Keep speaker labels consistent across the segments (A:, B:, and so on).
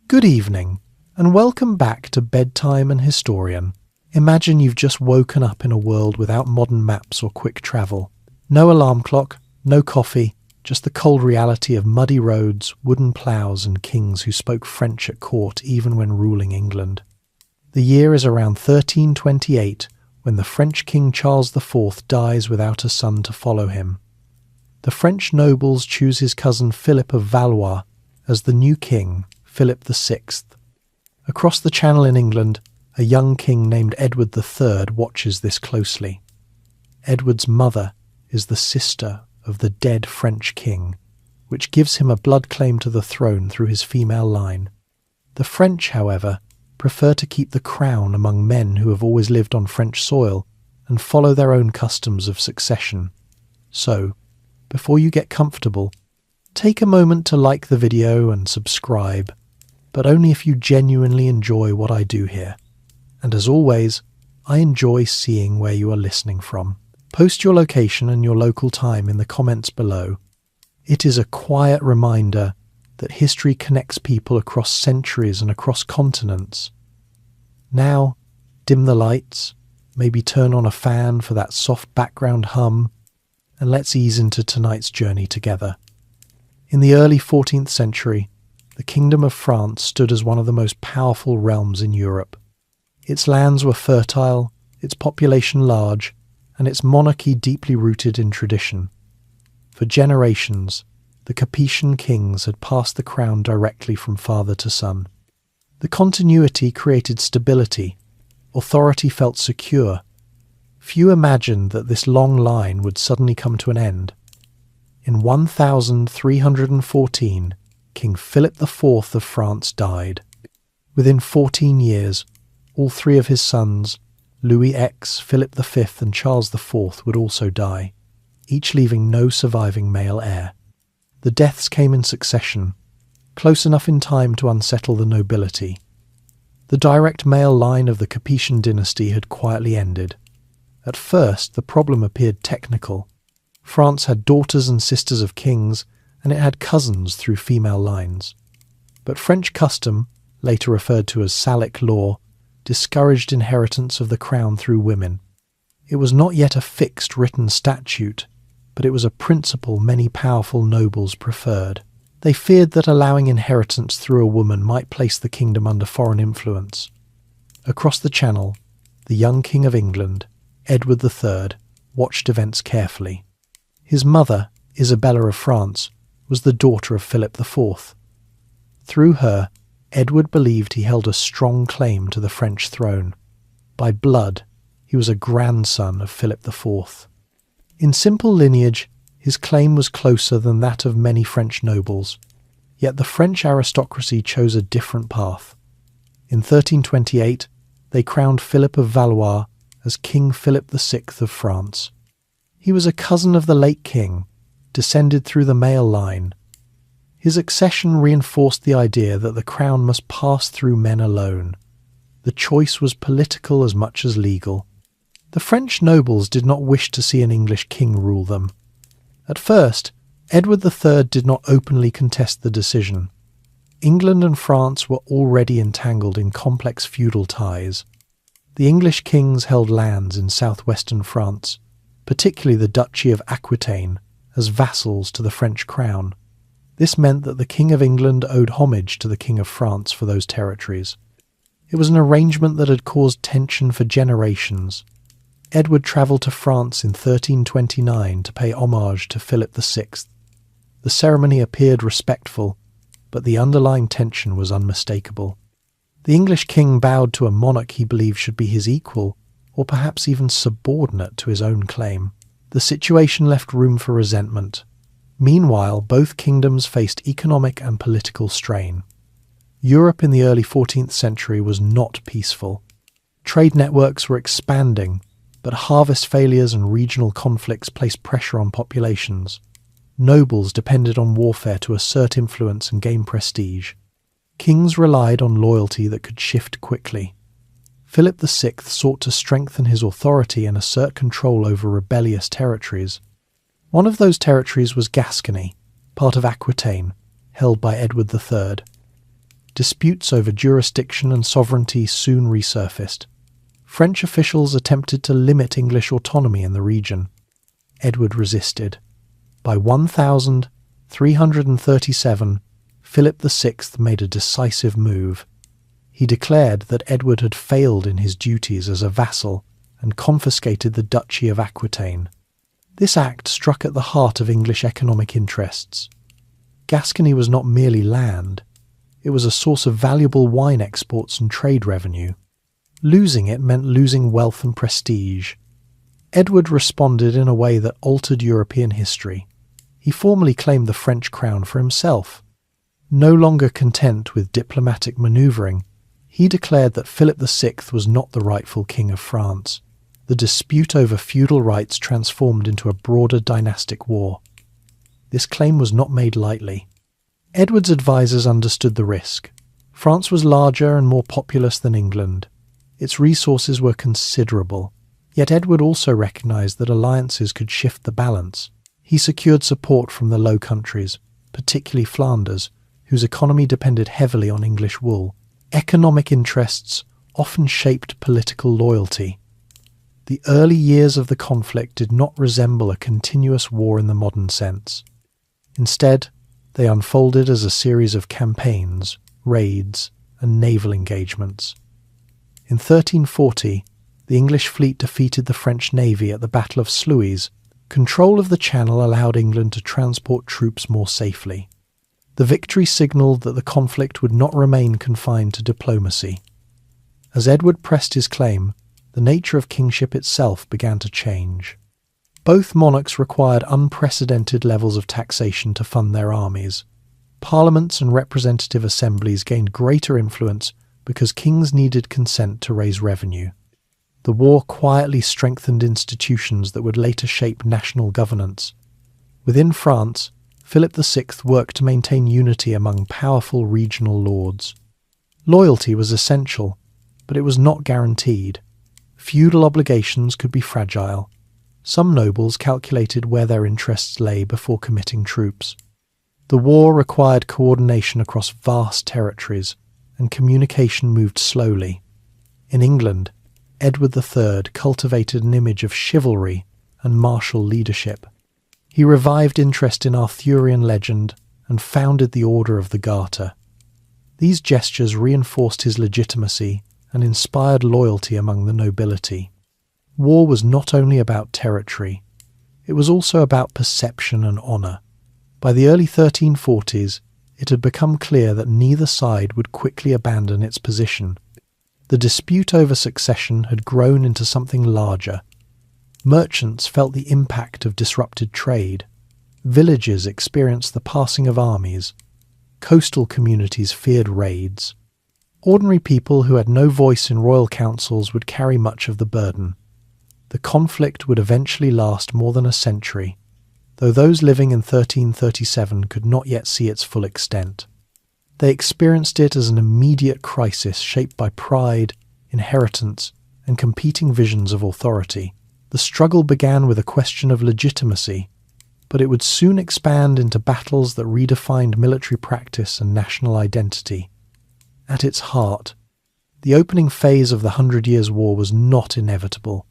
A: Good evening, and welcome back to Bedtime and Historian. Imagine you've just woken up in a world without modern maps or quick travel. No alarm clock, no coffee, just the cold reality of muddy roads, wooden ploughs, and kings who spoke French at court even when ruling England. The year is around 1328, when the French King Charles IV dies without a son to follow him. The French nobles choose his cousin Philip of Valois as the new king, Philip VI. Across the Channel in England, a young king named Edward III watches this closely. Edward's mother is the sister of the dead French king, which gives him a blood claim to the throne through his female line. The French, however, prefer to keep the crown among men who have always lived on French soil and follow their own customs of succession. So, before you get comfortable, take a moment to like the video and subscribe, but only if you genuinely enjoy what I do here. And as always, I enjoy seeing where you are listening from. Post your location and your local time in the comments below. It is a quiet reminder that history connects people across centuries and across continents. Now, dim the lights, maybe turn on a fan for that soft background hum, and let's ease into tonight's journey together. In the early 14th century, the Kingdom of France stood as one of the most powerful realms in Europe. Its lands were fertile, its population large, and its monarchy deeply rooted in tradition. For generations, the Capetian kings had passed the crown directly from father to son. The continuity created stability. Authority felt secure. Few imagined that this long line would suddenly come to an end. In 1314, King Philip IV of France died. Within 14 years, all three of his sons, Louis X, Philip V, and Charles IV, would also die, each leaving no surviving male heir. The deaths came in succession, close enough in time to unsettle the nobility. The direct male line of the Capetian dynasty had quietly ended. At first, the problem appeared technical. France had daughters and sisters of kings, and it had cousins through female lines. But French custom, later referred to as Salic law, discouraged inheritance of the crown through women. It was not yet a fixed written statute, but it was a principle many powerful nobles preferred. They feared that allowing inheritance through a woman might place the kingdom under foreign influence. Across the Channel, the young King of England, Edward III, watched events carefully. His mother, Isabella of France, was the daughter of Philip IV. Through her, Edward believed he held a strong claim to the French throne. By blood, he was a grandson of Philip IV. In simple lineage, his claim was closer than that of many French nobles, yet the French aristocracy chose a different path. In 1328, they crowned Philip of Valois as King Philip VI of France. He was a cousin of the late king, descended through the male line. His accession reinforced the idea that the crown must pass through men alone. The choice was political as much as legal. The French nobles did not wish to see an English king rule them. At first, Edward III did not openly contest the decision. England and France were already entangled in complex feudal ties. The English kings held lands in southwestern France, particularly the Duchy of Aquitaine, as vassals to the French crown. This meant that the King of England owed homage to the King of France for those territories. It was an arrangement that had caused tension for generations. Edward travelled to France in 1329 to pay homage to Philip VI. The ceremony appeared respectful, but the underlying tension was unmistakable. The English king bowed to a monarch he believed should be his equal, or perhaps even subordinate to his own claim. The situation left room for resentment. Meanwhile, both kingdoms faced economic and political strain. Europe in the early 14th century was not peaceful. Trade networks were expanding, but harvest failures and regional conflicts placed pressure on populations. Nobles depended on warfare to assert influence and gain prestige. Kings relied on loyalty that could shift quickly. Philip VI sought to strengthen his authority and assert control over rebellious territories. One of those territories was Gascony, part of Aquitaine, held by Edward III. Disputes over jurisdiction and sovereignty soon resurfaced. French officials attempted to limit English autonomy in the region. Edward resisted. By 1337, Philip VI made a decisive move. He declared that Edward had failed in his duties as a vassal and confiscated the Duchy of Aquitaine. This act struck at the heart of English economic interests. Gascony was not merely land, it was a source of valuable wine exports and trade revenue. Losing it meant losing wealth and prestige. Edward responded in a way that altered European history. He formally claimed the French crown for himself. No longer content with diplomatic manoeuvring, he declared that Philip VI was not the rightful king of France. The dispute over feudal rights transformed into a broader dynastic war. This claim was not made lightly. Edward's advisers understood the risk. France was larger and more populous than England. Its resources were considerable. Yet Edward also recognized that alliances could shift the balance. He secured support from the Low Countries, particularly Flanders, whose economy depended heavily on English wool. Economic interests often shaped political loyalty. The early years of the conflict did not resemble a continuous war in the modern sense. Instead, they unfolded as a series of campaigns, raids, and naval engagements. In 1340, the English fleet defeated the French navy at the Battle of Sluys. Control of the Channel allowed England to transport troops more safely. The victory signalled that the conflict would not remain confined to diplomacy. As Edward pressed his claim, the nature of kingship itself began to change. Both monarchs required unprecedented levels of taxation to fund their armies. Parliaments and representative assemblies gained greater influence because kings needed consent to raise revenue. The war quietly strengthened institutions that would later shape national governance. Within France, Philip VI worked to maintain unity among powerful regional lords. Loyalty was essential, but it was not guaranteed. Feudal obligations could be fragile. Some nobles calculated where their interests lay before committing troops. The war required coordination across vast territories, and communication moved slowly. In England, Edward III cultivated an image of chivalry and martial leadership. He revived interest in Arthurian legend and founded the Order of the Garter. These gestures reinforced his legitimacy and inspired loyalty among the nobility. War was not only about territory, it was also about perception and honour. By the early 1340s, it had become clear that neither side would quickly abandon its position. The dispute over succession had grown into something larger. Merchants felt the impact of disrupted trade. Villages experienced the passing of armies. Coastal communities feared raids. Ordinary people who had no voice in royal councils would carry much of the burden. The conflict would eventually last more than a century, though those living in 1337 could not yet see its full extent. They experienced it as an immediate crisis shaped by pride, inheritance, and competing visions of authority. The struggle began with a question of legitimacy, but it would soon expand into battles that redefined military practice and national identity. At its heart, the opening phase of the Hundred Years' War was not inevitable.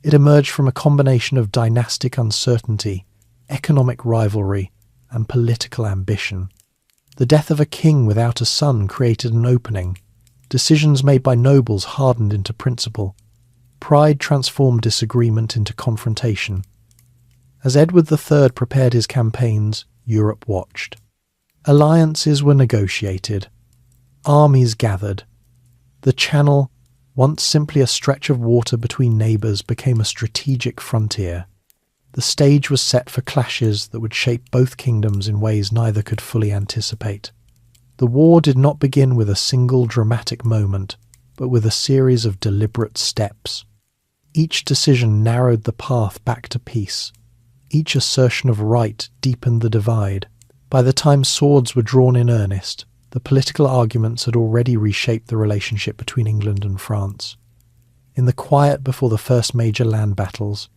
A: It emerged from a combination of dynastic uncertainty, economic rivalry, and political ambition. The death of a king without a son created an opening. Decisions made by nobles hardened into principle. Pride transformed disagreement into confrontation. As Edward III prepared his campaigns, Europe watched. Alliances were negotiated. Armies gathered. The Channel, once simply a stretch of water between neighbours, became a strategic frontier. The stage was set for clashes that would shape both kingdoms in ways neither could fully anticipate. The war did not begin with a single dramatic moment, but with a series of deliberate steps. Each decision narrowed the path back to peace. Each assertion of right deepened the divide. By the time swords were drawn in earnest, the political arguments had already reshaped the relationship between England and France. In the quiet before the first major land battles,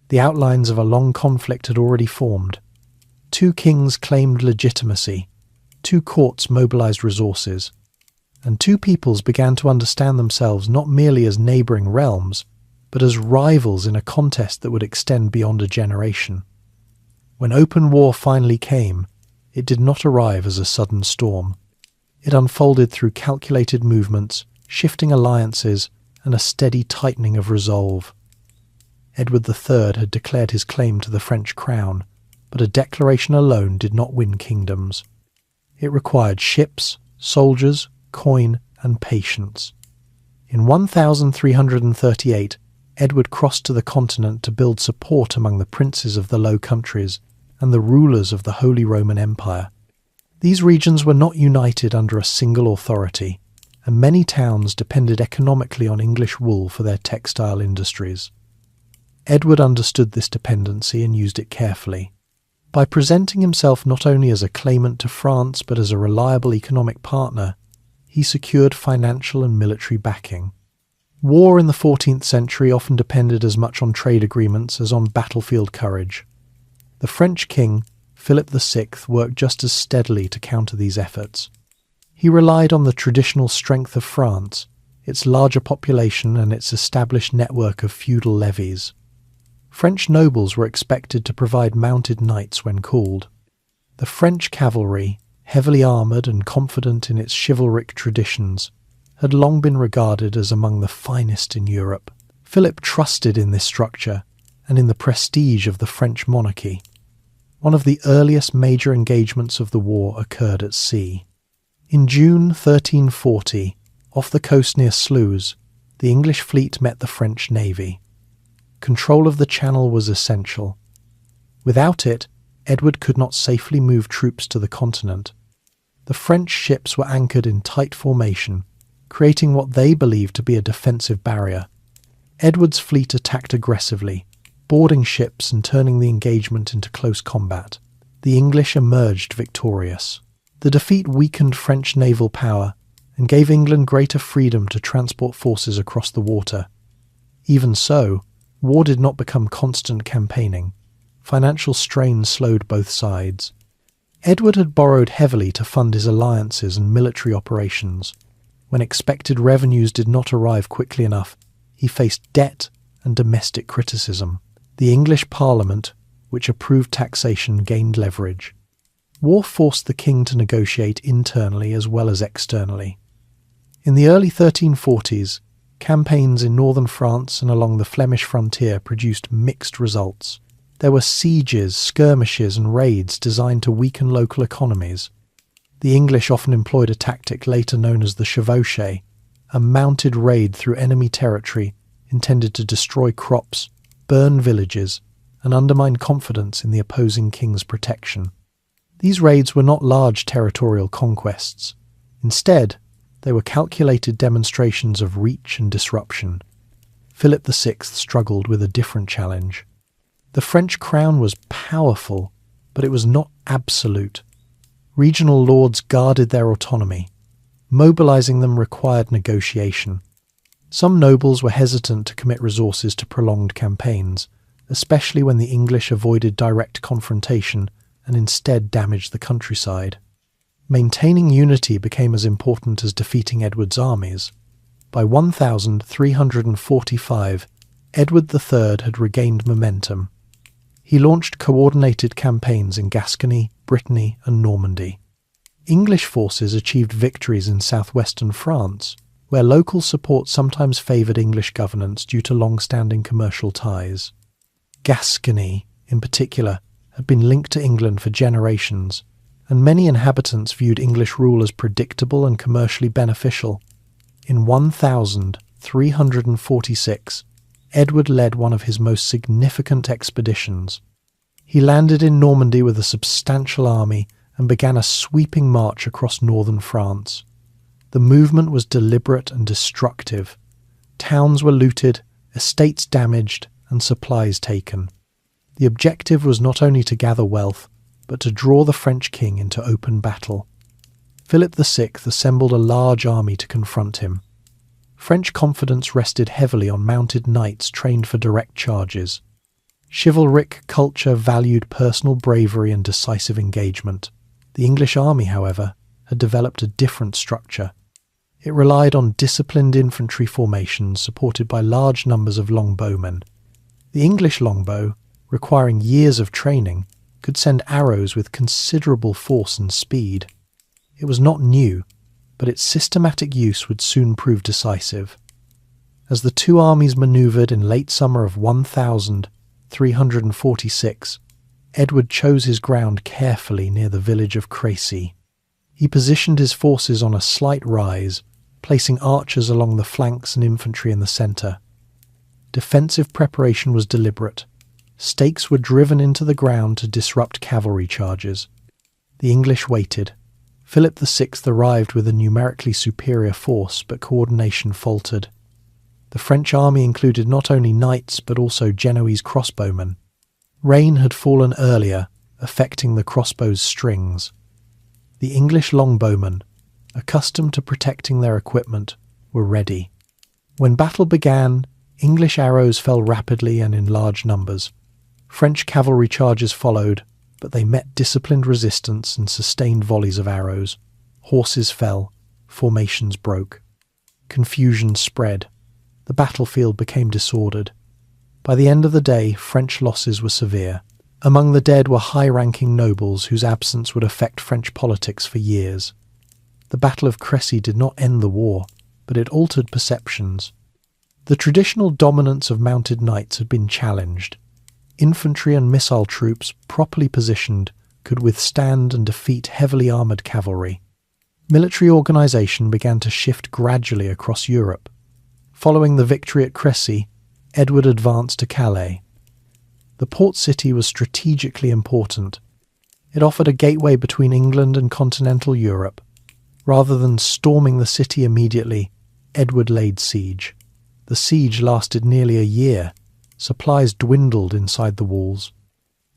A: the outlines of a long conflict had already formed. Two kings claimed legitimacy. Two courts mobilized resources. and two peoples began to understand themselves not merely as neighbouring realms, but as rivals in a contest that would extend beyond a generation. When open war finally came, it did not arrive as a sudden storm. It unfolded through calculated movements, shifting alliances, and a steady tightening of resolve. Edward III had declared his claim to the French crown, but a declaration alone did not win kingdoms. It required ships, soldiers, coin, and patience. In 1338, Edward crossed to the continent to build support among the princes of the Low Countries and the rulers of the Holy Roman Empire. These regions were not united under a single authority, and many towns depended economically on English wool for their textile industries. Edward understood this dependency and used it carefully. By presenting himself not only as a claimant to France but as a reliable economic partner, he secured financial and military backing. War in the 14th century often depended as much on trade agreements as on battlefield courage. The French king, Philip VI, worked just as steadily to counter these efforts. He relied on the traditional strength of France, its larger population and its established network of feudal levies. French nobles were expected to provide mounted knights when called. The French cavalry, heavily armoured and confident in its chivalric traditions, had long been regarded as among the finest in Europe. Philip trusted in this structure and in the prestige of the French monarchy. One of the earliest major engagements of the war occurred at sea. In June 1340, off the coast near Sluys, the English fleet met the French navy. Control of the channel was essential. Without it, Edward could not safely move troops to the continent. The French ships were anchored in tight formation, creating what they believed to be a defensive barrier. Edward's fleet attacked aggressively, boarding ships and turning the engagement into close combat. The English emerged victorious. The defeat weakened French naval power and gave England greater freedom to transport forces across the water. Even so, war did not become constant campaigning. Financial strain slowed both sides. Edward had borrowed heavily to fund his alliances and military operations. When expected revenues did not arrive quickly enough, he faced debt and domestic criticism. The English Parliament, which approved taxation, gained leverage. War forced the king to negotiate internally as well as externally. In the early 1340s, campaigns in northern France and along the Flemish frontier produced mixed results. There were sieges, skirmishes and raids designed to weaken local economies. The English often employed a tactic later known as the chevauchée, a mounted raid through enemy territory intended to destroy crops, burn villages, and undermine confidence in the opposing king's protection. These raids were not large territorial conquests. Instead, they were calculated demonstrations of reach and disruption. Philip VI struggled with a different challenge. The French crown was powerful, but it was not absolute. Regional lords guarded their autonomy. Mobilizing them required negotiation. Some nobles were hesitant to commit resources to prolonged campaigns, especially when the English avoided direct confrontation and instead damaged the countryside. Maintaining unity became as important as defeating Edward's armies. By 1345, Edward III had regained momentum. He launched coordinated campaigns in Gascony, Brittany, and Normandy. English forces achieved victories in southwestern France, where local support sometimes favoured English governance due to long-standing commercial ties. Gascony, in particular, had been linked to England for generations, and many inhabitants viewed English rule as predictable and commercially beneficial. In 1346, Edward led one of his most significant expeditions. He landed in Normandy with a substantial army and began a sweeping march across northern France. The movement was deliberate and destructive. Towns were looted, estates damaged, and supplies taken. The objective was not only to gather wealth, but to draw the French king into open battle. Philip VI assembled a large army to confront him. French confidence rested heavily on mounted knights trained for direct charges. Chivalric culture valued personal bravery and decisive engagement. The English army, however, had developed a different structure. It relied on disciplined infantry formations supported by large numbers of longbowmen. The English longbow, requiring years of training, could send arrows with considerable force and speed. It was not new, but its systematic use would soon prove decisive. As the two armies manoeuvred in late summer of 1346, Edward chose his ground carefully near the village of Crécy. He positioned his forces on a slight rise, placing archers along the flanks and infantry in the centre. Defensive preparation was deliberate. Stakes were driven into the ground to disrupt cavalry charges. The English waited. Philip VI arrived with a numerically superior force, but coordination faltered. The French army included not only knights but also Genoese crossbowmen. Rain had fallen earlier, affecting the crossbow's strings. The English longbowmen, accustomed to protecting their equipment, were ready. When battle began, English arrows fell rapidly and in large numbers. French cavalry charges followed, but they met disciplined resistance and sustained volleys of arrows. Horses fell, formations broke. Confusion spread. The battlefield became disordered. By the end of the day, French losses were severe. Among the dead were high-ranking nobles whose absence would affect French politics for years. The Battle of Crécy did not end the war, but it altered perceptions. The traditional dominance of mounted knights had been challenged. Infantry and missile troops, properly positioned, could withstand and defeat heavily armoured cavalry. Military organisation began to shift gradually across Europe. Following the victory at Crécy, Edward advanced to Calais. The port city was strategically important. It offered a gateway between England and continental Europe. Rather than storming the city immediately, Edward laid siege. The siege lasted nearly a year. Supplies dwindled inside the walls.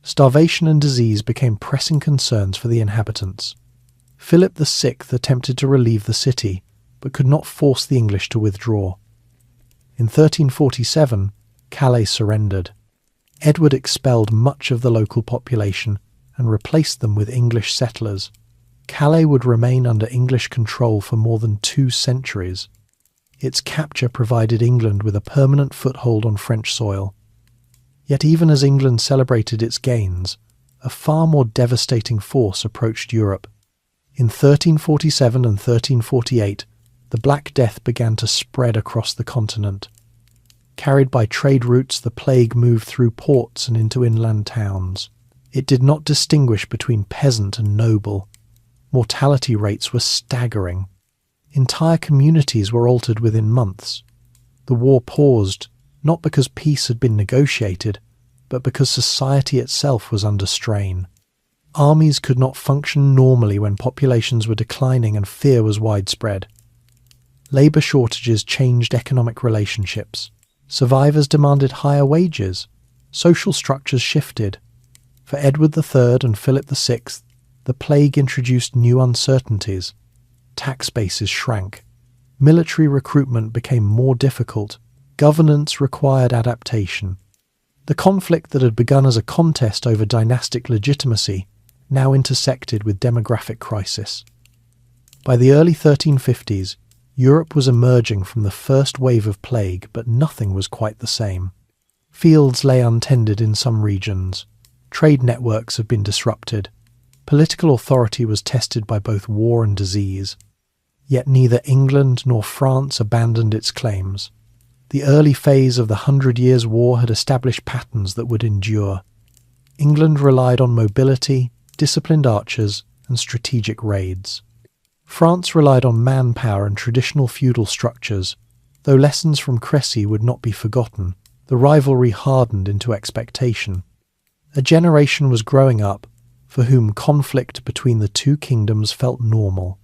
A: Starvation and disease became pressing concerns for the inhabitants. Philip VI attempted to relieve the city, but could not force the English to withdraw. In 1347, Calais surrendered. Edward expelled much of the local population and replaced them with English settlers. Calais would remain under English control for more than 2 centuries. Its capture provided England with a permanent foothold on French soil. Yet even as England celebrated its gains, a far more devastating force approached Europe. In 1347 and 1348, the Black Death began to spread across the continent. Carried by trade routes, the plague moved through ports and into inland towns. It did not distinguish between peasant and noble. Mortality rates were staggering. Entire communities were altered within months. The war paused, not because peace had been negotiated, but because society itself was under strain. Armies could not function normally when populations were declining and fear was widespread. Labour shortages changed economic relationships. Survivors demanded higher wages. Social structures shifted. For Edward III and Philip VI, the plague introduced new uncertainties. Tax bases shrank. Military recruitment became more difficult. Governance required adaptation. The conflict that had begun as a contest over dynastic legitimacy now intersected with demographic crisis. By the early 1350s, Europe was emerging from the first wave of plague, but nothing was quite the same. Fields lay untended in some regions. Trade networks had been disrupted. Political authority was tested by both war and disease. Yet neither England nor France abandoned its claims. The early phase of the 100 Years' War had established patterns that would endure. England relied on mobility, disciplined archers, and strategic raids. France relied on manpower and traditional feudal structures. Though lessons from Crécy would not be forgotten, the rivalry hardened into expectation. A generation was growing up for whom conflict between the two kingdoms felt normal.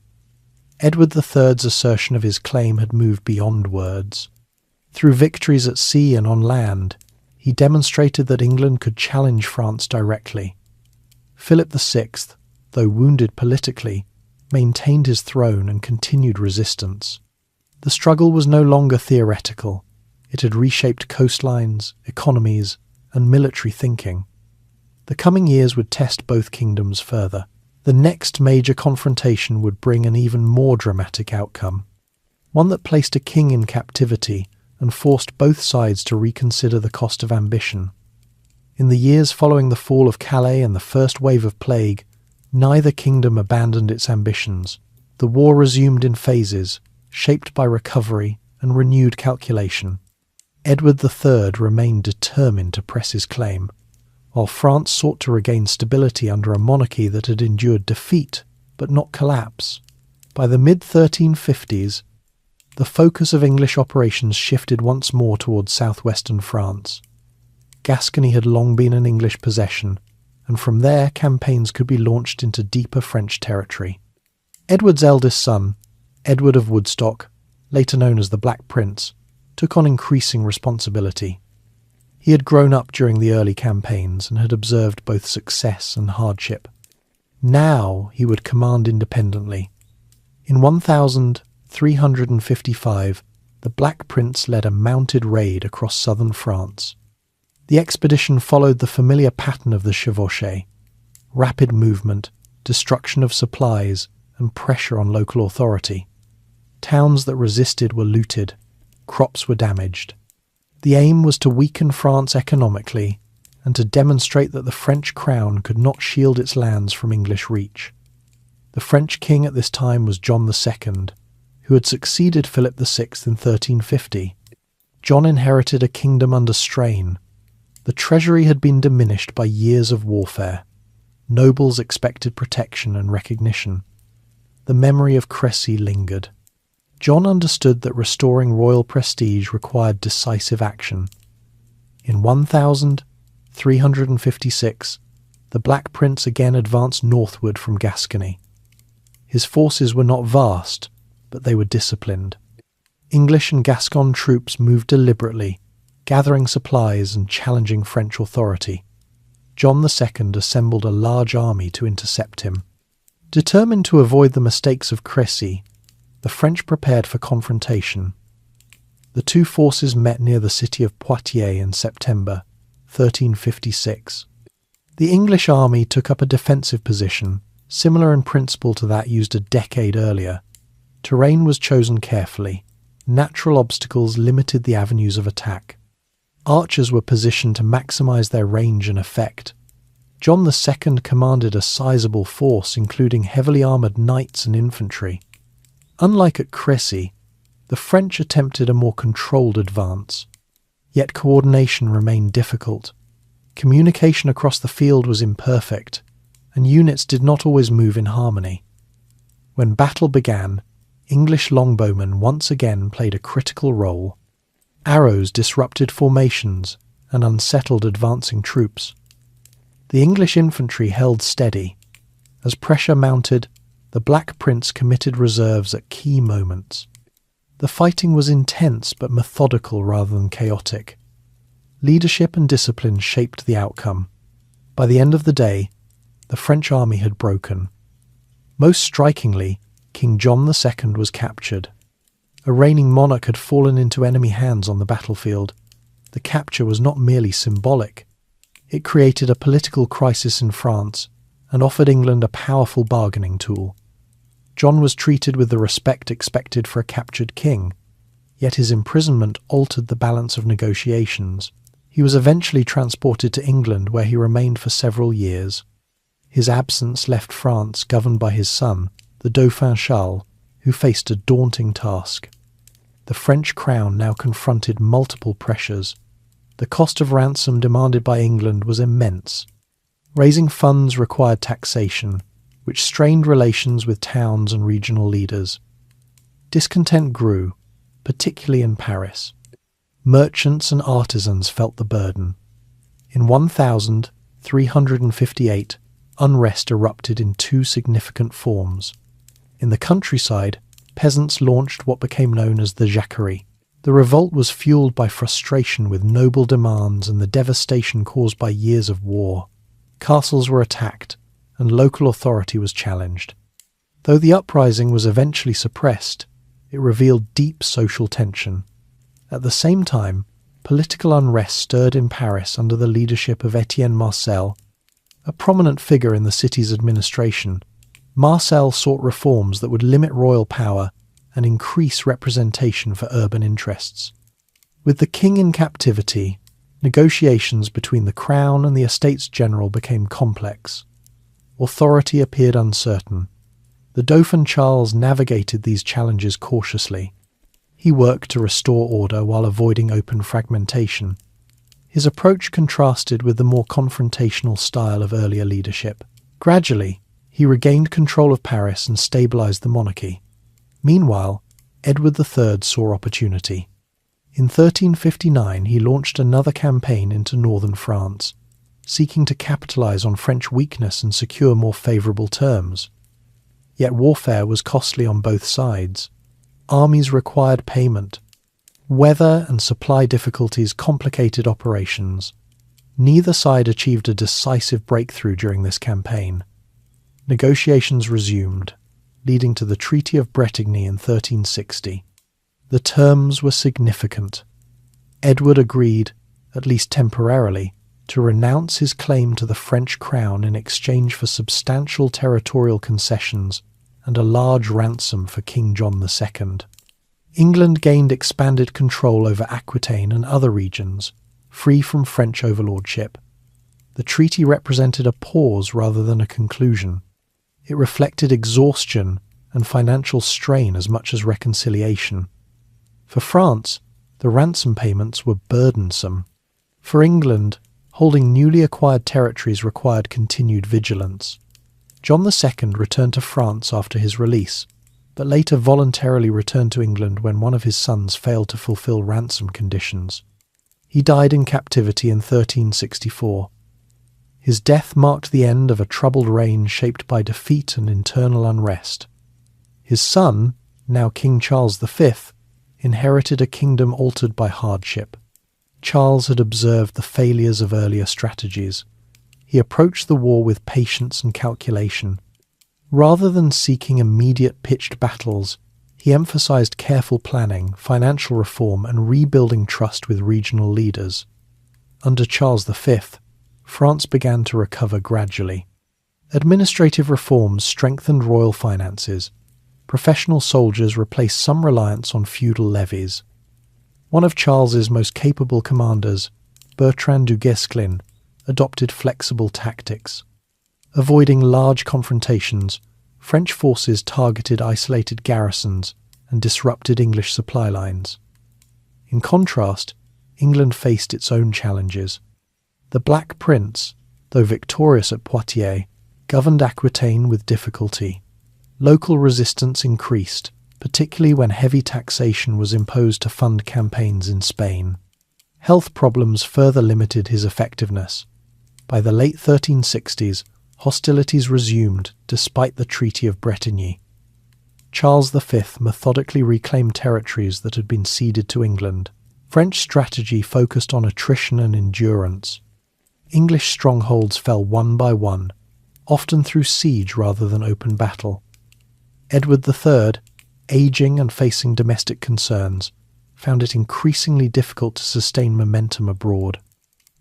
A: Edward III's assertion of his claim had moved beyond words. Through victories at sea and on land, he demonstrated that England could challenge France directly. Philip VI, though wounded politically, maintained his throne and continued resistance. The struggle was no longer theoretical. It had reshaped coastlines, economies, and military thinking. The coming years would test both kingdoms further. The next major confrontation would bring an even more dramatic outcome. one that placed a king in captivity and forced both sides to reconsider the cost of ambition. In the years following the fall of Calais and the first wave of plague, neither kingdom abandoned its ambitions. The war resumed in phases, shaped by recovery and renewed calculation. Edward III remained determined to press his claim, while France sought to regain stability under a monarchy that had endured defeat but not collapse. By the mid-1350s, the focus of English operations shifted once more towards southwestern France. Gascony had long been an English possession, and from there campaigns could be launched into deeper French territory. Edward's eldest son, Edward of Woodstock, later known as the Black Prince, took on increasing responsibility. He had grown up during the early campaigns and had observed both success and hardship. Now he would command independently. In 1355, the Black Prince led a mounted raid across southern France. The expedition followed the familiar pattern of the chevauchée: rapid movement, destruction of supplies, and pressure on local authority. Towns that resisted were looted, crops were damaged. The aim was to weaken France economically and to demonstrate that the French crown could not shield its lands from English reach. The French king at this time was John II, who had succeeded Philip VI in 1350. John inherited a kingdom under strain. The treasury had been diminished by years of warfare. Nobles expected protection and recognition. The memory of Crécy lingered. John understood that restoring royal prestige required decisive action. In 1356, the Black Prince again advanced northward from Gascony. His forces were not vast, but they were disciplined. English and Gascon troops moved deliberately, gathering supplies and challenging French authority. John II assembled a large army to intercept him. Determined to avoid the mistakes of Crécy, the French prepared for confrontation. The two forces met near the city of Poitiers in September 1356. The English army took up a defensive position, similar in principle to that used a decade earlier. Terrain was chosen carefully. Natural obstacles limited the avenues of attack. Archers were positioned to maximize their range and effect. John II commanded a sizable force, including heavily armored knights and infantry. Unlike at Crécy, the French attempted a more controlled advance. Yet coordination remained difficult. Communication across the field was imperfect, and units did not always move in harmony. When battle began, English longbowmen once again played a critical role. Arrows disrupted formations and unsettled advancing troops. The English infantry held steady. As pressure mounted, the Black Prince committed reserves at key moments. The fighting was intense but methodical rather than chaotic. Leadership and discipline shaped the outcome. By the end of the day, the French army had broken. Most strikingly, King John II was captured. A reigning monarch had fallen into enemy hands on the battlefield. The capture was not merely symbolic. It created a political crisis in France and offered England a powerful bargaining tool. John was treated with the respect expected for a captured king, yet his imprisonment altered the balance of negotiations. He was eventually transported to England, where he remained for several years. His absence left France governed by his son, the Dauphin Charles, who faced a daunting task. The French crown now confronted multiple pressures. The cost of ransom demanded by England was immense. Raising funds required taxation, which strained relations with towns and regional leaders. Discontent grew, particularly in Paris. Merchants and artisans felt the burden. In 1358, unrest erupted in two significant forms. In the countryside, peasants launched what became known as the Jacquerie. The revolt was fueled by frustration with noble demands and the devastation caused by years of war. Castles were attacked, and local authority was challenged. Though the uprising was eventually suppressed, it revealed deep social tension. At the same time, political unrest stirred in Paris under the leadership of Etienne Marcel, a prominent figure in the city's administration. Marcel sought reforms that would limit royal power and increase representation for urban interests. With the king in captivity, negotiations between the crown and the Estates General became complex. Authority appeared uncertain. The Dauphin Charles navigated these challenges cautiously. He worked to restore order while avoiding open fragmentation. His approach contrasted with the more confrontational style of earlier leadership. Gradually, he regained control of Paris and stabilized the monarchy. Meanwhile, Edward III saw opportunity. In 1359, he launched another campaign into northern France, seeking to capitalize on French weakness and secure more favorable terms. Yet warfare was costly on both sides. Armies required payment. Weather and supply difficulties complicated operations. Neither side achieved a decisive breakthrough during this campaign. Negotiations resumed, leading to the Treaty of Bretigny in 1360. The terms were significant. Edward agreed, at least temporarily, to renounce his claim to the French crown in exchange for substantial territorial concessions and a large ransom for King John II. England gained expanded control over Aquitaine and other regions, free from French overlordship. The treaty represented a pause rather than a conclusion. It reflected exhaustion and financial strain as much as reconciliation. For France, the ransom payments were burdensome. For England, holding newly acquired territories required continued vigilance. John II returned to France after his release, but later voluntarily returned to England when one of his sons failed to fulfill ransom conditions. He died in captivity in 1364. His death marked the end of a troubled reign shaped by defeat and internal unrest. His son, now King Charles V, inherited a kingdom altered by hardship. Charles had observed the failures of earlier strategies. He approached the war with patience and calculation. Rather than seeking immediate pitched battles, he emphasized careful planning, financial reform, and rebuilding trust with regional leaders. Under Charles V, France began to recover gradually. Administrative reforms strengthened royal finances. Professional soldiers replaced some reliance on feudal levies. One of Charles's most capable commanders, Bertrand du Guesclin, adopted flexible tactics. Avoiding large confrontations, French forces targeted isolated garrisons and disrupted English supply lines. In contrast, England faced its own challenges. The Black Prince, though victorious at Poitiers, governed Aquitaine with difficulty. Local resistance increased, particularly when heavy taxation was imposed to fund campaigns in Spain. Health problems further limited his effectiveness. By the late 1360s, hostilities resumed despite the Treaty of Bretigny. Charles V methodically reclaimed territories that had been ceded to England. French strategy focused on attrition and endurance. English strongholds fell one by one, often through siege rather than open battle. Edward III, aging and facing domestic concerns, found it increasingly difficult to sustain momentum abroad.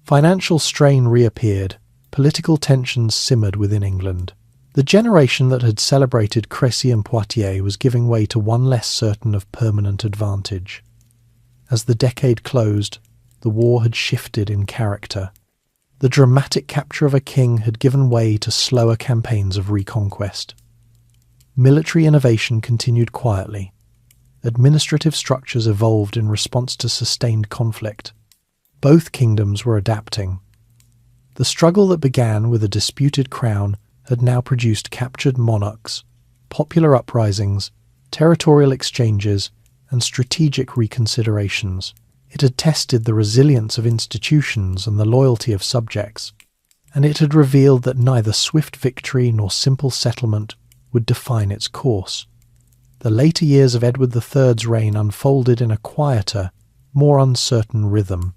A: Financial strain reappeared, political tensions simmered within England. The generation that had celebrated Crécy and Poitiers was giving way to one less certain of permanent advantage. As the decade closed, the war had shifted in character. The dramatic capture of a king had given way to slower campaigns of reconquest. Military innovation continued quietly. Administrative structures evolved in response to sustained conflict. Both kingdoms were adapting. The struggle that began with a disputed crown had now produced captured monarchs, popular uprisings, territorial exchanges, and strategic reconsiderations. It had tested the resilience of institutions and the loyalty of subjects, and it had revealed that neither swift victory nor simple settlement would define its course. The later years of Edward III's reign unfolded in a quieter, more uncertain rhythm.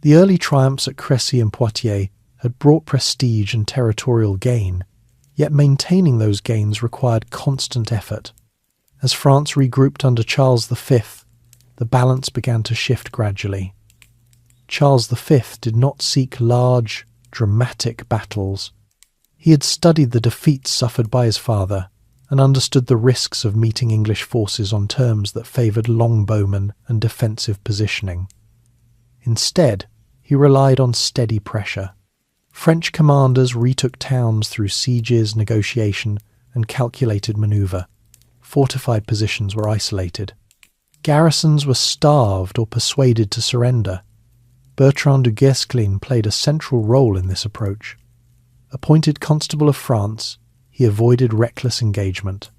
A: The early triumphs at Crécy and Poitiers had brought prestige and territorial gain, yet maintaining those gains required constant effort. As France regrouped under Charles V, the balance began to shift gradually. Charles V did not seek large, dramatic battles. He had studied the defeats suffered by his father and understood the risks of meeting English forces on terms that favoured longbowmen and defensive positioning. Instead, he relied on steady pressure. French commanders retook towns through sieges, negotiation, and calculated manoeuvre. Fortified positions were isolated. Garrisons were starved or persuaded to surrender. Bertrand du Guesclin played a central role in this approach. Appointed Constable of France, he avoided reckless engagement.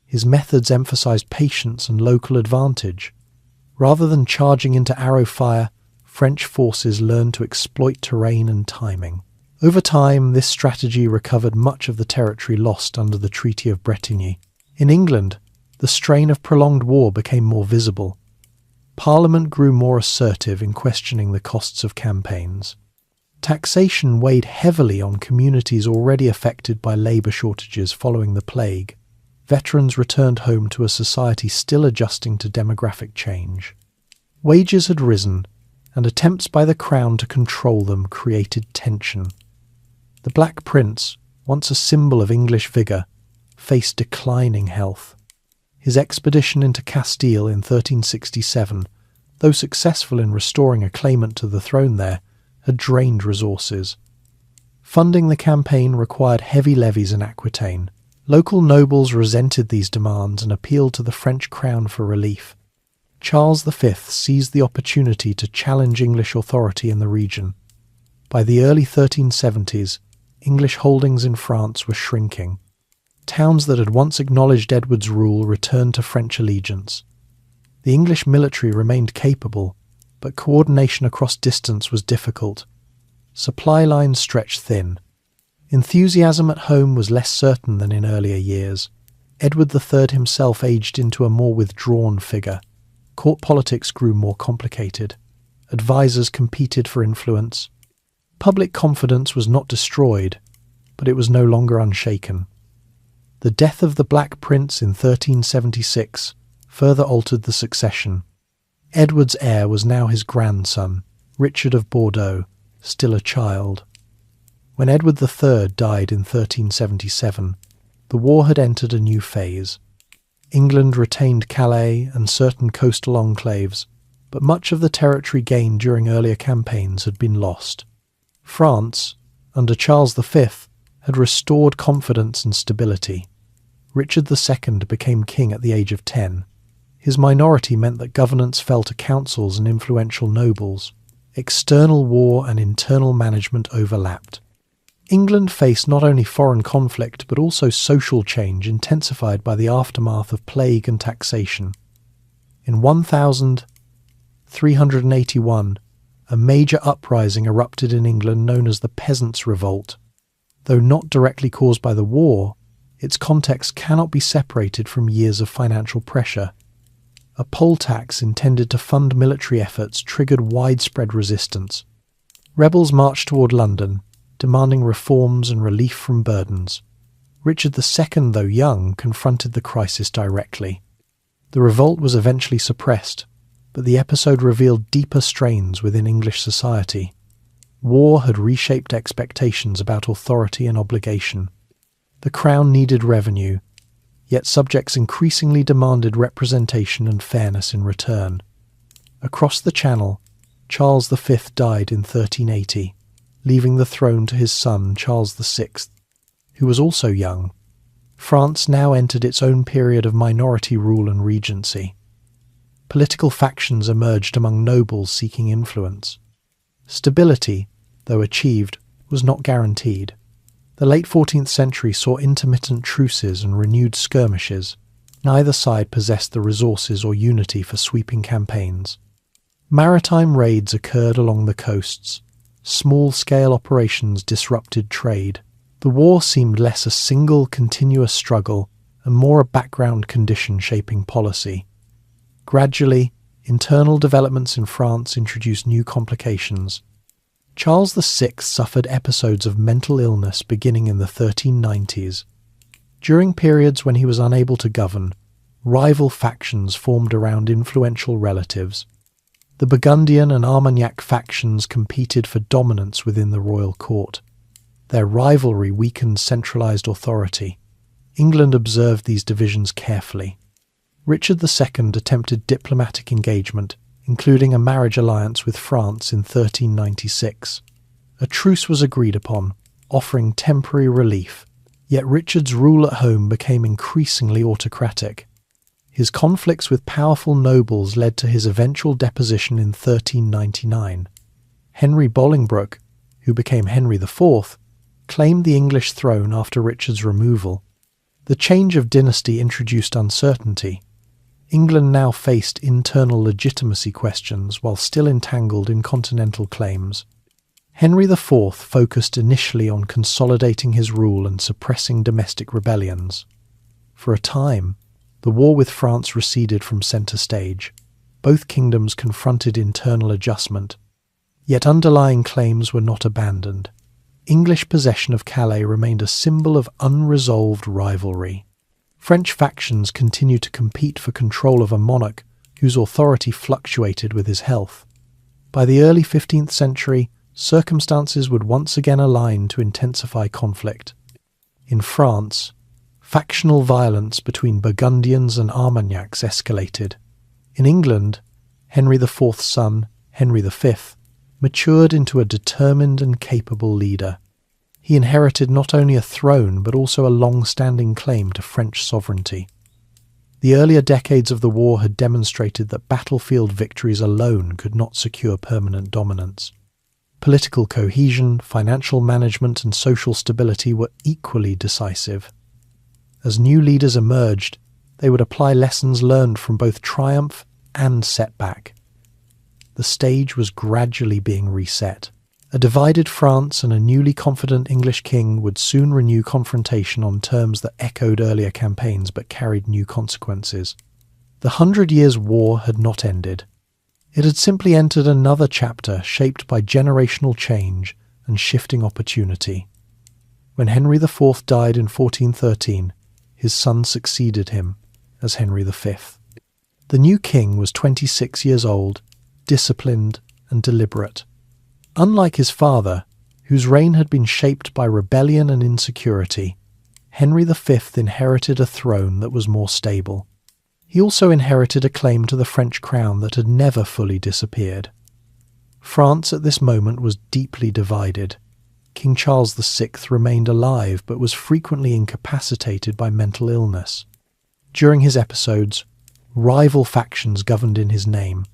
A: His methods emphasized patience and local advantage. Rather than charging into arrow fire, French forces learned to exploit terrain and timing. Over time, this strategy recovered much of the territory lost under the Treaty of Bretigny. In England, the strain of prolonged war became more visible. Parliament grew more assertive in questioning the costs of campaigns. Taxation weighed heavily on communities already affected by labour shortages following the plague. Veterans returned home to a society still adjusting to demographic change. Wages had risen, and attempts by the Crown to control them created tension. The Black Prince, once a symbol of English vigour, faced declining health. His expedition into Castile in 1367, though successful in restoring a claimant to the throne there, had drained resources. Funding the campaign required heavy levies in Aquitaine. Local nobles resented these demands and appealed to the French crown for relief. Charles V seized the opportunity to challenge English authority in the region. By the early 1370s, English holdings in France were shrinking. Towns that had once acknowledged Edward's rule returned to French allegiance. The English military remained capable, but coordination across distance was difficult. Supply lines stretched thin. Enthusiasm at home was less certain than in earlier years. Edward III himself aged into a more withdrawn figure. Court politics grew more complicated. Advisors competed for influence. Public confidence was not destroyed, but it was no longer unshaken. The death of the Black Prince in 1376 further altered the succession. Edward's heir was now his grandson, Richard of Bordeaux, still a child. When Edward III died in 1377, the war had entered a new phase. England retained Calais and certain coastal enclaves, but much of the territory gained during earlier campaigns had been lost. France, under Charles V, had restored confidence and stability. Richard II became king at the age of 10. His minority meant that governance fell to councils and influential nobles. External war and internal management overlapped. England faced not only foreign conflict but also social change intensified by the aftermath of plague and taxation. In 1381, a major uprising erupted in England known as the Peasants' Revolt. Though not directly caused by the war, its context cannot be separated from years of financial pressure. A poll tax intended to fund military efforts triggered widespread resistance. Rebels marched toward London, demanding reforms and relief from burdens. Richard II, though young, confronted the crisis directly. The revolt was eventually suppressed, but the episode revealed deeper strains within English society. War had reshaped expectations about authority and obligation. The crown needed revenue, yet subjects increasingly demanded representation and fairness in return. Across the Channel, Charles V died in 1380, leaving the throne to his son Charles VI, who was also young. France now entered its own period of minority rule and regency. Political factions emerged among nobles seeking influence. Stability, though achieved, was not guaranteed. The late 14th century saw intermittent truces and renewed skirmishes. Neither side possessed the resources or unity for sweeping campaigns. Maritime raids occurred along the coasts. Small-scale operations disrupted trade. The war seemed less a single, continuous struggle and more a background condition shaping policy. Gradually, internal developments in France introduced new complications. Charles VI suffered episodes of mental illness beginning in the 1390s. During periods when he was unable to govern, rival factions formed around influential relatives. The Burgundian and Armagnac factions competed for dominance within the royal court. Their rivalry weakened centralized authority. England observed these divisions carefully. Richard II attempted diplomatic engagement, including a marriage alliance with France in 1396. A truce was agreed upon, offering temporary relief, yet Richard's rule at home became increasingly autocratic. His conflicts with powerful nobles led to his eventual deposition in 1399. Henry Bolingbroke, who became Henry IV, claimed the English throne after Richard's removal. The change of dynasty introduced uncertainty. England now faced internal legitimacy questions while still entangled in continental claims. Henry IV focused initially on consolidating his rule and suppressing domestic rebellions. For a time, the war with France receded from centre stage. Both kingdoms confronted internal adjustment, yet underlying claims were not abandoned. English possession of Calais remained a symbol of unresolved rivalry. French factions continued to compete for control of a monarch whose authority fluctuated with his health. By the early 15th century, circumstances would once again align to intensify conflict. In France, factional violence between Burgundians and Armagnacs escalated. In England, Henry IV's son, Henry V, matured into a determined and capable leader. He inherited not only a throne but also a long-standing claim to French sovereignty. The earlier decades of the war had demonstrated that battlefield victories alone could not secure permanent dominance. Political cohesion, financial management, and social stability were equally decisive. As new leaders emerged, they would apply lessons learned from both triumph and setback. The stage was gradually being reset. A divided France and a newly confident English king would soon renew confrontation on terms that echoed earlier campaigns but carried new consequences. The 100 Years' War had not ended. It had simply entered another chapter shaped by generational change and shifting opportunity. When Henry IV died in 1413, his son succeeded him as Henry V. The new king was 26 years old, disciplined and deliberate. Unlike his father, whose reign had been shaped by rebellion and insecurity, Henry V inherited a throne that was more stable. He also inherited a claim to the French crown that had never fully disappeared. France at this moment was deeply divided. King Charles VI remained alive but was frequently incapacitated by mental illness. During his episodes, rival factions governed in his name.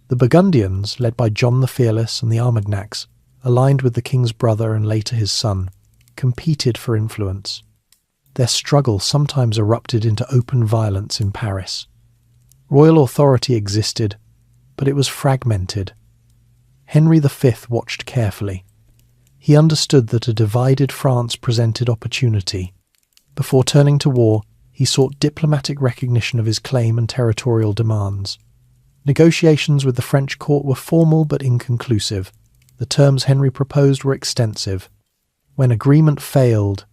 A: The Burgundians, led by John the Fearless and the Armagnacs, aligned with the king's brother and later his son, competed for influence. Their struggle sometimes erupted into open violence in Paris. Royal authority existed, but it was fragmented. Henry V watched carefully. He understood that a divided France presented opportunity. Before turning to war, he sought diplomatic recognition of his claim and territorial demands. Negotiations with the French court were formal but inconclusive. The terms Henry proposed were extensive. When agreement failed,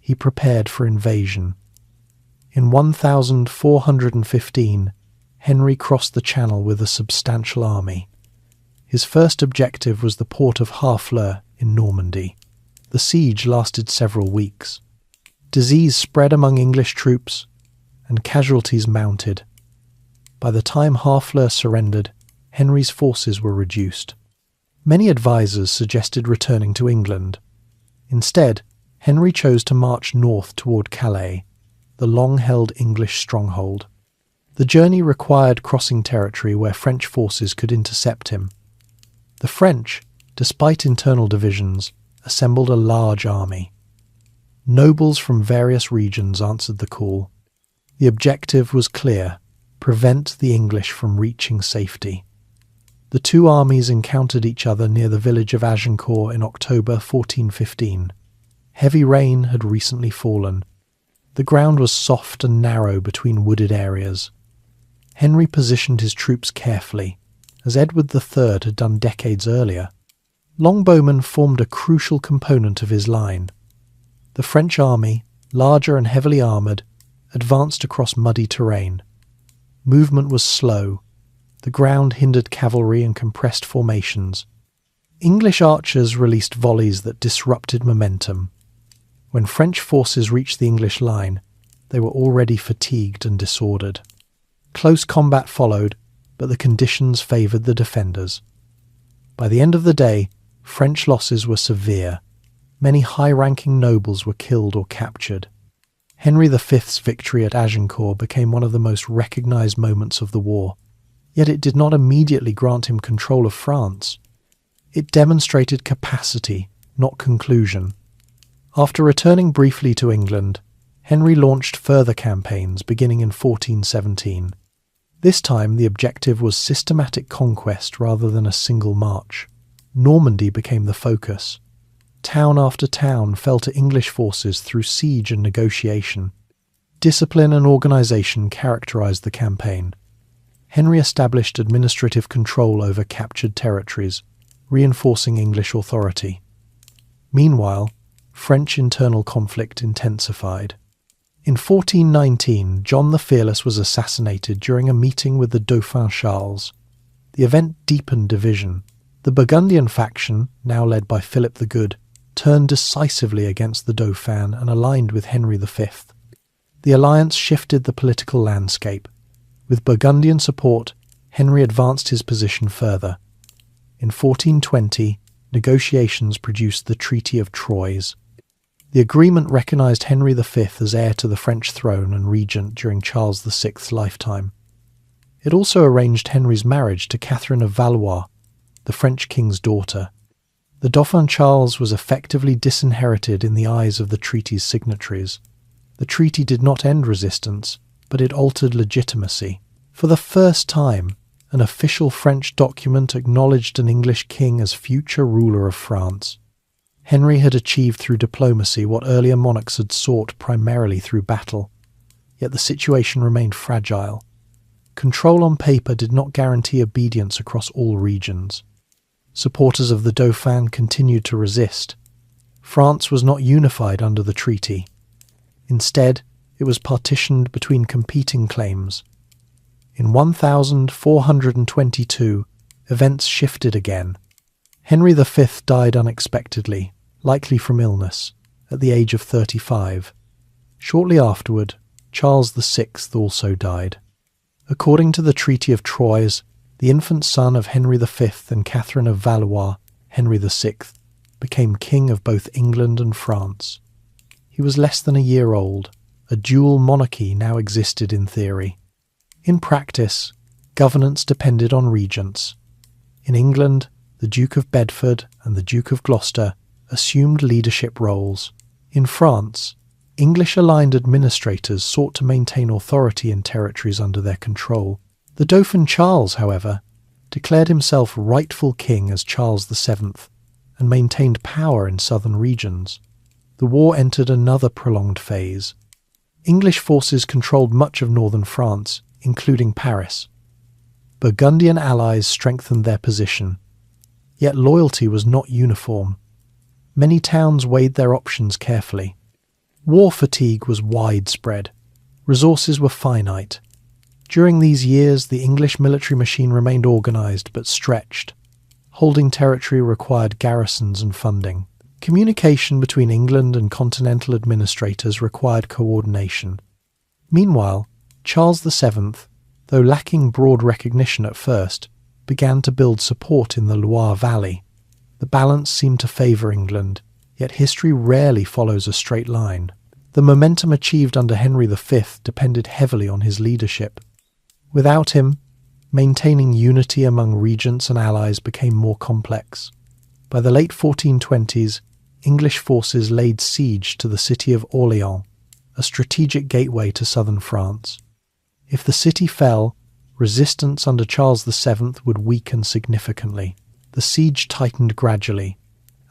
A: he prepared for invasion. In 1415, Henry crossed the Channel with a substantial army. His first objective was the port of Harfleur in Normandy. The siege lasted several weeks. Disease spread among English troops, and casualties mounted. By the time Harfleur surrendered, Henry's forces were reduced. Many advisers suggested returning to England. Instead, Henry chose to march north toward Calais, the long-held English stronghold. The journey required crossing territory where French forces could intercept him. The French, despite internal divisions, assembled a large army. Nobles from various regions answered the call. The objective was clear: prevent the English from reaching safety. The two armies encountered each other near the village of Agincourt in October 1415. Heavy rain had recently fallen. The ground was soft and narrow between wooded areas. Henry positioned his troops carefully, as Edward III had done decades earlier. Longbowmen formed a crucial component of his line. The French army, larger and heavily armoured, advanced across muddy terrain. Movement was slow. The ground hindered cavalry and compressed formations. English archers released volleys that disrupted momentum. When French forces reached the English line, they were already fatigued and disordered. Close combat followed, but the conditions favoured the defenders. By the end of the day, French losses were severe. Many high-ranking nobles were killed or captured. Henry V's victory at Agincourt became one of the most recognised moments of the war, yet it did not immediately grant him control of France. It demonstrated capacity, not conclusion. After returning briefly to England, Henry launched further campaigns beginning in 1417. This time the objective was systematic conquest rather than a single march. Normandy became the focus. Town after town fell to English forces through siege and negotiation. Discipline and organisation characterised the campaign. Henry established administrative control over captured territories, reinforcing English authority. Meanwhile, French internal conflict intensified. In 1419, John the Fearless was assassinated during a meeting with the Dauphin Charles. The event deepened division. The Burgundian faction, now led by Philip the Good, turned decisively against the Dauphin and aligned with Henry V. The alliance shifted the political landscape. With Burgundian support, Henry advanced his position further. In 1420, negotiations produced the Treaty of Troyes. The agreement recognised Henry V as heir to the French throne and regent during Charles VI's lifetime. It also arranged Henry's marriage to Catherine of Valois, the French king's daughter. The Dauphin Charles was effectively disinherited in the eyes of the treaty's signatories. The treaty did not end resistance, but it altered legitimacy. For the first time, an official French document acknowledged an English king as future ruler of France. Henry had achieved through diplomacy what earlier monarchs had sought primarily through battle. Yet the situation remained fragile. Control on paper did not guarantee obedience across all regions. Supporters of the Dauphin continued to resist. France was not unified under the treaty. Instead, it was partitioned between competing claims. In 1422, events shifted again. Henry V died unexpectedly, likely from illness, at the age of 35. Shortly afterward, Charles VI also died. According to the Treaty of Troyes, the infant son of Henry V and Catherine of Valois, Henry VI, became king of both England and France. He was less than a year old. A dual monarchy now existed in theory. In practice, governance depended on regents. In England, the Duke of Bedford and the Duke of Gloucester assumed leadership roles. In France, English-aligned administrators sought to maintain authority in territories under their control. The Dauphin Charles, however, declared himself rightful king as Charles VII and maintained power in southern regions. The war entered another prolonged phase. English forces controlled much of northern France, including Paris. Burgundian allies strengthened their position. Yet loyalty was not uniform. Many towns weighed their options carefully. War fatigue was widespread. Resources were finite. During these years, the English military machine remained organised but stretched. Holding territory required garrisons and funding. Communication between England and continental administrators required coordination. Meanwhile, Charles VII, though lacking broad recognition at first, began to build support in the Loire Valley. The balance seemed to favour England, yet history rarely follows a straight line. The momentum achieved under Henry V depended heavily on his leadership. Without him, maintaining unity among regents and allies became more complex. By the late 1420s, English forces laid siege to the city of Orléans, a strategic gateway to southern France. If the city fell, resistance under Charles VII would weaken significantly. The siege tightened gradually,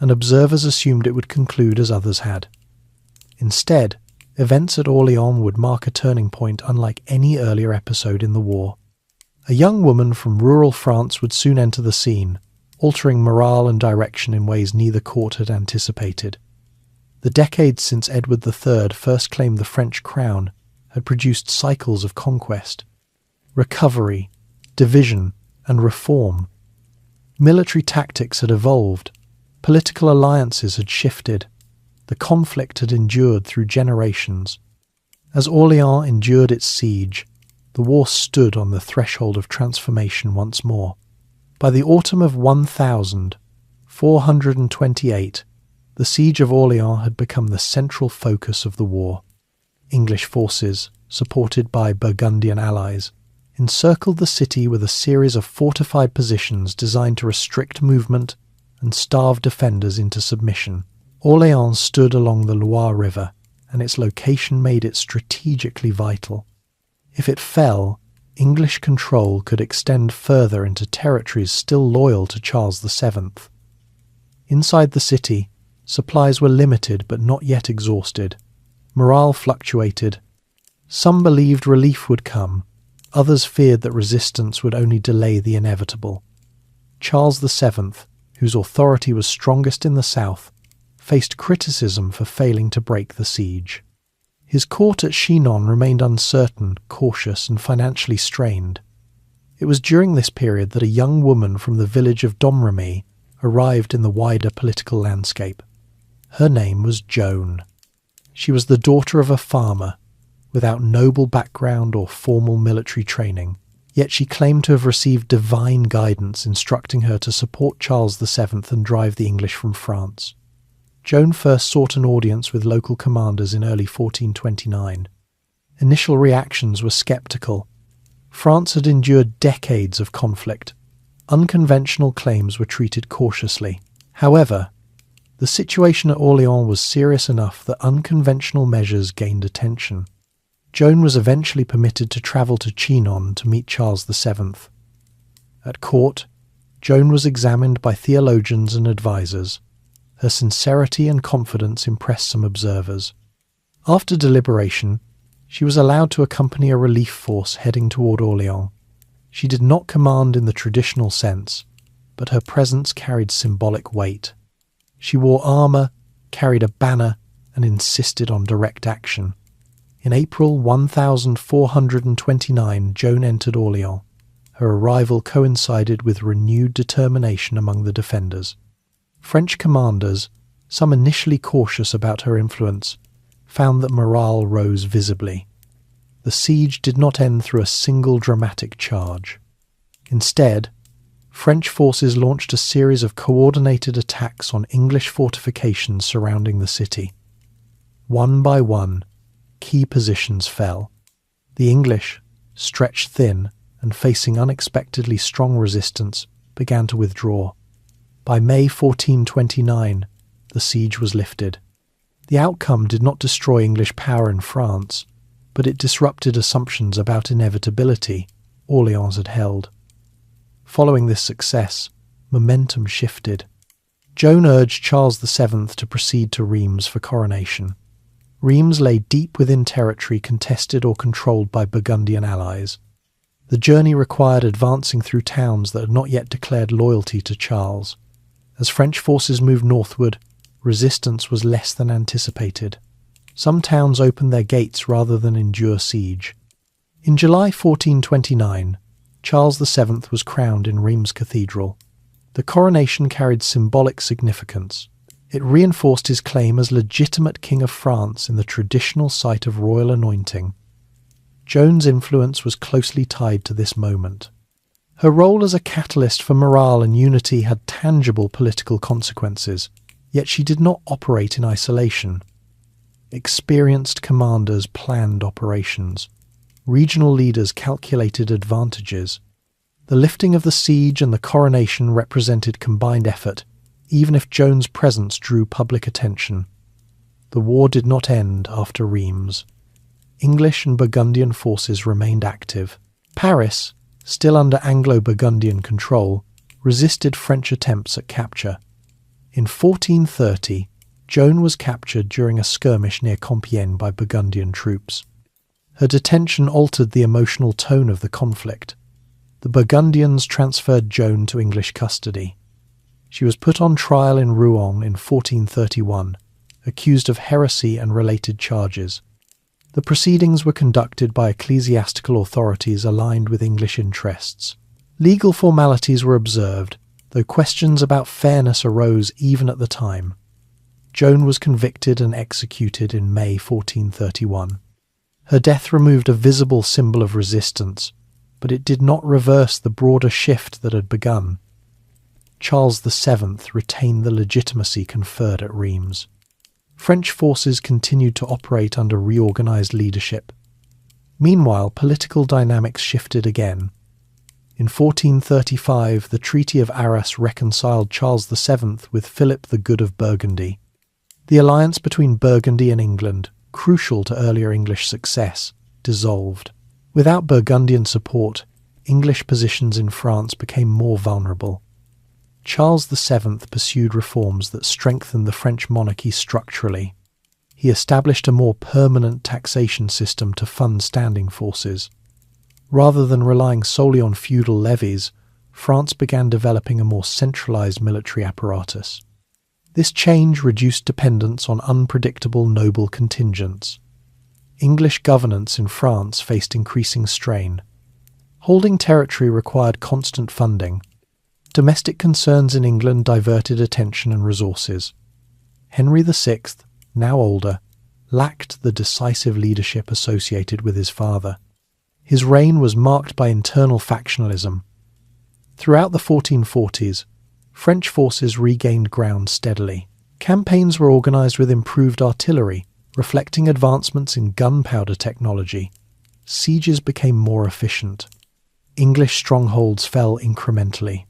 A: and observers assumed it would conclude as others had. Instead, events at Orléans would mark a turning point unlike any earlier episode in the war. A young woman from rural France would soon enter the scene, altering morale and direction in ways neither court had anticipated. The decades since Edward III first claimed the French crown had produced cycles of conquest, recovery, division, and reform. Military tactics had evolved, political alliances had shifted, the conflict had endured through generations. As Orléans endured its siege, the war stood on the threshold of transformation once more. By the autumn of 1428, the siege of Orléans had become the central focus of the war. English forces, supported by Burgundian allies, encircled the city with a series of fortified positions designed to restrict movement and starve defenders into submission. Orléans stood along the Loire River, and its location made it strategically vital. If it fell, English control could extend further into territories still loyal to Charles VII. Inside the city, supplies were limited but not yet exhausted. Morale fluctuated. Some believed relief would come, others feared that resistance would only delay the inevitable. Charles VII, whose authority was strongest in the south, faced criticism for failing to break the siege. His court at Chinon remained uncertain, cautious, and financially strained. It was during this period that a young woman from the village of Domremy arrived in the wider political landscape. Her name was Joan. She was the daughter of a farmer, without noble background or formal military training, yet she claimed to have received divine guidance instructing her to support Charles VII and drive the English from France. Joan first sought an audience with local commanders in early 1429. Initial reactions were sceptical. France had endured decades of conflict. Unconventional claims were treated cautiously. However, the situation at Orléans was serious enough that unconventional measures gained attention. Joan was eventually permitted to travel to Chinon to meet Charles VII. At court, Joan was examined by theologians and advisers. Her sincerity and confidence impressed some observers. After deliberation, she was allowed to accompany a relief force heading toward Orléans. She did not command in the traditional sense, but her presence carried symbolic weight. She wore armour, carried a banner, and insisted on direct action. In April 1429, Joan entered Orléans. Her arrival coincided with renewed determination among the defenders. French commanders, some initially cautious about her influence, found that morale rose visibly. The siege did not end through a single dramatic charge. Instead, French forces launched a series of coordinated attacks on English fortifications surrounding the city. One by one, key positions fell. The English, stretched thin and facing unexpectedly strong resistance, began to withdraw. By May 1429, the siege was lifted. The outcome did not destroy English power in France, but it disrupted assumptions about inevitability Orléans had held. Following this success, momentum shifted. Joan urged Charles VII to proceed to Reims for coronation. Reims lay deep within territory contested or controlled by Burgundian allies. The journey required advancing through towns that had not yet declared loyalty to Charles. As French forces moved northward, resistance was less than anticipated. Some towns opened their gates rather than endure siege. In July 1429, Charles VII was crowned in Reims Cathedral. The coronation carried symbolic significance. It reinforced his claim as legitimate King of France in the traditional site of royal anointing. Joan's influence was closely tied to this moment. Her role as a catalyst for morale and unity had tangible political consequences, yet she did not operate in isolation. Experienced commanders planned operations. Regional leaders calculated advantages. The lifting of the siege and the coronation represented combined effort, even if Joan's presence drew public attention. The war did not end after Reims. English and Burgundian forces remained active. Paris, still under Anglo-Burgundian control, resisted French attempts at capture. In 1430, Joan was captured during a skirmish near Compiègne by Burgundian troops. Her detention altered the emotional tone of the conflict. The Burgundians transferred Joan to English custody. She was put on trial in Rouen in 1431, accused of heresy and related charges. The proceedings were conducted by ecclesiastical authorities aligned with English interests. Legal formalities were observed, though questions about fairness arose even at the time. Joan was convicted and executed in May 1431. Her death removed a visible symbol of resistance, but it did not reverse the broader shift that had begun. Charles VII retained the legitimacy conferred at Reims. French forces continued to operate under reorganized leadership. Meanwhile, political dynamics shifted again. In 1435, the Treaty of Arras reconciled Charles VII with Philip the Good of Burgundy. The alliance between Burgundy and England, crucial to earlier English success, dissolved. Without Burgundian support, English positions in France became more vulnerable. Charles VII pursued reforms that strengthened the French monarchy structurally. He established a more permanent taxation system to fund standing forces. Rather than relying solely on feudal levies, France began developing a more centralized military apparatus. This change reduced dependence on unpredictable noble contingents. English governance in France faced increasing strain. Holding territory required constant funding. Domestic concerns in England diverted attention and resources. Henry VI, now older, lacked the decisive leadership associated with his father. His reign was marked by internal factionalism. Throughout the 1440s, French forces regained ground steadily. Campaigns were organised with improved artillery, reflecting advancements in gunpowder technology. Sieges became more efficient. English strongholds fell incrementally.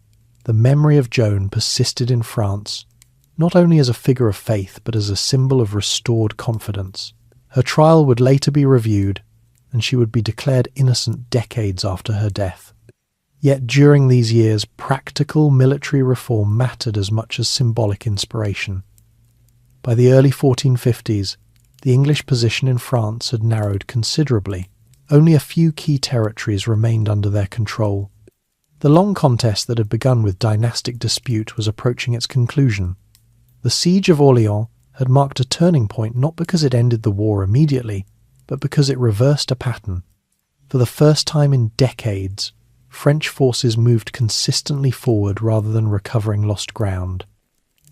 A: The memory of Joan persisted in France, not only as a figure of faith but as a symbol of restored confidence. Her trial would later be reviewed, and she would be declared innocent decades after her death. Yet during these years, practical military reform mattered as much as symbolic inspiration. By the early 1450s, the English position in France had narrowed considerably. Only a few key territories remained under their control. The long contest that had begun with dynastic dispute was approaching its conclusion. The Siege of Orleans had marked a turning point not because it ended the war immediately, but because it reversed a pattern. For the first time in decades, French forces moved consistently forward rather than recovering lost ground.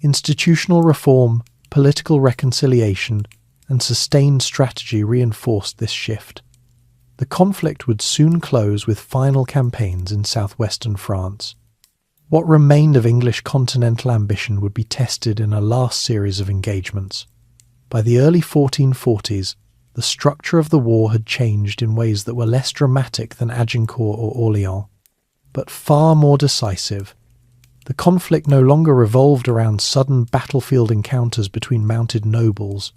A: Institutional reform, political reconciliation, and sustained strategy reinforced this shift. The conflict would soon close with final campaigns in southwestern France. What remained of English continental ambition would be tested in a last series of engagements. By the early 1440s, the structure of the war had changed in ways that were less dramatic than Agincourt or Orleans, but far more decisive. The conflict no longer revolved around sudden battlefield encounters between mounted nobles.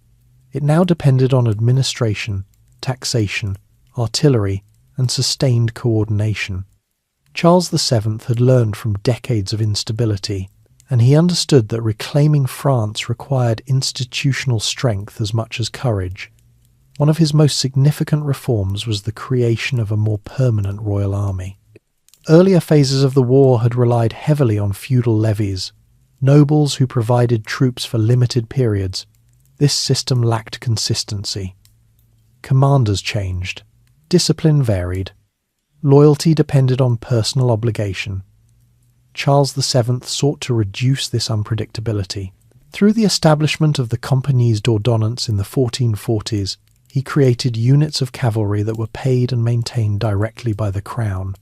A: It now depended on administration, taxation, artillery, and sustained coordination. Charles VII had learned from decades of instability, and he understood that reclaiming France required institutional strength as much as courage. One of his most significant reforms was the creation of a more permanent royal army. Earlier phases of the war had relied heavily on feudal levies, nobles who provided troops for limited periods. This system lacked consistency. Commanders changed. Discipline varied. Loyalty depended on personal obligation. Charles VII sought to reduce this unpredictability. Through the establishment of the Compagnies d'Ordonnance in the 1440s, he created units of cavalry that were paid and maintained directly by the crown.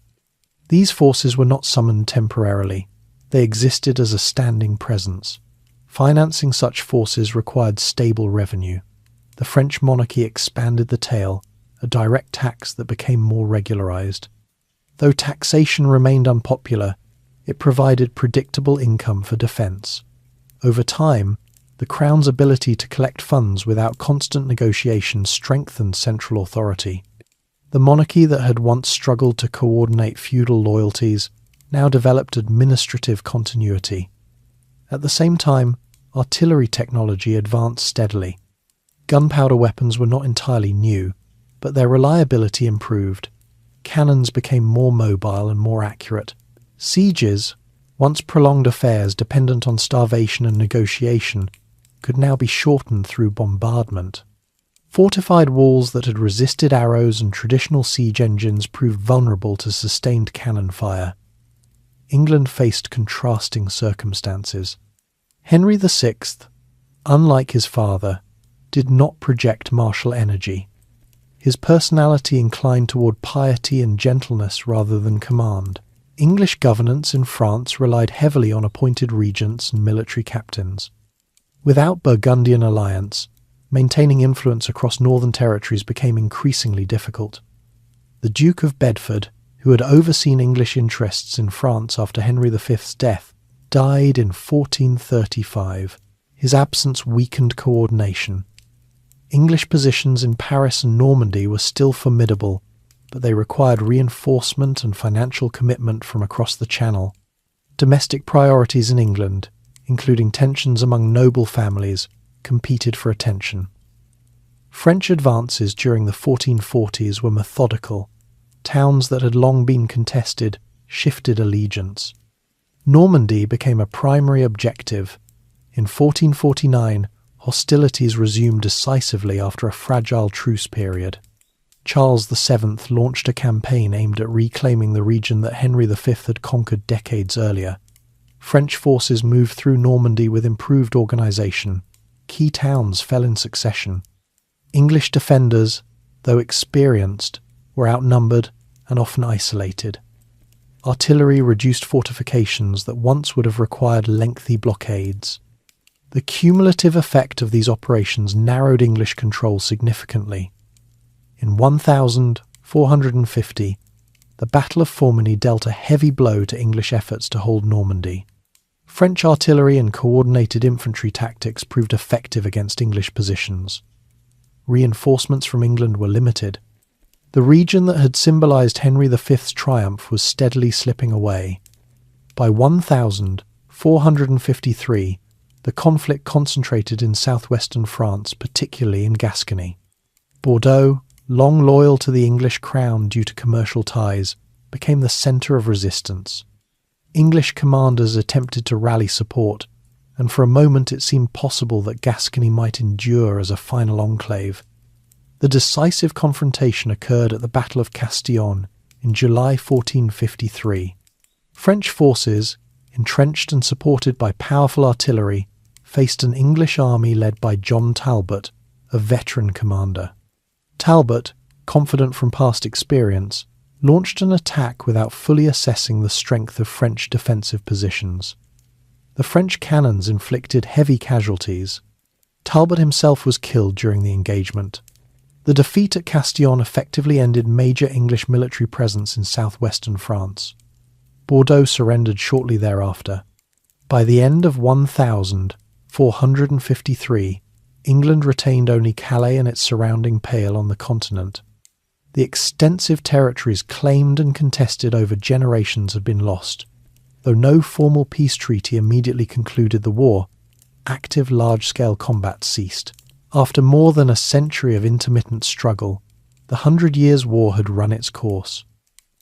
A: These forces were not summoned temporarily. They existed as a standing presence. Financing such forces required stable revenue. The French monarchy expanded the taille, a direct tax that became more regularized. Though taxation remained unpopular, it provided predictable income for defense. Over time, the Crown's ability to collect funds without constant negotiation strengthened central authority. The monarchy that had once struggled to coordinate feudal loyalties now developed administrative continuity. At the same time, artillery technology advanced steadily. Gunpowder weapons were not entirely new, but their reliability improved. Cannons became more mobile and more accurate. Sieges, once prolonged affairs dependent on starvation and negotiation, could now be shortened through bombardment. Fortified walls that had resisted arrows and traditional siege engines proved vulnerable to sustained cannon fire. England faced contrasting circumstances. Henry VI, unlike his father, did not project martial energy. His personality inclined toward piety and gentleness rather than command. English governance in France relied heavily on appointed regents and military captains. Without Burgundian alliance, maintaining influence across northern territories became increasingly difficult. The Duke of Bedford, who had overseen English interests in France after Henry V's death, died in 1435. His absence weakened coordination. English positions in Paris and Normandy were still formidable, but they required reinforcement and financial commitment from across the Channel. Domestic priorities in England, including tensions among noble families, competed for attention. French advances during the 1440s were methodical. Towns that had long been contested shifted allegiance. Normandy became a primary objective. In 1449, hostilities resumed decisively after a fragile truce period. Charles VII launched a campaign aimed at reclaiming the region that Henry V had conquered decades earlier. French forces moved through Normandy with improved organisation. Key towns fell in succession. English defenders, though experienced, were outnumbered and often isolated. Artillery reduced fortifications that once would have required lengthy blockades. The cumulative effect of these operations narrowed English control significantly. In 1450, the Battle of Formigny dealt a heavy blow to English efforts to hold Normandy. French artillery and coordinated infantry tactics proved effective against English positions. Reinforcements from England were limited. The region that had symbolised Henry V's triumph was steadily slipping away. By 1453, the conflict concentrated in southwestern France, particularly in Gascony. Bordeaux, long loyal to the English crown due to commercial ties, became the centre of resistance. English commanders attempted to rally support, and for a moment it seemed possible that Gascony might endure as a final enclave. The decisive confrontation occurred at the Battle of Castillon in July 1453. French forces, entrenched and supported by powerful artillery, faced an English army led by John Talbot, a veteran commander. Talbot, confident from past experience, launched an attack without fully assessing the strength of French defensive positions. The French cannons inflicted heavy casualties. Talbot himself was killed during the engagement. The defeat at Castillon effectively ended major English military presence in southwestern France. Bordeaux surrendered shortly thereafter. By the end of 1453, England retained only Calais and its surrounding Pale on the continent. The extensive territories claimed and contested over generations had been lost. Though no formal peace treaty immediately concluded the war, active large-scale combat ceased. After more than a century of intermittent struggle, the 100 Years' War had run its course.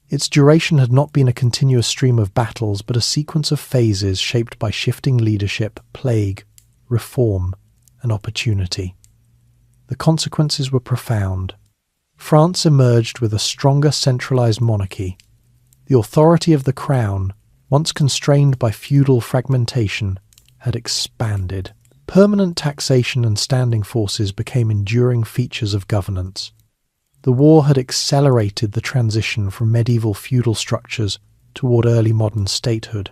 A: Its duration had not been a continuous stream of battles, but a sequence of phases shaped by shifting leadership, plague, reform, and opportunity. The consequences were profound. France emerged with a stronger centralized monarchy. The authority of the crown, once constrained by feudal fragmentation, had expanded. Permanent taxation and standing forces became enduring features of governance. The war had accelerated the transition from medieval feudal structures toward early modern statehood.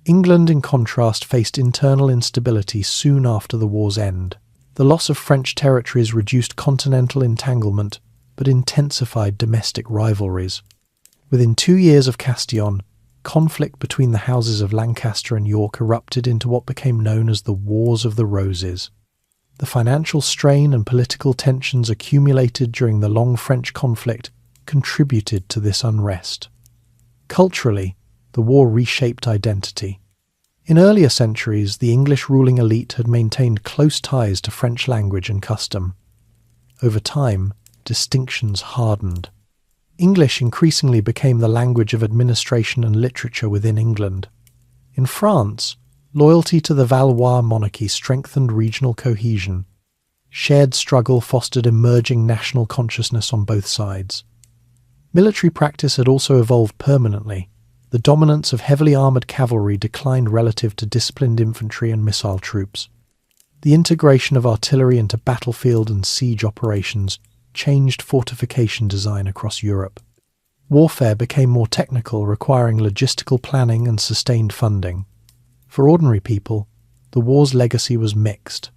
A: England, in contrast, faced internal instability soon after the war's end. The loss of French territories reduced continental entanglement, but intensified domestic rivalries. Within 2 years of Castillon, conflict between the houses of Lancaster and York erupted into what became known as the Wars of the Roses. The financial strain and political tensions accumulated during the long French conflict contributed to this unrest. Culturally, the war reshaped identity. In earlier centuries, the English ruling elite had maintained close ties to French language and custom. Over time, distinctions hardened. English increasingly became the language of administration and literature within England. In France, loyalty to the Valois monarchy strengthened regional cohesion. Shared struggle fostered emerging national consciousness on both sides. Military practice had also evolved permanently. The dominance of heavily armoured cavalry declined relative to disciplined infantry and missile troops. The integration of artillery into battlefield and siege operations changed fortification design across Europe. Warfare became more technical, requiring logistical planning and sustained funding. For ordinary people, the war's legacy was mixed.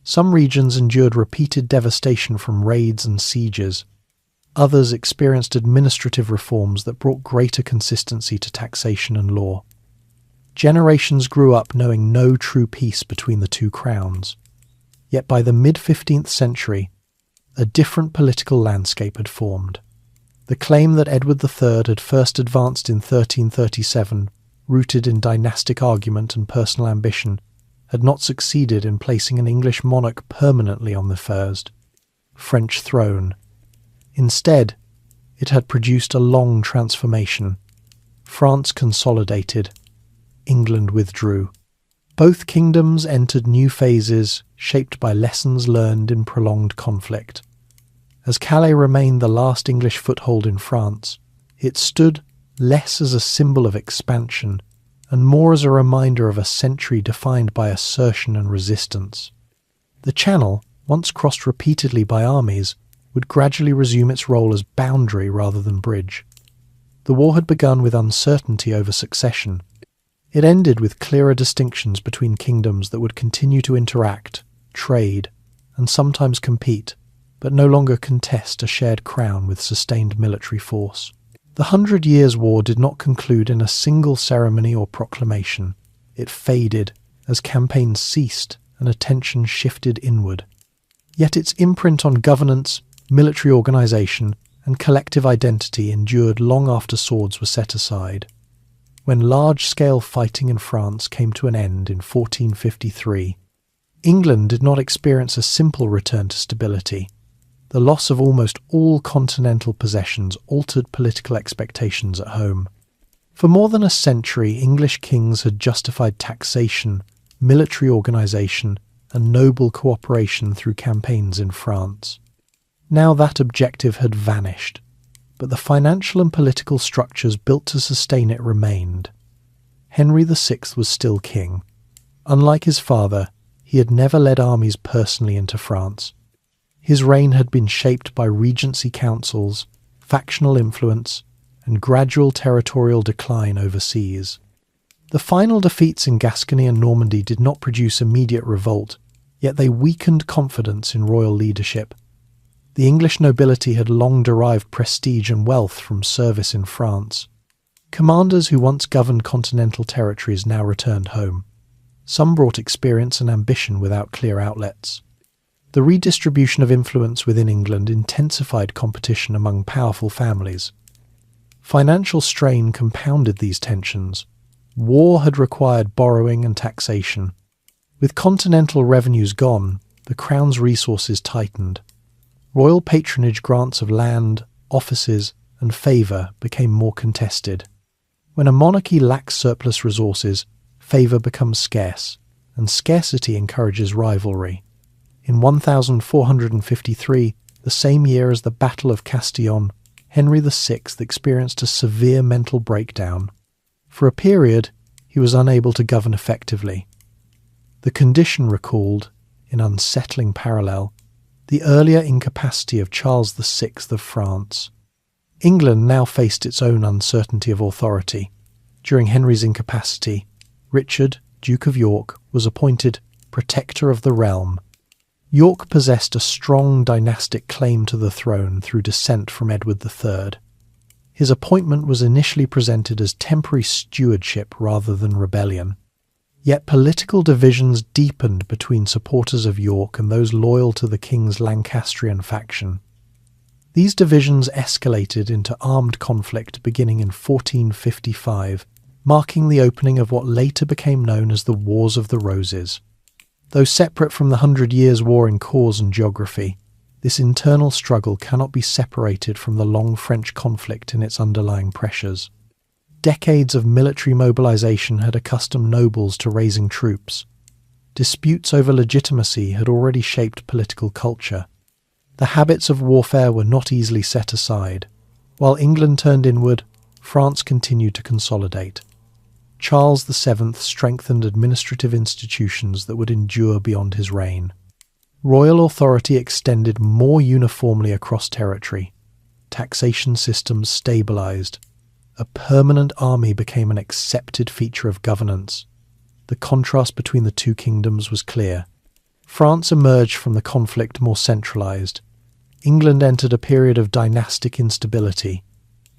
A: Some regions endured repeated devastation from raids and sieges. Others experienced administrative reforms that brought greater consistency to taxation and law. Generations grew up knowing no true peace between the two crowns. Yet by the mid-15th century, a different political landscape had formed. The claim that Edward III had first advanced in 1337, rooted in dynastic argument and personal ambition, had not succeeded in placing an English monarch permanently on the first French throne. Instead, it had produced a long transformation. France consolidated, England withdrew. Both kingdoms entered new phases, shaped by lessons learned in prolonged conflict. As Calais remained the last English foothold in France, it stood less as a symbol of expansion and more as a reminder of a century defined by assertion and resistance. The Channel, once crossed repeatedly by armies, would gradually resume its role as boundary rather than bridge. The war had begun with uncertainty over succession. It ended with clearer distinctions between kingdoms that would continue to interact, trade, and sometimes compete, but no longer contest a shared crown with sustained military force. The 100 Years' War did not conclude in a single ceremony or proclamation. It faded as campaigns ceased and attention shifted inward. Yet its imprint on governance, military organisation, and collective identity endured long after swords were set aside. When large-scale fighting in France came to an end in 1453, England did not experience a simple return to stability. The loss of almost all continental possessions altered political expectations at home. For more than a century, English kings had justified taxation, military organisation, and noble cooperation through campaigns in France. Now that objective had vanished, but the financial and political structures built to sustain it remained. Henry VI was still king. Unlike his father, he had never led armies personally into France. His reign had been shaped by regency councils, factional influence, and gradual territorial decline overseas. The final defeats in Gascony and Normandy did not produce immediate revolt, yet they weakened confidence in royal leadership. The English nobility had long derived prestige and wealth from service in France. Commanders who once governed continental territories now returned home. Some brought experience and ambition without clear outlets. The redistribution of influence within England intensified competition among powerful families. Financial strain compounded these tensions. War had required borrowing and taxation. With continental revenues gone, the crown's resources tightened. Royal patronage grants of land, offices, and favour became more contested. When a monarchy lacks surplus resources, favour becomes scarce, and scarcity encourages rivalry. In 1453, the same year as the Battle of Castillon, Henry VI experienced a severe mental breakdown. For a period, he was unable to govern effectively. The condition recalled, in unsettling parallel, the earlier incapacity of Charles VI of France. England now faced its own uncertainty of authority. During Henry's incapacity, Richard, Duke of York, was appointed Protector of the Realm. York possessed a strong dynastic claim to the throne through descent from Edward III. His appointment was initially presented as temporary stewardship rather than rebellion. Yet political divisions deepened between supporters of York and those loyal to the king's Lancastrian faction. These divisions escalated into armed conflict beginning in 1455, marking the opening of what later became known as the Wars of the Roses. Though separate from the 100 Years' War in cause and geography, this internal struggle cannot be separated from the long French conflict and its underlying pressures. Decades of military mobilization had accustomed nobles to raising troops. Disputes over legitimacy had already shaped political culture. The habits of warfare were not easily set aside. While England turned inward, France continued to consolidate. Charles VII strengthened administrative institutions that would endure beyond his reign. Royal authority extended more uniformly across territory. Taxation systems stabilized. A permanent army became an accepted feature of governance. The contrast between the two kingdoms was clear. France emerged from the conflict more centralized. England entered a period of dynastic instability.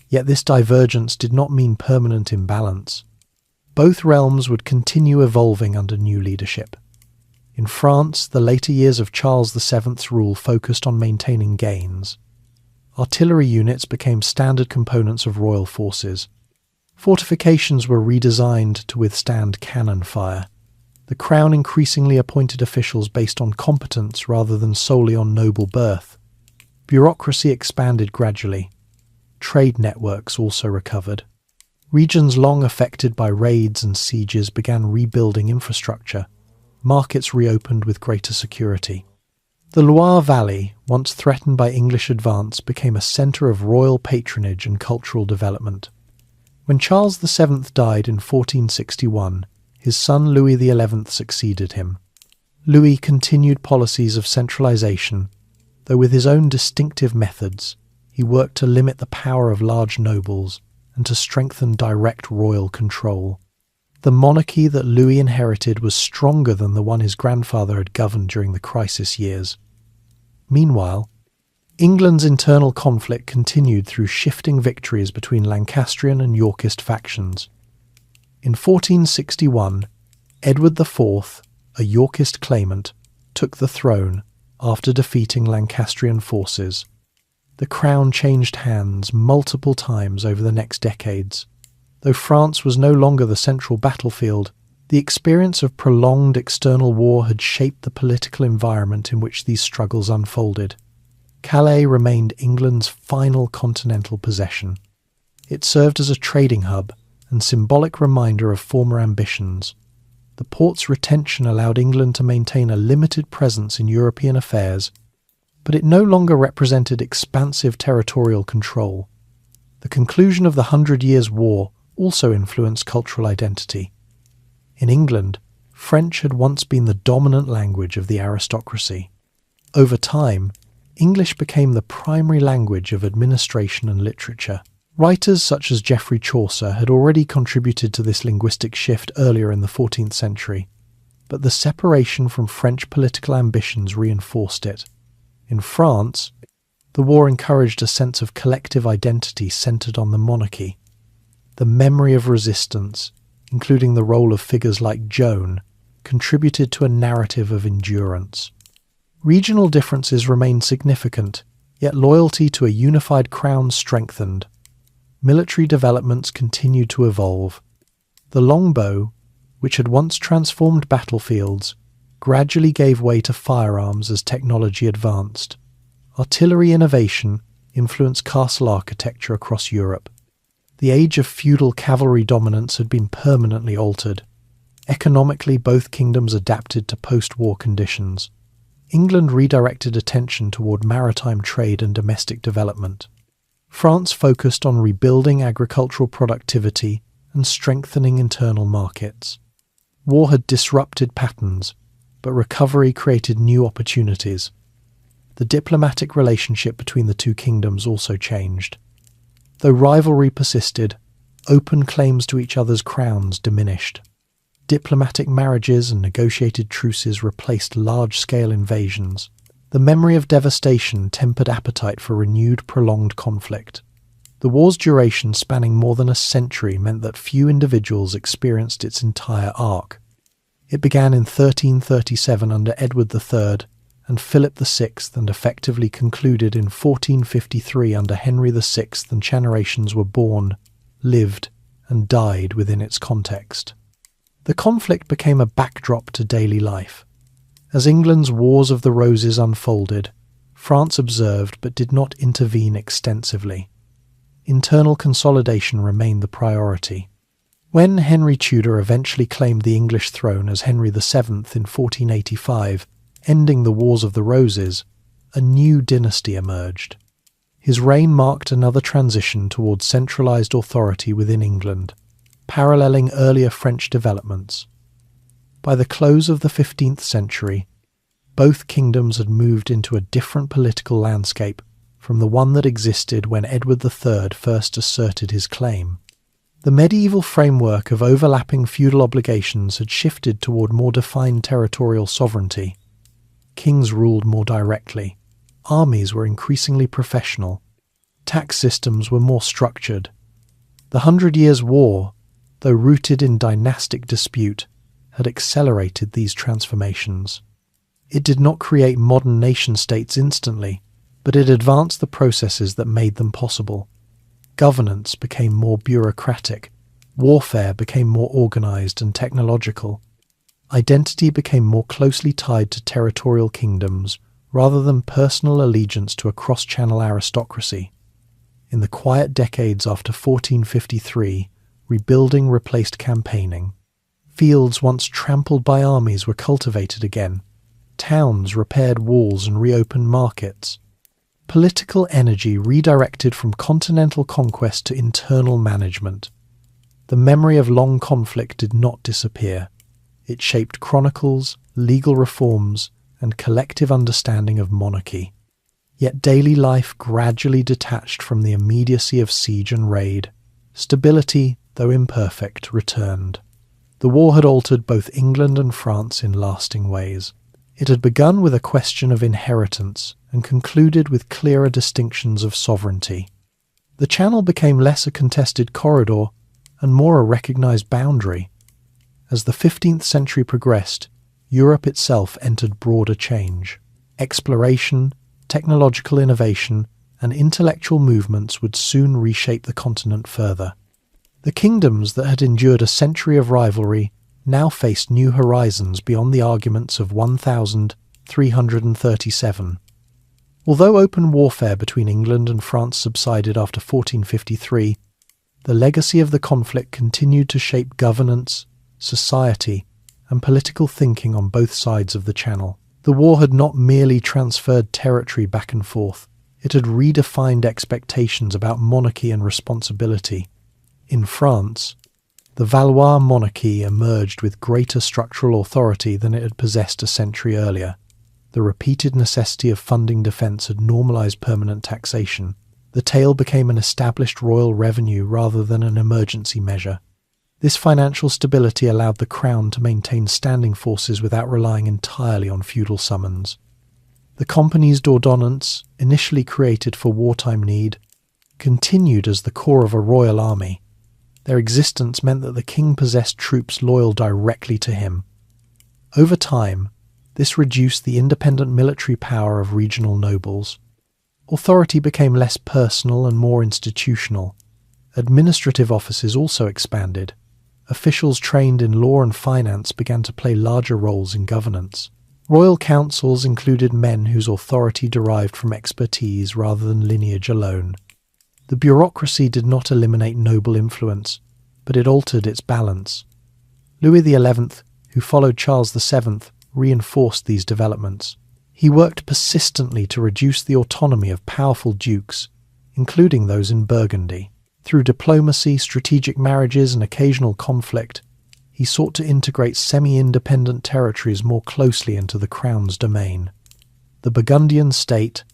A: Yet this divergence did not mean permanent imbalance. Both realms would continue evolving under new leadership. In France, the later years of Charles VII's rule focused on maintaining gains. Artillery units became standard components of royal forces. Fortifications were redesigned to withstand cannon fire. The crown increasingly appointed officials based on competence rather than solely on noble birth. Bureaucracy expanded gradually. Trade networks also recovered. Regions long affected by raids and sieges began rebuilding infrastructure. Markets reopened with greater security. The Loire Valley, once threatened by English advance, became a centre of royal patronage and cultural development. When Charles VII died in 1461, his son Louis XI succeeded him. Louis continued policies of centralisation, though with his own distinctive methods. He worked to limit the power of large nobles and to strengthen direct royal control. The monarchy that Louis inherited was stronger than the one his grandfather had governed during the crisis years. Meanwhile, England's internal conflict continued through shifting victories between Lancastrian and Yorkist factions. In 1461, Edward IV, a Yorkist claimant, took the throne after defeating Lancastrian forces. The crown changed hands multiple times over the next decades. Though France was no longer the central battlefield, the experience of prolonged external war had shaped the political environment in which these struggles unfolded. Calais remained England's final continental possession. It served as a trading hub and symbolic reminder of former ambitions. The port's retention allowed England to maintain a limited presence in European affairs, but it no longer represented expansive territorial control. The conclusion of the 100 Years' War also influenced cultural identity. In England, French had once been the dominant language of the aristocracy. Over time, English became the primary language of administration and literature. Writers such as Geoffrey Chaucer had already contributed to this linguistic shift earlier in the 14th century, but the separation from French political ambitions reinforced it. In France, the war encouraged a sense of collective identity centred on the monarchy. The memory of resistance, including the role of figures like Joan, contributed to a narrative of endurance. Regional differences remained significant, yet loyalty to a unified crown strengthened. Military developments continued to evolve. The longbow, which had once transformed battlefields, gradually gave way to firearms as technology advanced. Artillery innovation influenced castle architecture across Europe. The age of feudal cavalry dominance had been permanently altered. Economically, both kingdoms adapted to post-war conditions. England redirected attention toward maritime trade and domestic development. France focused on rebuilding agricultural productivity and strengthening internal markets. War had disrupted patterns, but recovery created new opportunities. The diplomatic relationship between the two kingdoms also changed. Though rivalry persisted, open claims to each other's crowns diminished. Diplomatic marriages and negotiated truces replaced large-scale invasions. The memory of devastation tempered appetite for renewed, prolonged conflict. The war's duration, spanning more than a century, meant that few individuals experienced its entire arc. It began in 1337 under Edward III and Philip VI and effectively concluded in 1453 under Henry VI, and generations were born, lived, and died within its context. The conflict became a backdrop to daily life. As England's Wars of the Roses unfolded, France observed but did not intervene extensively. Internal consolidation remained the priority. When Henry Tudor eventually claimed the English throne as Henry VII in 1485, ending the Wars of the Roses, a new dynasty emerged. His reign marked another transition towards centralised authority within England, paralleling earlier French developments. By the close of the 15th century, Both kingdoms had moved into a different political landscape from the one that existed when Edward III first asserted his claim. The medieval framework of overlapping feudal obligations had shifted toward more defined territorial sovereignty. Kings ruled more directly. Armies were increasingly professional. Tax systems were more structured. The 100 Years' War, though rooted in dynastic dispute, had accelerated these transformations. It did not create modern nation-states instantly, but it advanced the processes that made them possible. Governance became more bureaucratic. Warfare became more organized and technological. Identity became more closely tied to territorial kingdoms rather than personal allegiance to a cross-channel aristocracy. In the quiet decades after 1453, rebuilding replaced campaigning. Fields once trampled by armies were cultivated again. Towns repaired walls and reopened markets. Political energy redirected from continental conquest to internal management. The memory of long conflict did not disappear. It shaped chronicles, legal reforms, and collective understanding of monarchy. Yet daily life gradually detached from the immediacy of siege and raid. Stability, though imperfect, returned. The war had altered both England and France in lasting ways. It had begun with a question of inheritance and concluded with clearer distinctions of sovereignty. The Channel became less a contested corridor and more a recognized boundary. As the 15th century progressed, Europe itself entered broader change. Exploration, technological innovation, and intellectual movements would soon reshape the continent further. The kingdoms that had endured a century of rivalry now faced new horizons beyond the arguments of 1337. Although open warfare between England and France subsided after 1453, the legacy of the conflict continued to shape governance, society, and political thinking on both sides of the Channel. The war had not merely transferred territory back and forth, it had redefined expectations about monarchy and responsibility. In France, the Valois monarchy emerged with greater structural authority than it had possessed a century earlier. The repeated necessity of funding defence had normalised permanent taxation. The taille became an established royal revenue rather than an emergency measure. This financial stability allowed the crown to maintain standing forces without relying entirely on feudal summons. The compagnies d'ordonnance, initially created for wartime need, continued as the core of a royal army. Their existence meant that the king possessed troops loyal directly to him. Over time, this reduced the independent military power of regional nobles. Authority became less personal and more institutional. Administrative offices also expanded. Officials trained in law and finance began to play larger roles in governance. Royal councils included men whose authority derived from expertise rather than lineage alone. The bureaucracy did not eliminate noble influence, but it altered its balance. Louis XI, who followed Charles VII, reinforced these developments. He worked persistently to reduce the autonomy of powerful dukes, including those in Burgundy. Through diplomacy, strategic marriages, and occasional conflict, he sought to integrate semi-independent territories more closely into the crown's domain. The Burgundian state,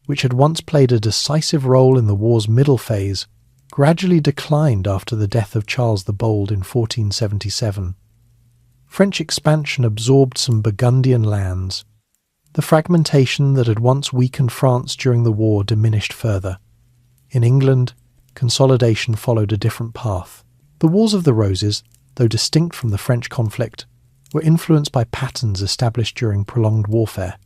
A: which had once played a decisive role in the war's middle phase, gradually declined after the death of Charles the Bold in 1477. French expansion absorbed some Burgundian lands. The fragmentation that had once weakened France during the war diminished further. In England, consolidation followed a different path. The Wars of the Roses, though distinct from the French conflict, were influenced by patterns established during prolonged warfare.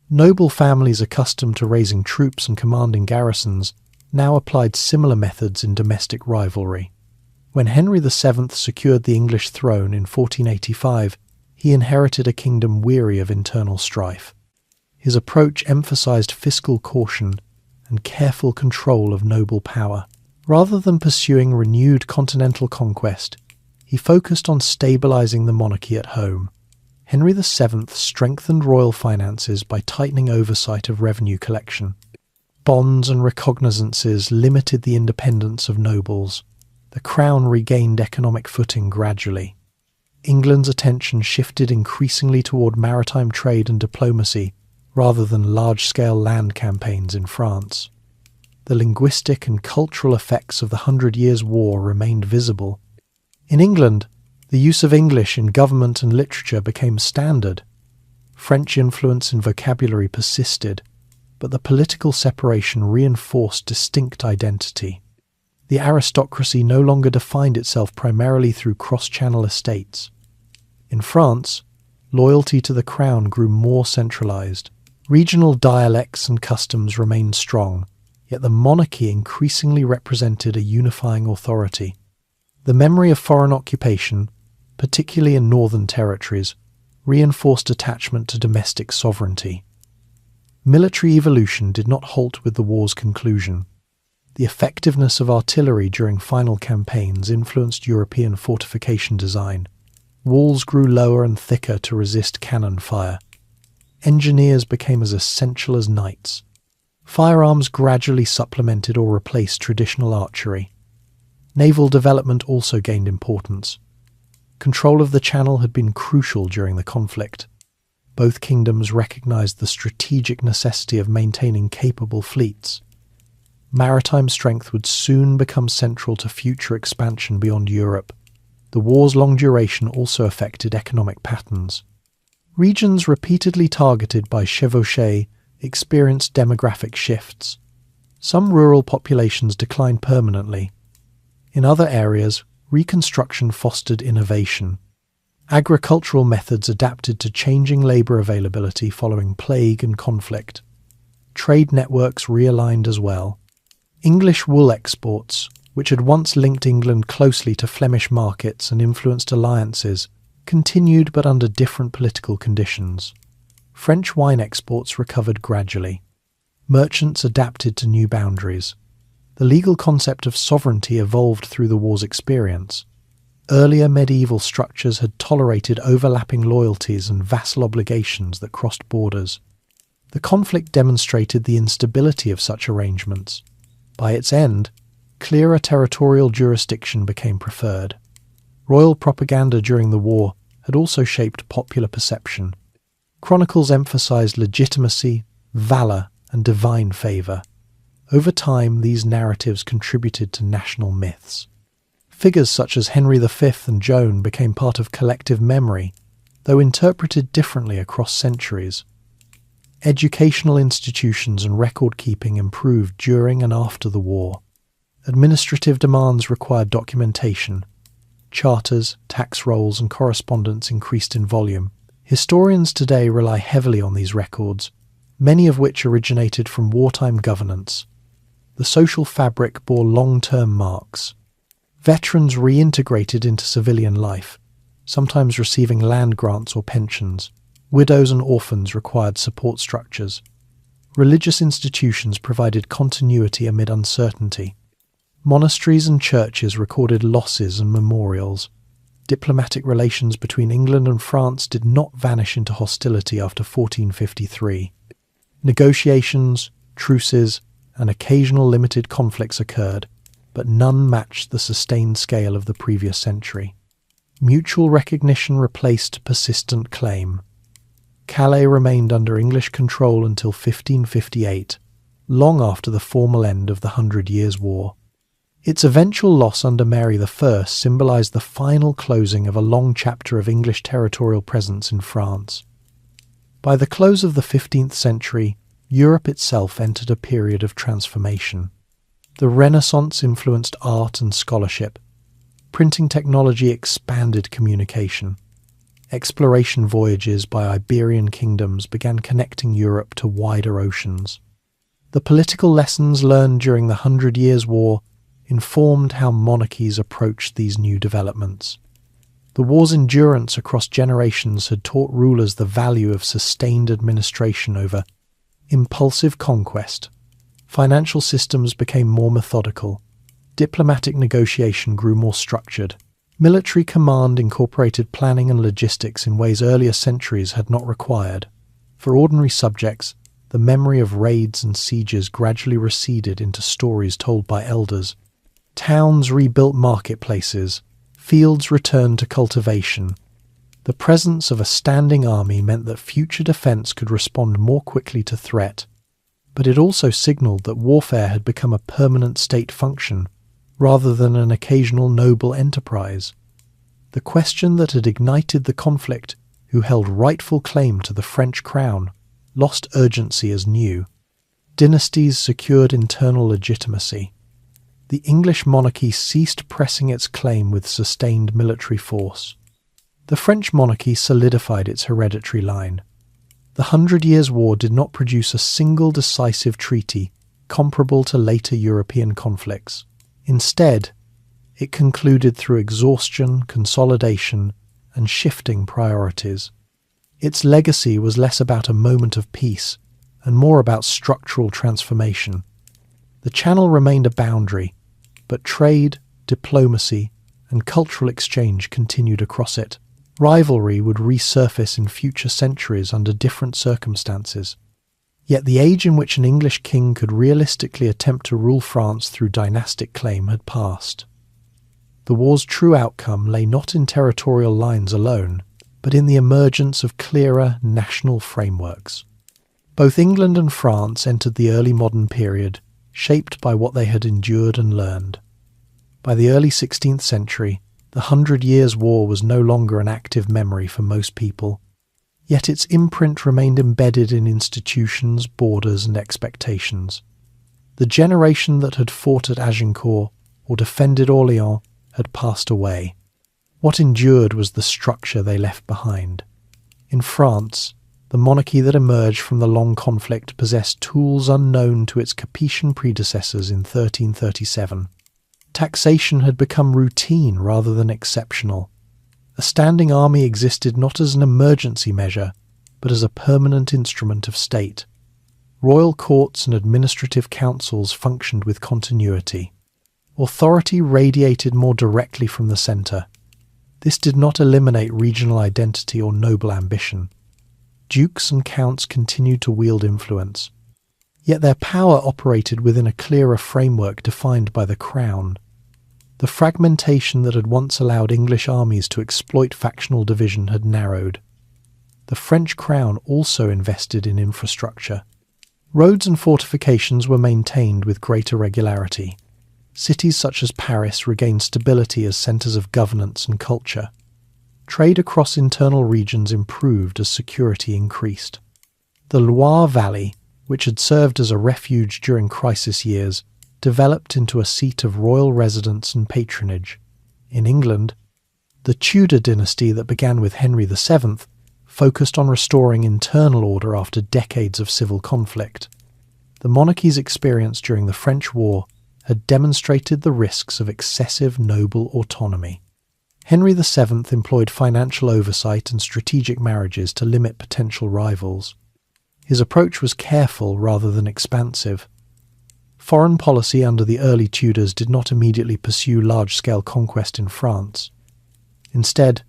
A: Noble families accustomed to raising troops and commanding garrisons now applied similar methods in domestic rivalry. When Henry VII secured the English throne in 1485, he inherited a kingdom weary of internal strife. His approach emphasized fiscal caution and careful control of noble power. Rather than pursuing renewed continental conquest, he focused on stabilizing the monarchy at home. Henry VII strengthened royal finances by tightening oversight of revenue collection. Bonds and recognizances limited the independence of nobles. The crown regained economic footing gradually. England's attention shifted increasingly toward maritime trade and diplomacy rather than large-scale land campaigns in France. The linguistic and cultural effects of the 100 Years' War remained visible. In England, the use of English in government and literature became standard. French influence in vocabulary persisted, but the political separation reinforced distinct identity. The aristocracy no longer defined itself primarily through cross-channel estates. In France, loyalty to the crown grew more centralized. Regional dialects and customs remained strong, yet the monarchy increasingly represented a unifying authority. The memory of foreign occupation, particularly in northern territories, reinforced attachment to domestic sovereignty. Military evolution did not halt with the war's conclusion. The effectiveness of artillery during final campaigns influenced European fortification design. Walls grew lower and thicker to resist cannon fire. Engineers became as essential as knights. Firearms gradually supplemented or replaced traditional archery. Naval development also gained importance. Control of the Channel had been crucial during the conflict. Both kingdoms recognized the strategic necessity of maintaining capable fleets. Maritime strength would soon become central to future expansion beyond Europe. The war's long duration also affected economic patterns. Regions repeatedly targeted by chevauchés experienced demographic shifts. Some rural populations declined permanently. In other areas, reconstruction fostered innovation. Agricultural methods adapted to changing labor availability following plague and conflict. Trade networks realigned as well. English wool exports, which had once linked England closely to Flemish markets and influenced alliances, continued but under different political conditions. French wine exports recovered gradually. Merchants adapted to new boundaries. The legal concept of sovereignty evolved through the war's experience. Earlier medieval structures had tolerated overlapping loyalties and vassal obligations that crossed borders. The conflict demonstrated the instability of such arrangements. By its end, clearer territorial jurisdiction became preferred. Royal propaganda during the war had also shaped popular perception. Chronicles emphasized legitimacy, valor, and divine favor. Over time, these narratives contributed to national myths. Figures such as Henry V and Joan became part of collective memory, though interpreted differently across centuries. Educational institutions and record-keeping improved during and after the war. Administrative demands required documentation. Charters, tax rolls, and correspondence increased in volume. Historians today rely heavily on these records, many of which originated from wartime governance. The social fabric bore long-term marks. Veterans reintegrated into civilian life, sometimes receiving land grants or pensions. Widows and orphans required support structures. Religious institutions provided continuity amid uncertainty. Monasteries and churches recorded losses and memorials. Diplomatic relations between England and France did not vanish into hostility after 1453. Negotiations, truces, and occasional limited conflicts occurred, but none matched the sustained scale of the previous century. Mutual recognition replaced persistent claim. Calais remained under English control until 1558, long after the formal end of the 100 Years' War. Its eventual loss under Mary I symbolised the final closing of a long chapter of English territorial presence in France. By the close of the 15th century, Europe itself entered a period of transformation. The Renaissance influenced art and scholarship. Printing technology expanded communication. Exploration voyages by Iberian kingdoms began connecting Europe to wider oceans. The political lessons learned during the 100 Years' War informed how monarchies approached these new developments. The war's endurance across generations had taught rulers the value of sustained administration over impulsive conquest. Financial systems became more methodical. Diplomatic negotiation grew more structured. Military command incorporated planning and logistics in ways earlier centuries had not required. For ordinary subjects, the memory of raids and sieges gradually receded into stories told by elders. Towns rebuilt marketplaces, fields returned to cultivation, The presence of a standing army meant that future defence could respond more quickly to threat, but it also signalled that warfare had become a permanent state function rather than an occasional noble enterprise. The question that had ignited the conflict, who held rightful claim to the French crown, lost urgency as new. Dynasties secured internal legitimacy. The English monarchy ceased pressing its claim with sustained military force. The French monarchy solidified its hereditary line. The 100 Years' War did not produce a single decisive treaty comparable to later European conflicts. Instead, it concluded through exhaustion, consolidation, and shifting priorities. Its legacy was less about a moment of peace and more about structural transformation. The Channel remained a boundary, but trade, diplomacy, and cultural exchange continued across it. Rivalry would resurface in future centuries under different circumstances. Yet the age in which an English king could realistically attempt to rule France through dynastic claim had passed. The war's true outcome lay not in territorial lines alone, but in the emergence of clearer national frameworks. Both England and France entered the early modern period, shaped by what they had endured and learned. By the early 16th century, the 100 Years' War was no longer an active memory for most people, yet its imprint remained embedded in institutions, borders, and expectations. The generation that had fought at Agincourt or defended Orléans had passed away. What endured was the structure they left behind. In France, the monarchy that emerged from the long conflict possessed tools unknown to its Capetian predecessors in 1337. Taxation had become routine rather than exceptional. A standing army existed not as an emergency measure, but as a permanent instrument of state. Royal courts and administrative councils functioned with continuity. Authority radiated more directly from the centre. This did not eliminate regional identity or noble ambition. Dukes and counts continued to wield influence. Yet their power operated within a clearer framework defined by the crown. The fragmentation that had once allowed English armies to exploit factional division had narrowed. The French crown also invested in infrastructure. Roads and fortifications were maintained with greater regularity. Cities such as Paris regained stability as centres of governance and culture. Trade across internal regions improved as security increased. The Loire Valley, which had served as a refuge during crisis years, developed into a seat of royal residence and patronage. In England, the Tudor dynasty that began with Henry VII focused on restoring internal order after decades of civil conflict. The monarchy's experience during the French War had demonstrated the risks of excessive noble autonomy. Henry VII employed financial oversight and strategic marriages to limit potential rivals. His approach was careful rather than expansive. Foreign policy under the early Tudors did not immediately pursue large-scale conquest in France. Instead,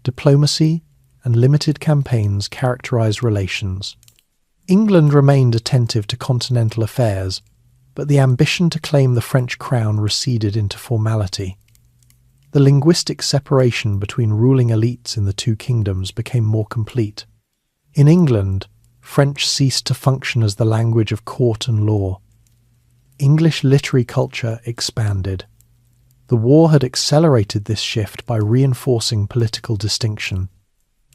A: diplomacy and limited campaigns characterized relations. England remained attentive to continental affairs, but the ambition to claim the French crown receded into formality. The linguistic separation between ruling elites in the two kingdoms became more complete. In England, French ceased to function as the language of court and law. English literary culture expanded. The war had accelerated this shift by reinforcing political distinction.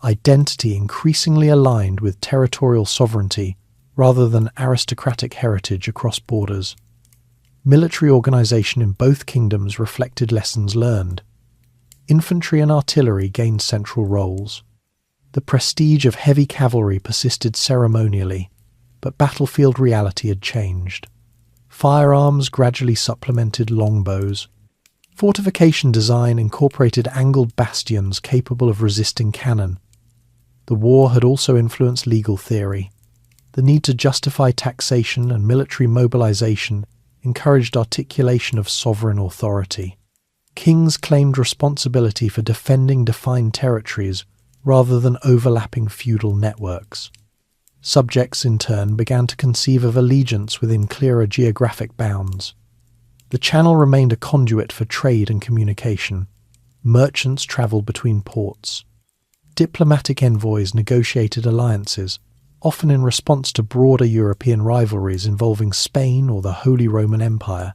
A: Identity increasingly aligned with territorial sovereignty rather than aristocratic heritage across borders. Military organisation in both kingdoms reflected lessons learned. Infantry and artillery gained central roles. The prestige of heavy cavalry persisted ceremonially, but battlefield reality had changed. Firearms gradually supplemented longbows. Fortification design incorporated angled bastions capable of resisting cannon. The war had also influenced legal theory. The need to justify taxation and military mobilization encouraged articulation of sovereign authority. Kings claimed responsibility for defending defined territories rather than overlapping feudal networks. Subjects, in turn, began to conceive of allegiance within clearer geographic bounds. The Channel remained a conduit for trade and communication. Merchants travelled between ports. Diplomatic envoys negotiated alliances, often in response to broader European rivalries involving Spain or the Holy Roman Empire.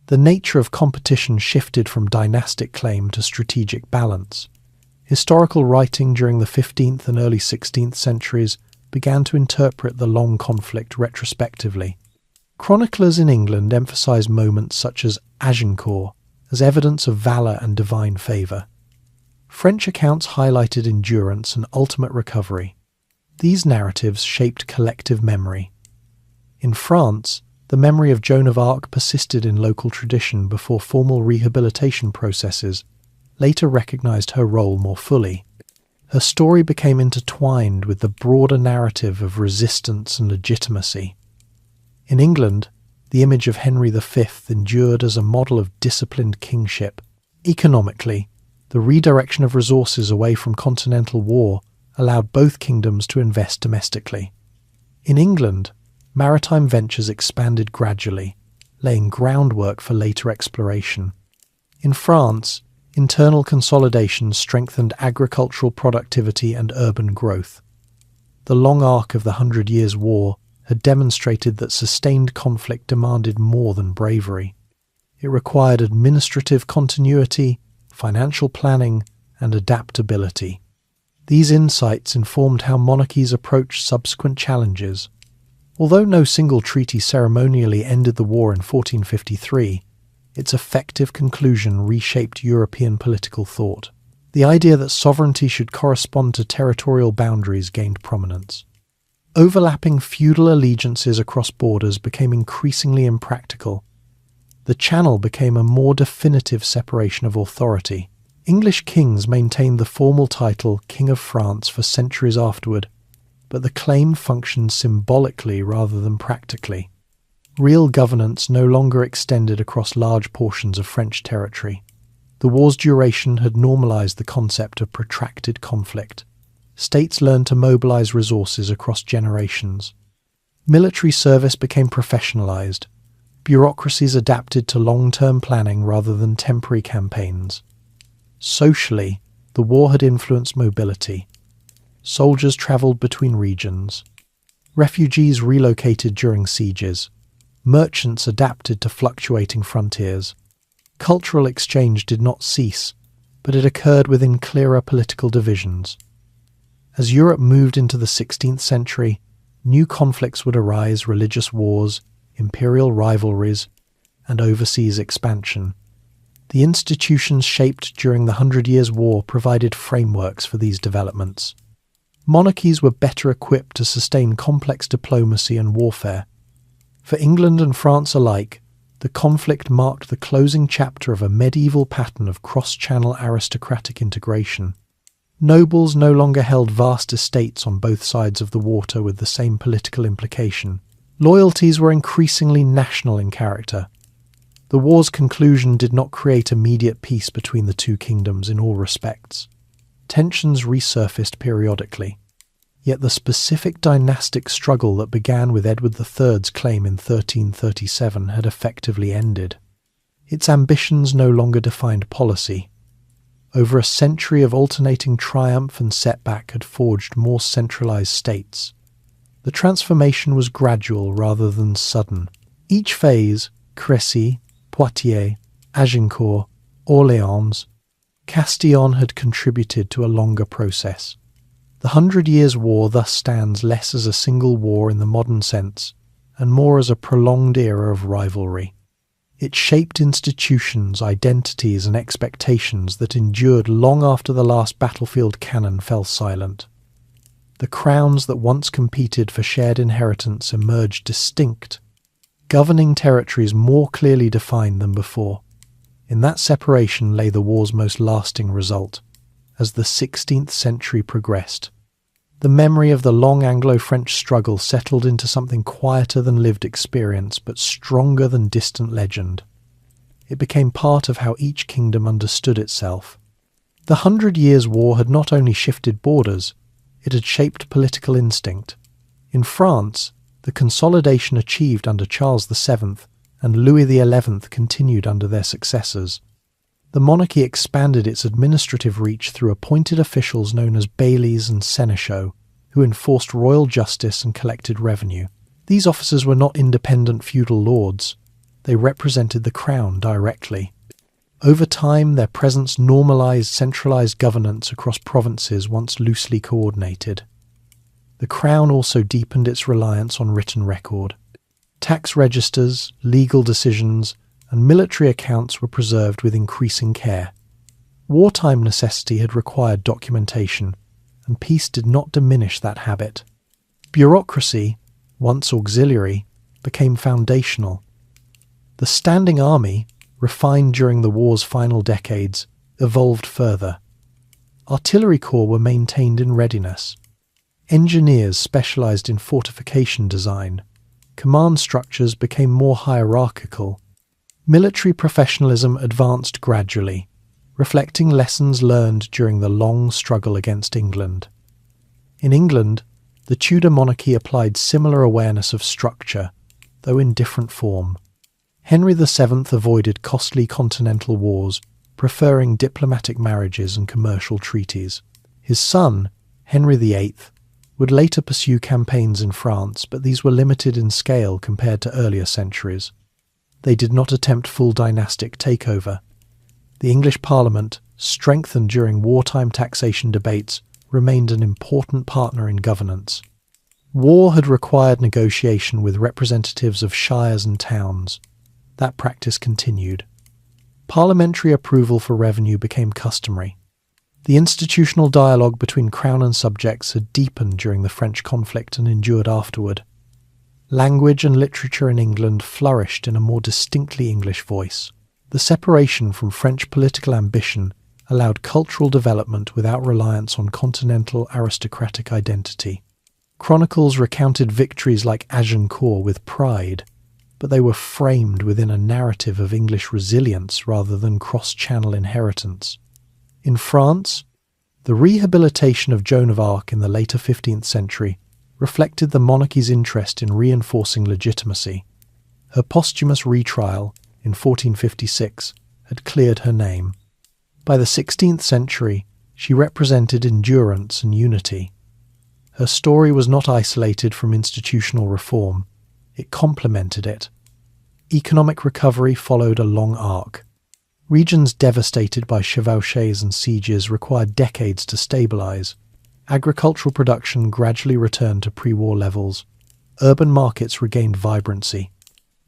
A: The nature of competition shifted from dynastic claim to strategic balance. Historical writing during the 15th and early 16th centuries began to interpret the long conflict retrospectively. Chroniclers in England emphasised moments such as Agincourt as evidence of valour and divine favour. French accounts highlighted endurance and ultimate recovery. These narratives shaped collective memory. In France, the memory of Joan of Arc persisted in local tradition before formal rehabilitation processes later recognised her role more fully. Her story became intertwined with the broader narrative of resistance and legitimacy. In England, the image of Henry V endured as a model of disciplined kingship. Economically, the redirection of resources away from continental war allowed both kingdoms to invest domestically. In England, maritime ventures expanded gradually, laying groundwork for later exploration. In France, internal consolidation strengthened agricultural productivity and urban growth. The long arc of the 100 Years' War had demonstrated that sustained conflict demanded more than bravery. It required administrative continuity, financial planning, and adaptability. These insights informed how monarchies approached subsequent challenges. Although no single treaty ceremonially ended the war in 1453, its effective conclusion reshaped European political thought. The idea that sovereignty should correspond to territorial boundaries gained prominence. Overlapping feudal allegiances across borders became increasingly impractical. The Channel became a more definitive separation of authority. English kings maintained the formal title King of France for centuries afterward, but the claim functioned symbolically rather than practically. Real governance no longer extended across large portions of French territory. The war's duration had normalised the concept of protracted conflict. States learned to mobilise resources across generations. Military service became professionalised. Bureaucracies adapted to long-term planning rather than temporary campaigns. Socially, the war had influenced mobility. Soldiers travelled between regions. Refugees relocated during sieges. Merchants adapted to fluctuating frontiers. Cultural exchange did not cease, but it occurred within clearer political divisions. As Europe moved into the 16th century, new conflicts would arise: religious wars, imperial rivalries, and overseas expansion. The institutions shaped during the 100 Years' War provided frameworks for these developments. Monarchies were better equipped to sustain complex diplomacy and warfare. For England and France alike, the conflict marked the closing chapter of a medieval pattern of cross-channel aristocratic integration. Nobles no longer held vast estates on both sides of the water with the same political implication. Loyalties were increasingly national in character. The war's conclusion did not create immediate peace between the two kingdoms in all respects. Tensions resurfaced periodically. Yet the specific dynastic struggle that began with Edward III's claim in 1337 had effectively ended. Its ambitions no longer defined policy. Over a century of alternating triumph and setback had forged more centralised states. The transformation was gradual rather than sudden. Each phase, Crécy, Poitiers, Agincourt, Orléans, Castillon, had contributed to a longer process. The 100 Years' War thus stands less as a single war in the modern sense, and more as a prolonged era of rivalry. It shaped institutions, identities, and expectations that endured long after the last battlefield cannon fell silent. The crowns that once competed for shared inheritance emerged distinct, governing territories more clearly defined than before. In that separation lay the war's most lasting result. As the 16th century progressed, the memory of the long Anglo-French struggle settled into something quieter than lived experience, but stronger than distant legend. It became part of how each kingdom understood itself. The 100 Years' War had not only shifted borders, it had shaped political instinct. In France, the consolidation achieved under Charles VII and Louis XI continued under their successors. The monarchy expanded its administrative reach through appointed officials known as bailies and seneschaux, who enforced royal justice and collected revenue. These officers were not independent feudal lords. They represented the crown directly. Over time, their presence normalized centralized governance across provinces once loosely coordinated. The crown also deepened its reliance on written record. Tax registers, legal decisions, and military accounts were preserved with increasing care. Wartime necessity had required documentation, and peace did not diminish that habit. Bureaucracy, once auxiliary, became foundational. The standing army, refined during the war's final decades, evolved further. Artillery corps were maintained in readiness. Engineers specialized in fortification design. Command structures became more hierarchical. Military professionalism advanced gradually, reflecting lessons learned during the long struggle against England. In England, the Tudor monarchy applied similar awareness of structure, though in different form. Henry VII avoided costly continental wars, preferring diplomatic marriages and commercial treaties. His son, Henry VIII, would later pursue campaigns in France, but these were limited in scale compared to earlier centuries. They did not attempt full dynastic takeover. The English Parliament, strengthened during wartime taxation debates, remained an important partner in governance. War had required negotiation with representatives of shires and towns. That practice continued. Parliamentary approval for revenue became customary. The institutional dialogue between crown and subjects had deepened during the French conflict and endured afterward. Language and literature in England flourished in a more distinctly English voice. The separation from French political ambition allowed cultural development without reliance on continental aristocratic identity. Chronicles recounted victories like Agincourt with pride, but they were framed within a narrative of English resilience rather than cross-channel inheritance. In France, the rehabilitation of Joan of Arc in the later 15th century reflected the monarchy's interest in reinforcing legitimacy. Her posthumous retrial in 1456 had cleared her name. By the 16th century, she represented endurance and unity. Her story was not isolated from institutional reform. It complemented it. Economic recovery followed a long arc. Regions devastated by chevauchés and sieges required decades to stabilize. Agricultural production gradually returned to pre-war levels. Urban markets regained vibrancy.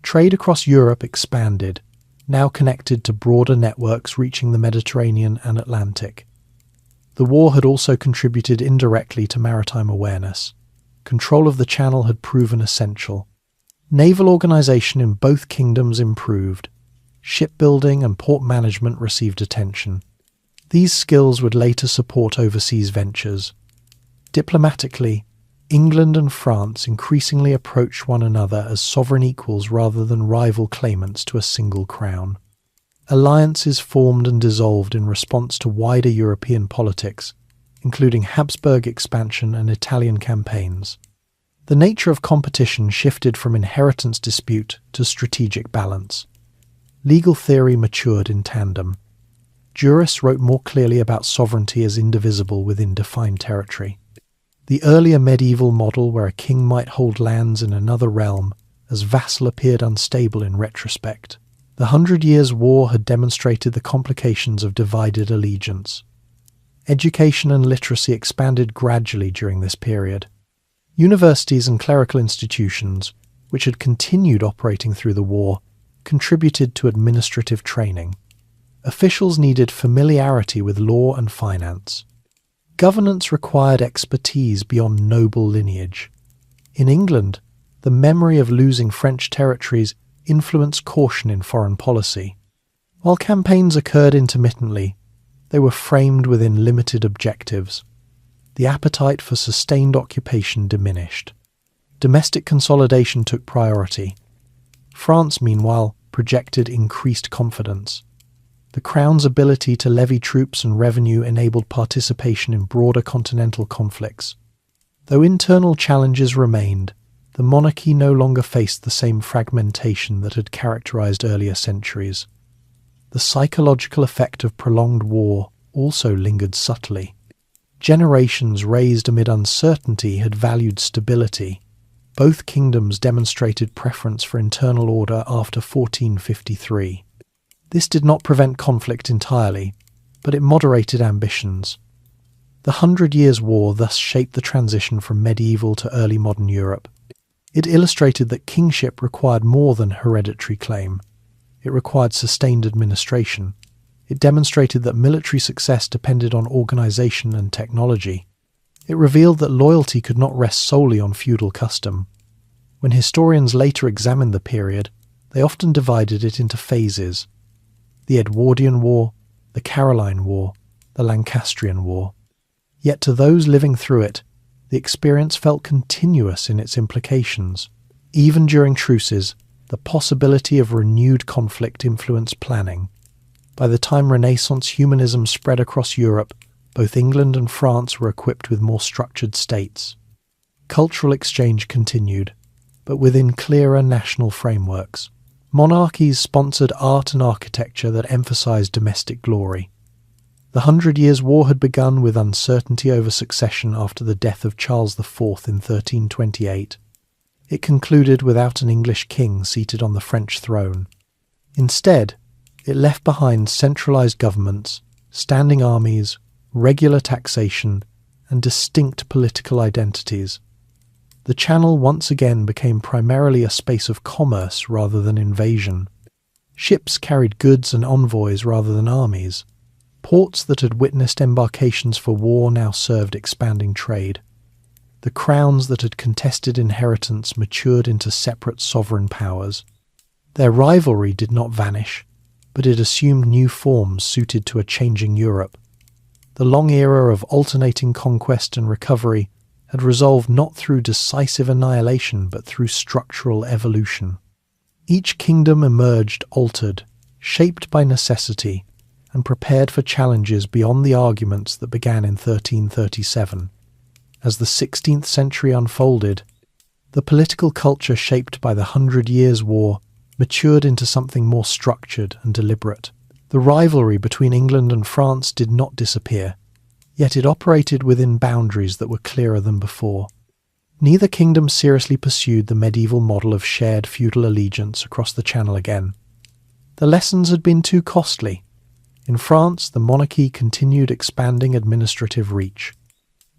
A: Trade across Europe expanded, now connected to broader networks reaching the Mediterranean and Atlantic. The war had also contributed indirectly to maritime awareness. Control of the Channel had proven essential. Naval organization in both kingdoms improved. Shipbuilding and port management received attention. These skills would later support overseas ventures. Diplomatically, England and France increasingly approached one another as sovereign equals rather than rival claimants to a single crown. Alliances formed and dissolved in response to wider European politics, including Habsburg expansion and Italian campaigns. The nature of competition shifted from inheritance dispute to strategic balance. Legal theory matured in tandem. Jurists wrote more clearly about sovereignty as indivisible within defined territory. The earlier medieval model where a king might hold lands in another realm as vassal appeared unstable in retrospect. The 100 Years' War had demonstrated the complications of divided allegiance. Education and literacy expanded gradually during this period. Universities and clerical institutions, which had continued operating through the war, contributed to administrative training. Officials needed familiarity with law and finance. Governance required expertise beyond noble lineage. In England, the memory of losing French territories influenced caution in foreign policy. While campaigns occurred intermittently, they were framed within limited objectives. The appetite for sustained occupation diminished. Domestic consolidation took priority. France, meanwhile, projected increased confidence. The Crown's ability to levy troops and revenue enabled participation in broader continental conflicts. Though internal challenges remained, the monarchy no longer faced the same fragmentation that had characterized earlier centuries. the psychological effect of prolonged war also lingered subtly. Generations raised amid uncertainty had valued stability. Both kingdoms demonstrated preference for internal order after 1453. This did not prevent conflict entirely, but it moderated ambitions. The 100 Years' War thus shaped the transition from medieval to early modern Europe. It illustrated that kingship required more than hereditary claim. It required sustained administration. It demonstrated that military success depended on organization and technology. It revealed that loyalty could not rest solely on feudal custom. When historians later examined the period, they often divided it into phases: the Edwardian War, the Caroline War, the Lancastrian War. Yet to those living through it, the experience felt continuous in its implications. Even during truces, the possibility of renewed conflict influenced planning. By the time Renaissance humanism spread across Europe, both England and France were equipped with more structured states. Cultural exchange continued, but within clearer national frameworks. Monarchies sponsored art and architecture that emphasized domestic glory. The 100 Years' War had begun with uncertainty over succession after the death of Charles IV in 1328. It concluded without an English king seated on the French throne. Instead, it left behind centralized governments, standing armies, regular taxation, and distinct political identities. The Channel once again became primarily a space of commerce rather than invasion. Ships carried goods and envoys rather than armies. Ports that had witnessed embarkations for war now served expanding trade. The crowns that had contested inheritance matured into separate sovereign powers. Their rivalry did not vanish, but it assumed new forms suited to a changing Europe. The long era of alternating conquest and recovery had resolved not through decisive annihilation but through structural evolution. Each kingdom emerged altered, shaped by necessity, and prepared for challenges beyond the arguments that began in 1337. As the 16th century unfolded, the political culture shaped by the 100 Years' War matured into something more structured and deliberate. The rivalry between England and France did not disappear, yet it operated within boundaries that were clearer than before. Neither kingdom seriously pursued the medieval model of shared feudal allegiance across the Channel again. The lessons had been too costly. In France, the monarchy continued expanding administrative reach.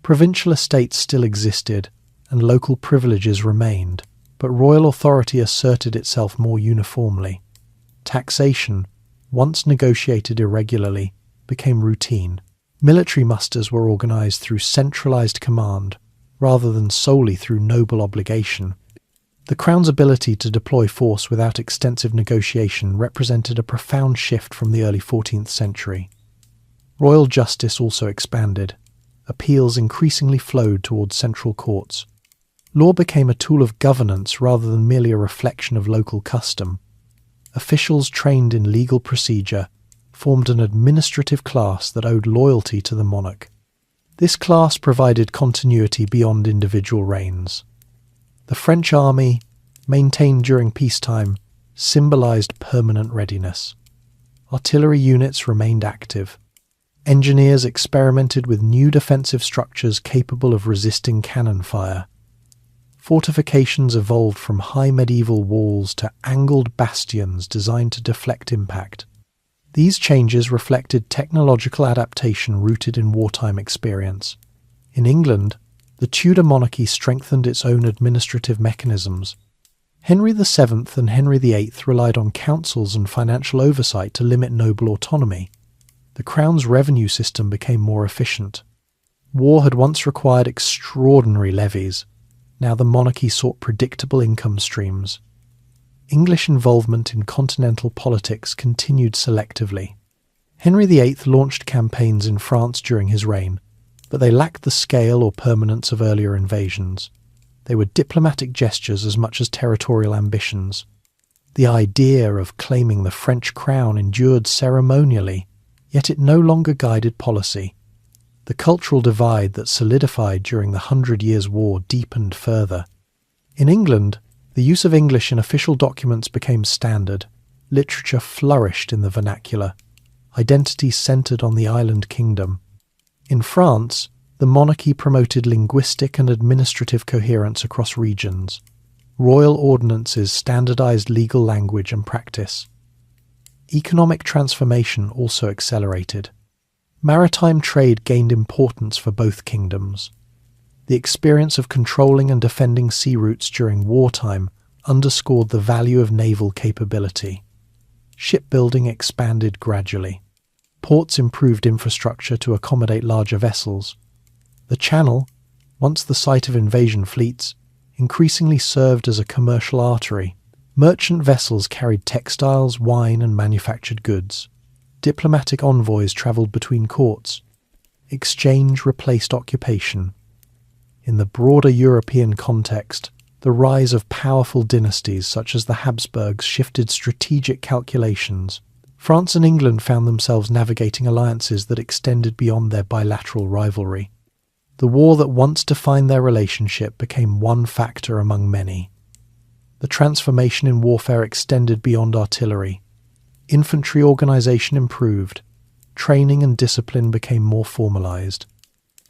A: Provincial estates still existed, and local privileges remained, but royal authority asserted itself more uniformly. Taxation, once negotiated irregularly, became routine. Military musters were organized through centralized command, rather than solely through noble obligation. The Crown's ability to deploy force without extensive negotiation represented a profound shift from the early 14th century. Royal justice also expanded. Appeals increasingly flowed towards central courts. Law became a tool of governance rather than merely a reflection of local custom. Officials trained in legal procedure formed an administrative class that owed loyalty to the monarch. This class provided continuity beyond individual reigns. The French army, maintained during peacetime, symbolized permanent readiness. Artillery units remained active. Engineers experimented with new defensive structures capable of resisting cannon fire. Fortifications evolved from high medieval walls to angled bastions designed to deflect impact. These changes reflected technological adaptation rooted in wartime experience. In England, the Tudor monarchy strengthened its own administrative mechanisms. Henry VII and Henry VIII relied on councils and financial oversight to limit noble autonomy. The Crown's revenue system became more efficient. War had once required extraordinary levies. Now the monarchy sought predictable income streams. English involvement in continental politics continued selectively. Henry VIII launched campaigns in France during his reign, but they lacked the scale or permanence of earlier invasions. They were diplomatic gestures as much as territorial ambitions. The idea of claiming the French crown endured ceremonially, yet it no longer guided policy. The cultural divide that solidified during the 100 Years' War deepened further. In England, the use of English in official documents became standard. literature flourished in the vernacular, identity centered on the island kingdom. In France, the monarchy promoted linguistic and administrative coherence across regions. Royal ordinances standardized legal language and practice. Economic transformation also accelerated. Maritime trade gained importance for both kingdoms. The experience of controlling and defending sea routes during wartime underscored the value of naval capability. Shipbuilding expanded gradually. Ports improved infrastructure to accommodate larger vessels. The Channel, once the site of invasion fleets, increasingly served as a commercial artery. Merchant vessels carried textiles, wine, and manufactured goods. Diplomatic envoys travelled between courts. Exchange replaced occupation. In the broader European context, the rise of powerful dynasties such as the Habsburgs shifted strategic calculations. France and England found themselves navigating alliances that extended beyond their bilateral rivalry. The war that once defined their relationship became one factor among many. The transformation in warfare extended beyond artillery. Infantry organization improved. Training and discipline became more formalized.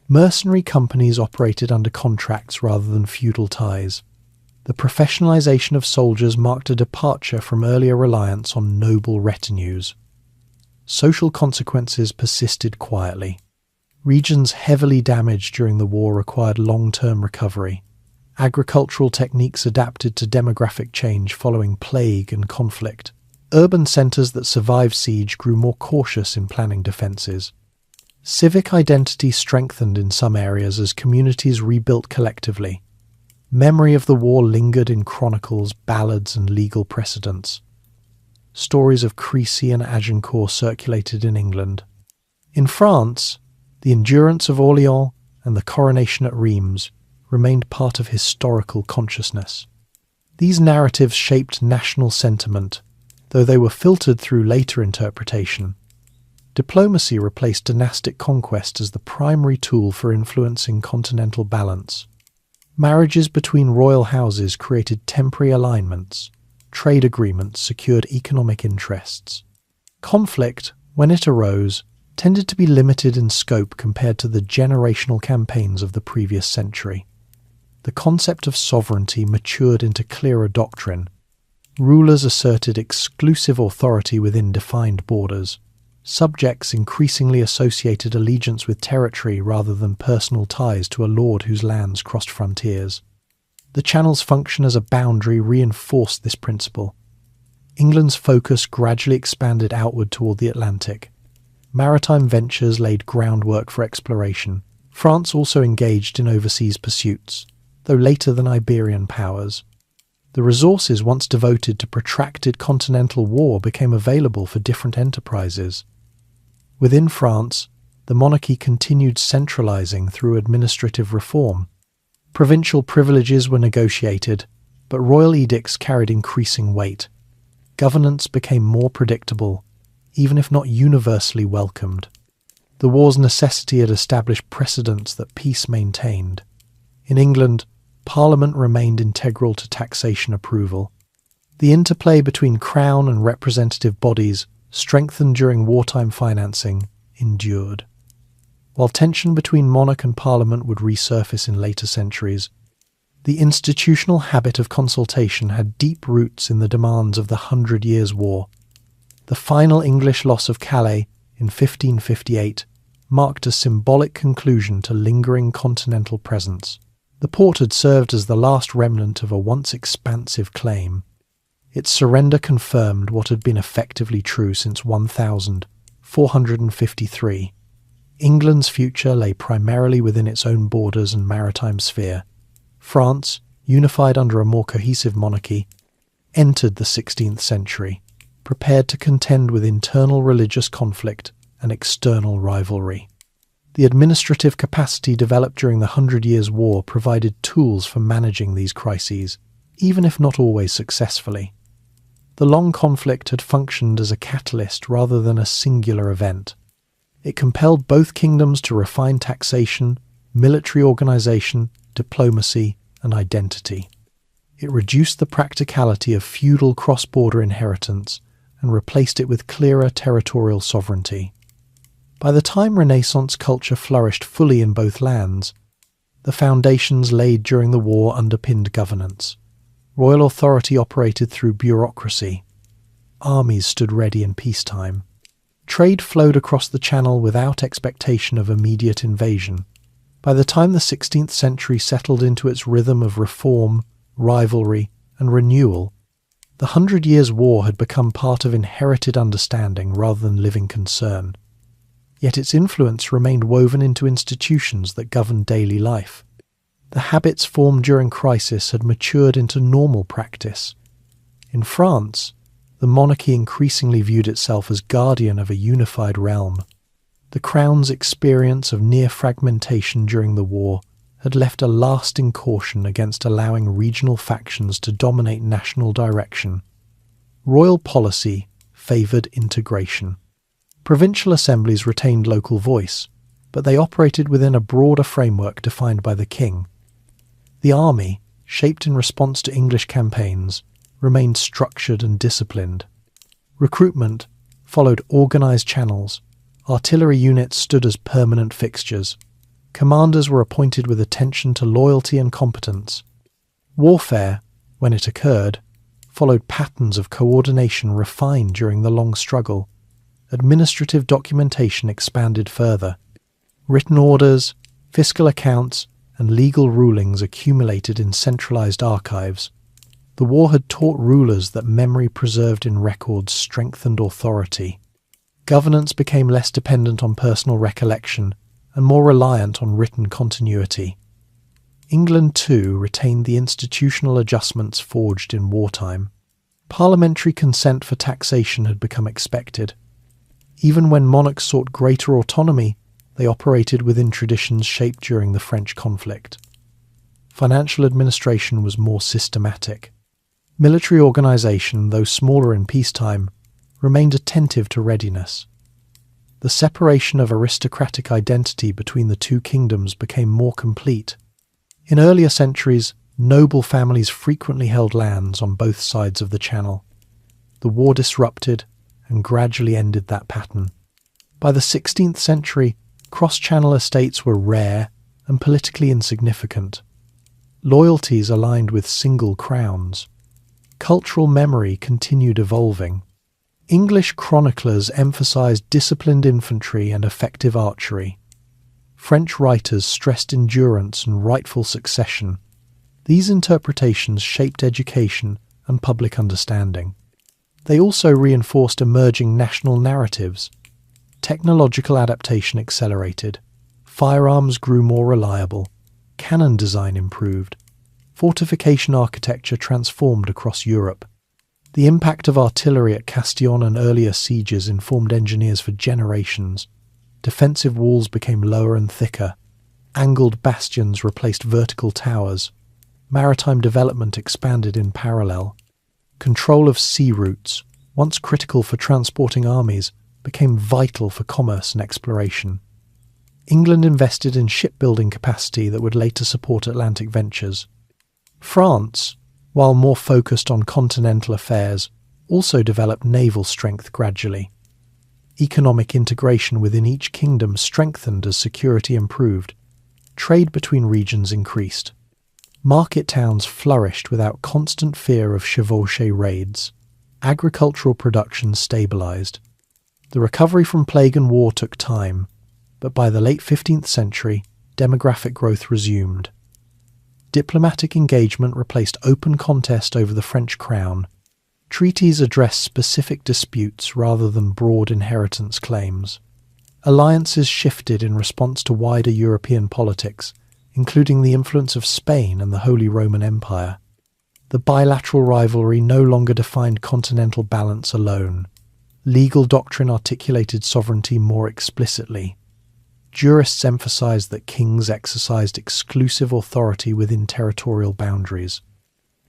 A: Mercenary companies operated under contracts rather than feudal ties. The professionalization of soldiers marked a departure from earlier reliance on noble retinues. Social consequences persisted quietly. Regions heavily damaged during the war required long-term recovery. Agricultural techniques adapted to demographic change following plague and conflict. Urban centers that survived siege grew more cautious in planning defenses. Civic identity strengthened in some areas as communities rebuilt collectively. Memory of the war lingered in chronicles, ballads, and legal precedents. Stories of Crécy and Agincourt circulated in England. In France, the endurance of Orléans and the coronation at Reims remained part of historical consciousness. These narratives shaped national sentiment, though they were filtered through later interpretation. Diplomacy replaced dynastic conquest as the primary tool for influencing continental balance. Marriages between royal houses created temporary alignments. Trade agreements secured economic interests. Conflict, when it arose, tended to be limited in scope compared to the generational campaigns of the previous century. The concept of sovereignty matured into clearer doctrine. Rulers asserted exclusive authority within defined borders. Subjects increasingly associated allegiance with territory rather than personal ties to a lord whose lands crossed frontiers. The Channel's function as a boundary reinforced this principle. England's focus gradually expanded outward toward the Atlantic. Maritime ventures laid groundwork for exploration. France also engaged in overseas pursuits, though later than Iberian powers. The resources once devoted to protracted continental war became available for different enterprises. Within France, the monarchy continued centralizing through administrative reform. Provincial privileges were negotiated, but royal edicts carried increasing weight. Governance became more predictable, even if not universally welcomed. The war's necessity had established precedents that peace maintained. In England, Parliament remained integral to taxation approval. The interplay between Crown and representative bodies, strengthened during wartime financing, endured. While tension between monarch and Parliament would resurface in later centuries, the institutional habit of consultation had deep roots in the demands of the 100 Years' War. The final English loss of Calais in 1558 marked a symbolic conclusion to lingering continental presence. The port had served as the last remnant of a once expansive claim. Its surrender confirmed what had been effectively true since 1453. England's future lay primarily within its own borders and maritime sphere. France, unified under a more cohesive monarchy, entered the 16th century, prepared to contend with internal religious conflict and external rivalry. The administrative capacity developed during the 100 Years' War provided tools for managing these crises, even if not always successfully. The long conflict had functioned as a catalyst rather than a singular event. It compelled both kingdoms to refine taxation, military organization, diplomacy, and identity. It reduced the practicality of feudal cross-border inheritance and replaced it with clearer territorial sovereignty. By the time Renaissance culture flourished fully in both lands, the foundations laid during the war underpinned governance. Royal authority operated through bureaucracy. Armies stood ready in peacetime. Trade flowed across the Channel without expectation of immediate invasion. By the time the 16th century settled into its rhythm of reform, rivalry, and renewal, the 100 Years' War had become part of inherited understanding rather than living concern. Yet its influence remained woven into institutions that governed daily life. The habits formed during crisis had matured into normal practice. In France, the monarchy increasingly viewed itself as guardian of a unified realm. The crown's experience of near fragmentation during the war had left a lasting caution against allowing regional factions to dominate national direction. Royal policy favoured integration. Provincial assemblies retained local voice, but they operated within a broader framework defined by the king. The army, shaped in response to English campaigns, remained structured and disciplined. Recruitment followed organised channels. Artillery units stood as permanent fixtures. Commanders were appointed with attention to loyalty and competence. Warfare, when it occurred, followed patterns of coordination refined during the long struggle. Administrative documentation expanded further. Written orders, fiscal accounts, and legal rulings accumulated in centralized archives. The war had taught rulers that memory preserved in records strengthened authority. Governance became less dependent on personal recollection and more reliant on written continuity. England, too, retained the institutional adjustments forged in wartime. Parliamentary consent for taxation had become expected. Even when monarchs sought greater autonomy, they operated within traditions shaped during the French conflict. Financial administration was more systematic. Military organisation, though smaller in peacetime, remained attentive to readiness. The separation of aristocratic identity between the two kingdoms became more complete. In earlier centuries, noble families frequently held lands on both sides of the Channel. The war disrupted and gradually ended that pattern. By the 16th century, cross-channel estates were rare and politically insignificant. Loyalties aligned with single crowns. Cultural memory continued evolving. English chroniclers emphasized disciplined infantry and effective archery. French writers stressed endurance and rightful succession. These interpretations shaped education and public understanding. They also reinforced emerging national narratives. Technological adaptation accelerated. Firearms grew more reliable. Cannon design improved. Fortification architecture transformed across Europe. The impact of artillery at Castillon and earlier sieges informed engineers for generations. Defensive walls became lower and thicker. Angled bastions replaced vertical towers. Maritime development expanded in parallel. Control of sea routes, once critical for transporting armies, became vital for commerce and exploration. England invested in shipbuilding capacity that would later support Atlantic ventures. France, while more focused on continental affairs, also developed naval strength gradually. Economic integration within each kingdom strengthened as security improved. Trade between regions increased. Market towns flourished without constant fear of chevauché raids. Agricultural production stabilized. The recovery from plague and war took time, but by the late 15th century, demographic growth resumed. Diplomatic engagement replaced open contest over the French crown. Treaties addressed specific disputes rather than broad inheritance claims. Alliances shifted in response to wider European politics, including the influence of Spain and the Holy Roman Empire. The bilateral rivalry no longer defined continental balance alone. Legal doctrine articulated sovereignty more explicitly. Jurists emphasized that kings exercised exclusive authority within territorial boundaries.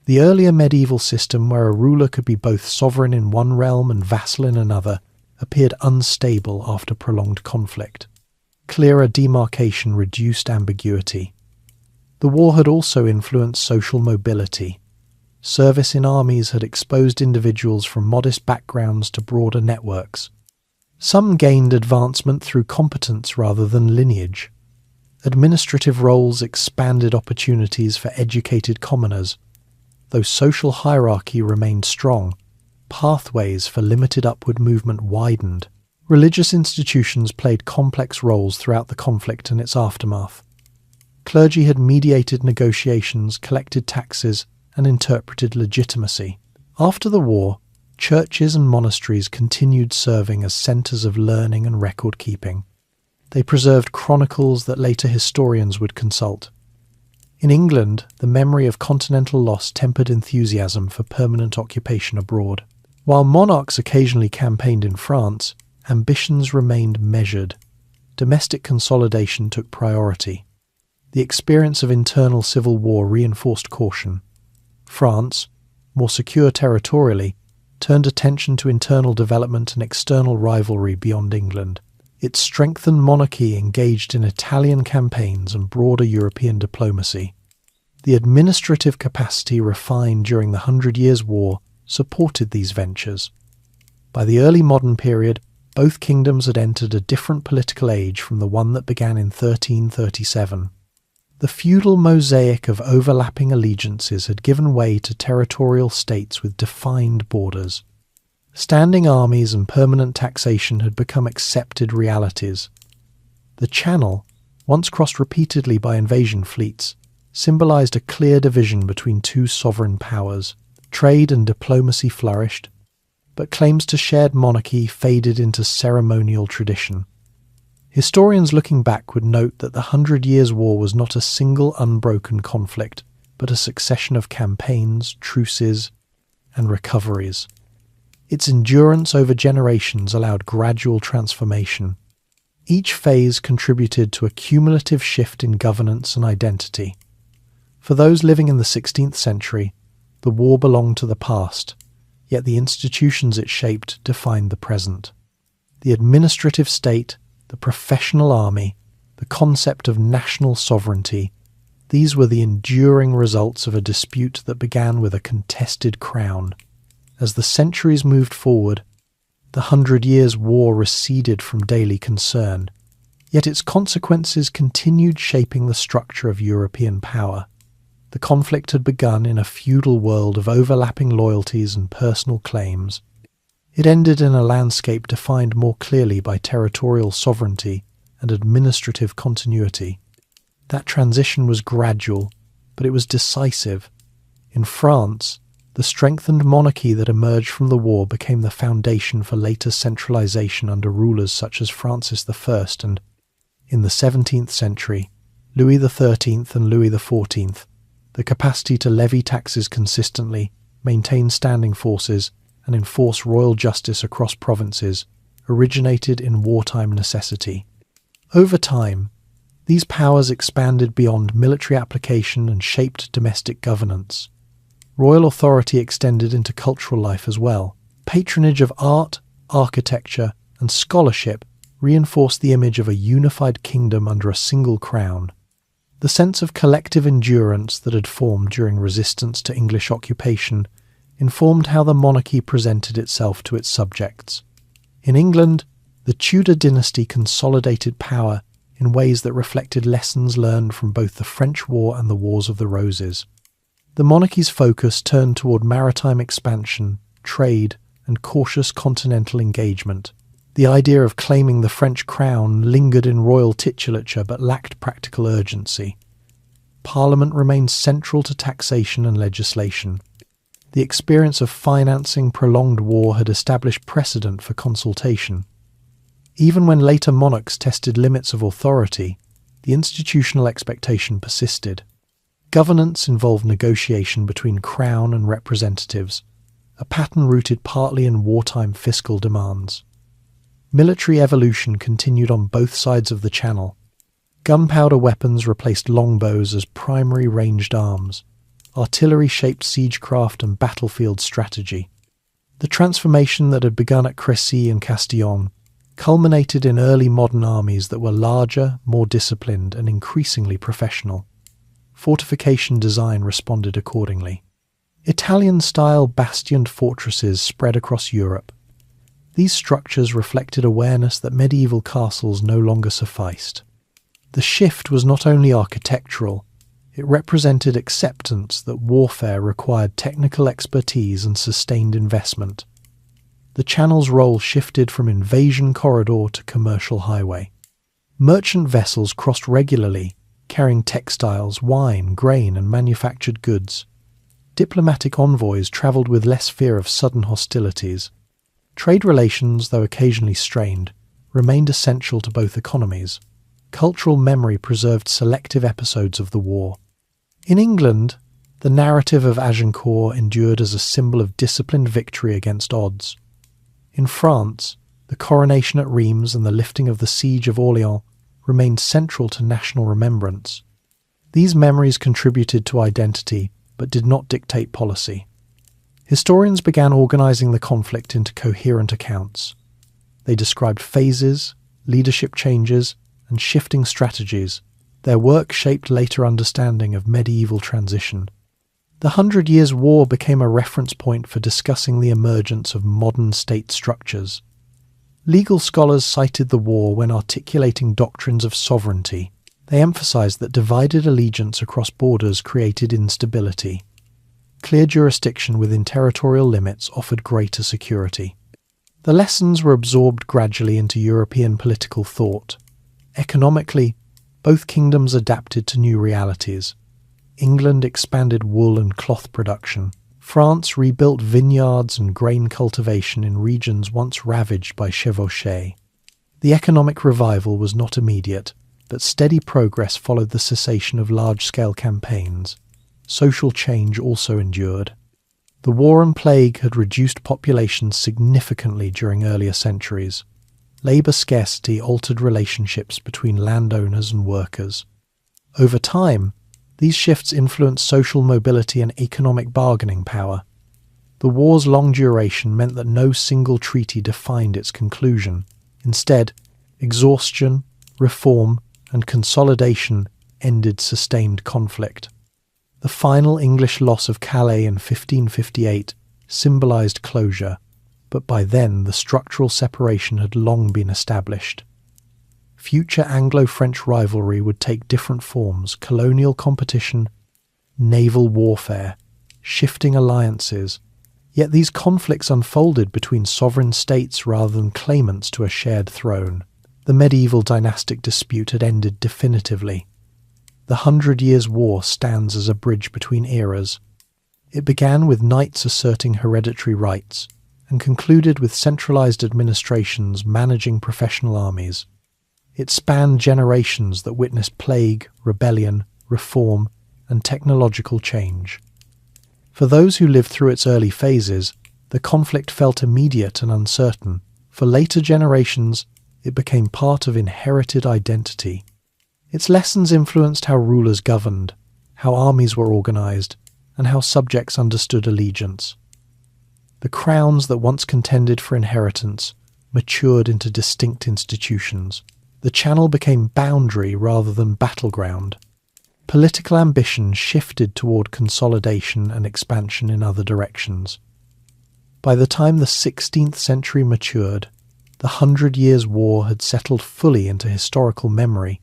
A: The earlier medieval system, where a ruler could be both sovereign in one realm and vassal in another, appeared unstable after prolonged conflict. Clearer demarcation reduced ambiguity. The war had also influenced social mobility. service in armies had exposed individuals from modest backgrounds to broader networks. Some gained advancement through competence rather than lineage. Administrative roles expanded opportunities for educated commoners. Though social hierarchy remained strong, pathways for limited upward movement widened. Religious institutions played complex roles throughout the conflict and its aftermath. Clergy had mediated negotiations, collected taxes, and interpreted legitimacy. After the war, churches and monasteries continued serving as centres of learning and record-keeping. They preserved chronicles that later historians would consult. In England, the memory of continental loss tempered enthusiasm for permanent occupation abroad. While monarchs occasionally campaigned in France, ambitions remained measured. Domestic consolidation took priority. The experience of internal civil war reinforced caution. France, more secure territorially, turned attention to internal development and external rivalry beyond England. Its strengthened monarchy engaged in Italian campaigns and broader European diplomacy. The administrative capacity refined during the 100 Years' War supported these ventures. By the early modern period, both kingdoms had entered a different political age from the one that began in 1337. The feudal mosaic of overlapping allegiances had given way to territorial states with defined borders. Standing armies and permanent taxation had become accepted realities. The Channel, once crossed repeatedly by invasion fleets, symbolized a clear division between two sovereign powers. Trade and diplomacy flourished, but claims to shared monarchy faded into ceremonial tradition. Historians looking back would note that the 100 Years' War was not a single unbroken conflict, but a succession of campaigns, truces, and recoveries. Its endurance over generations allowed gradual transformation. Each phase contributed to a cumulative shift in governance and identity. For those living in the 16th century, the war belonged to the past, yet the institutions it shaped defined the present. The administrative state, the professional army, the concept of national sovereignty, these were the enduring results of a dispute that began with a contested crown. As the centuries moved forward, the 100 Years' War receded from daily concern, yet its consequences continued shaping the structure of European power. The conflict had begun in a feudal world of overlapping loyalties and personal claims. It ended in a landscape defined more clearly by territorial sovereignty and administrative continuity. That transition was gradual, but it was decisive. In France, the strengthened monarchy that emerged from the war became the foundation for later centralization under rulers such as Francis I and, in the 17th century, Louis XIII and Louis XIV. The capacity to levy taxes consistently, maintain standing forces, and enforce royal justice across provinces originated in wartime necessity. Over time, these powers expanded beyond military application and shaped domestic governance. Royal authority extended into cultural life as well. Patronage of art, architecture, and scholarship reinforced the image of a unified kingdom under a single crown. The sense of collective endurance that had formed during resistance to English occupation informed how the monarchy presented itself to its subjects. In England, the Tudor dynasty consolidated power in ways that reflected lessons learned from both the French War and the Wars of the Roses. The monarchy's focus turned toward maritime expansion, trade, and cautious continental engagement. The idea of claiming the French crown lingered in royal titulature but lacked practical urgency. Parliament remained central to taxation and legislation. The experience of financing prolonged war had established precedent for consultation. Even when later monarchs tested limits of authority, the institutional expectation persisted. Governance involved negotiation between crown and representatives, a pattern rooted partly in wartime fiscal demands. Military evolution continued on both sides of the Channel. Gunpowder weapons replaced longbows as primary ranged arms. Artillery shaped siegecraft and battlefield strategy. The transformation that had begun at Crécy and Castillon culminated in early modern armies that were larger, more disciplined, and increasingly professional. Fortification design responded accordingly. Italian-style bastioned fortresses spread across Europe. These structures reflected awareness that medieval castles no longer sufficed. The shift was not only architectural, it represented acceptance that warfare required technical expertise and sustained investment. The Channel's role shifted from invasion corridor to commercial highway. Merchant vessels crossed regularly, carrying textiles, wine, grain, and manufactured goods. Diplomatic envoys travelled with less fear of sudden hostilities. Trade relations, though occasionally strained, remained essential to both economies. Cultural memory preserved selective episodes of the war. In England, the narrative of Agincourt endured as a symbol of disciplined victory against odds. In France, the coronation at Reims and the lifting of the siege of Orléans remained central to national remembrance. These memories contributed to identity, but did not dictate policy. Historians began organising the conflict into coherent accounts. They described phases, leadership changes, and shifting strategies. Their work shaped later understanding of medieval transition. The 100 Years' War became a reference point for discussing the emergence of modern state structures. Legal scholars cited the war when articulating doctrines of sovereignty. They emphasized that divided allegiance across borders created instability. Clear jurisdiction within territorial limits offered greater security. The lessons were absorbed gradually into European political thought. Economically, both kingdoms adapted to new realities. England expanded wool and cloth production. France rebuilt vineyards and grain cultivation in regions once ravaged by chevauchés. The economic revival was not immediate, but steady progress followed the cessation of large-scale campaigns. Social change also endured. The war and plague had reduced populations significantly during earlier centuries. Labour scarcity altered relationships between landowners and workers. Over time, these shifts influenced social mobility and economic bargaining power. The war's long duration meant that no single treaty defined its conclusion. Instead, exhaustion, reform, and consolidation ended sustained conflict. The final English loss of Calais in 1558 symbolised closure, but by then the structural separation had long been established. Future Anglo-French rivalry would take different forms: colonial competition, naval warfare, shifting alliances. Yet these conflicts unfolded between sovereign states rather than claimants to a shared throne. The medieval dynastic dispute had ended definitively. The 100 Years' War stands as a bridge between eras. It began with knights asserting hereditary rights, and concluded with centralized administrations managing professional armies. It spanned generations that witnessed plague, rebellion, reform, and technological change. For those who lived through its early phases, the conflict felt immediate and uncertain. For later generations, it became part of inherited identity. Its lessons influenced how rulers governed, how armies were organized, and how subjects understood allegiance. The crowns that once contended for inheritance matured into distinct institutions. The Channel became boundary rather than battleground. Political ambition shifted toward consolidation and expansion in other directions. By the time the 16th century matured, the 100 Years' War had settled fully into historical memory,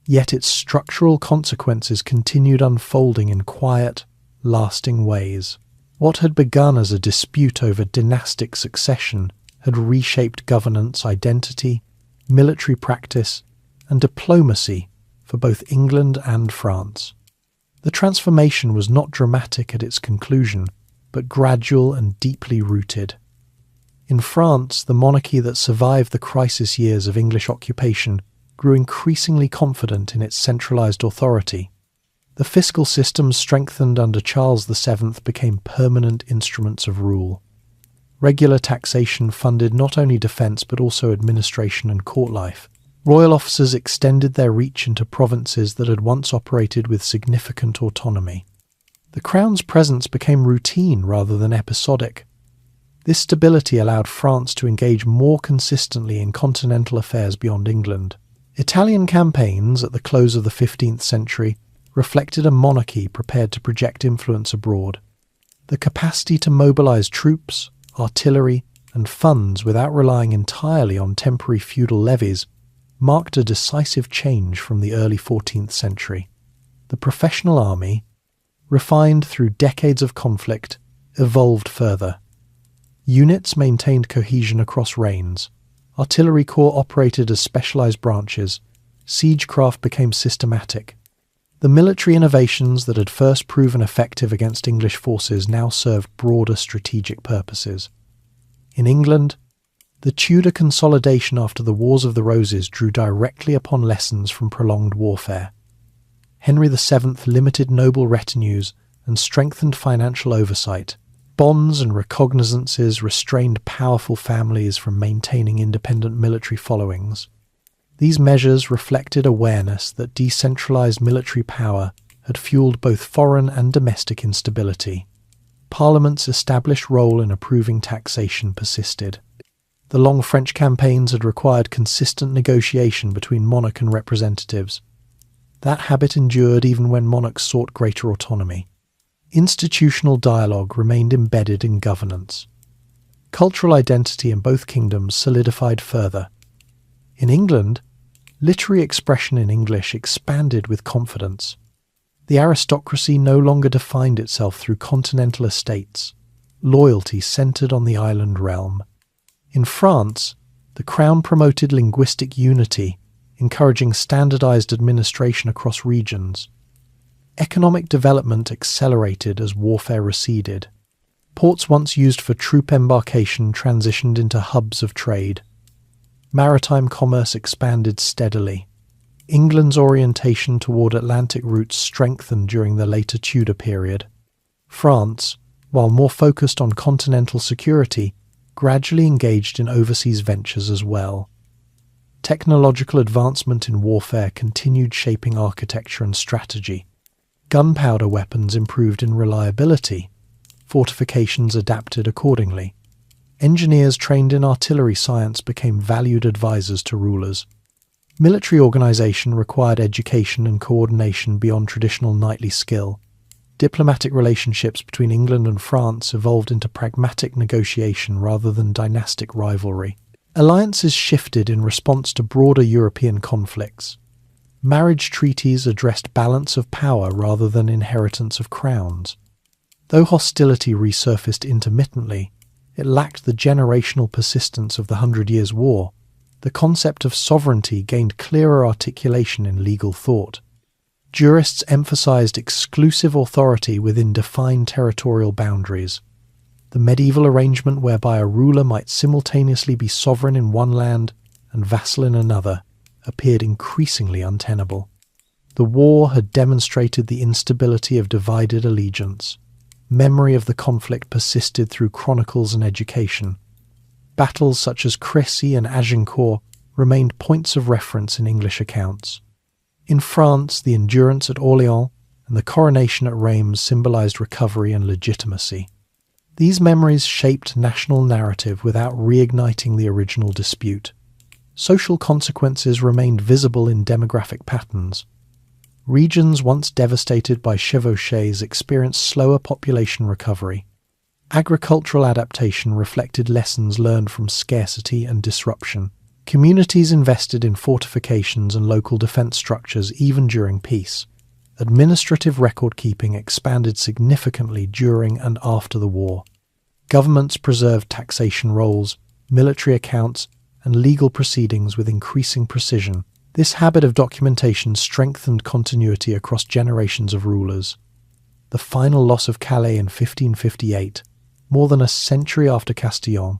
A: yet its structural consequences continued unfolding in quiet, lasting ways. What had begun as a dispute over dynastic succession had reshaped governance, identity, military practice, and diplomacy for both England and France. The transformation was not dramatic at its conclusion, but gradual and deeply rooted. In France, the monarchy that survived the crisis years of English occupation grew increasingly confident in its centralised authority. The fiscal systems strengthened under Charles VII became permanent instruments of rule. Regular taxation funded not only defence but also administration and court life. Royal officers extended their reach into provinces that had once operated with significant autonomy. The Crown's presence became routine rather than episodic. This stability allowed France to engage more consistently in continental affairs beyond England. Italian campaigns at the close of the 15th century reflected a monarchy prepared to project influence abroad. The capacity to mobilize troops, artillery, and funds without relying entirely on temporary feudal levies marked a decisive change from the early 14th century. The professional army, refined through decades of conflict, evolved further. Units maintained cohesion across reigns. Artillery corps operated as specialized branches. Siegecraft became systematic. The military innovations that had first proven effective against English forces now served broader strategic purposes. In England, the Tudor consolidation after the Wars of the Roses drew directly upon lessons from prolonged warfare. Henry VII limited noble retinues and strengthened financial oversight. Bonds and recognizances restrained powerful families from maintaining independent military followings. These measures reflected awareness that decentralized military power had fueled both foreign and domestic instability. Parliament's established role in approving taxation persisted. The long French campaigns had required consistent negotiation between monarch and representatives. That habit endured even when monarchs sought greater autonomy. Institutional dialogue remained embedded in governance. Cultural identity in both kingdoms solidified further. In England, literary expression in English expanded with confidence. The aristocracy no longer defined itself through continental estates. Loyalty centered on the island realm. In France, the crown promoted linguistic unity, encouraging standardized administration across regions. Economic development accelerated as warfare receded. Ports once used for troop embarkation transitioned into hubs of trade. Maritime commerce expanded steadily. England's orientation toward Atlantic routes strengthened during the later Tudor period. France, while more focused on continental security, gradually engaged in overseas ventures as well. Technological advancement in warfare continued shaping architecture and strategy. Gunpowder weapons improved in reliability. Fortifications adapted accordingly. Engineers trained in artillery science became valued advisors to rulers. Military organization required education and coordination beyond traditional knightly skill. Diplomatic relationships between England and France evolved into pragmatic negotiation rather than dynastic rivalry. Alliances shifted in response to broader European conflicts. Marriage treaties addressed balance of power rather than inheritance of crowns. Though hostility resurfaced intermittently, it lacked the generational persistence of the 100 Years' War. The concept of sovereignty gained clearer articulation in legal thought. Jurists emphasized exclusive authority within defined territorial boundaries. The medieval arrangement whereby a ruler might simultaneously be sovereign in one land and vassal in another appeared increasingly untenable. The war had demonstrated the instability of divided allegiance. Memory of the conflict persisted through chronicles and education. Battles such as Crécy and Agincourt remained points of reference in English accounts. In France, the endurance at Orléans and the coronation at Reims symbolized recovery and legitimacy. These memories shaped national narrative without reigniting the original dispute. Social consequences remained visible in demographic patterns. Regions once devastated by chevauchés experienced slower population recovery. Agricultural adaptation reflected lessons learned from scarcity and disruption. Communities invested in fortifications and local defense structures even during peace. Administrative record-keeping expanded significantly during and after the war. Governments preserved taxation rolls, military accounts, and legal proceedings with increasing precision. This habit of documentation strengthened continuity across generations of rulers. The final loss of Calais in 1558, more than a century after Castillon,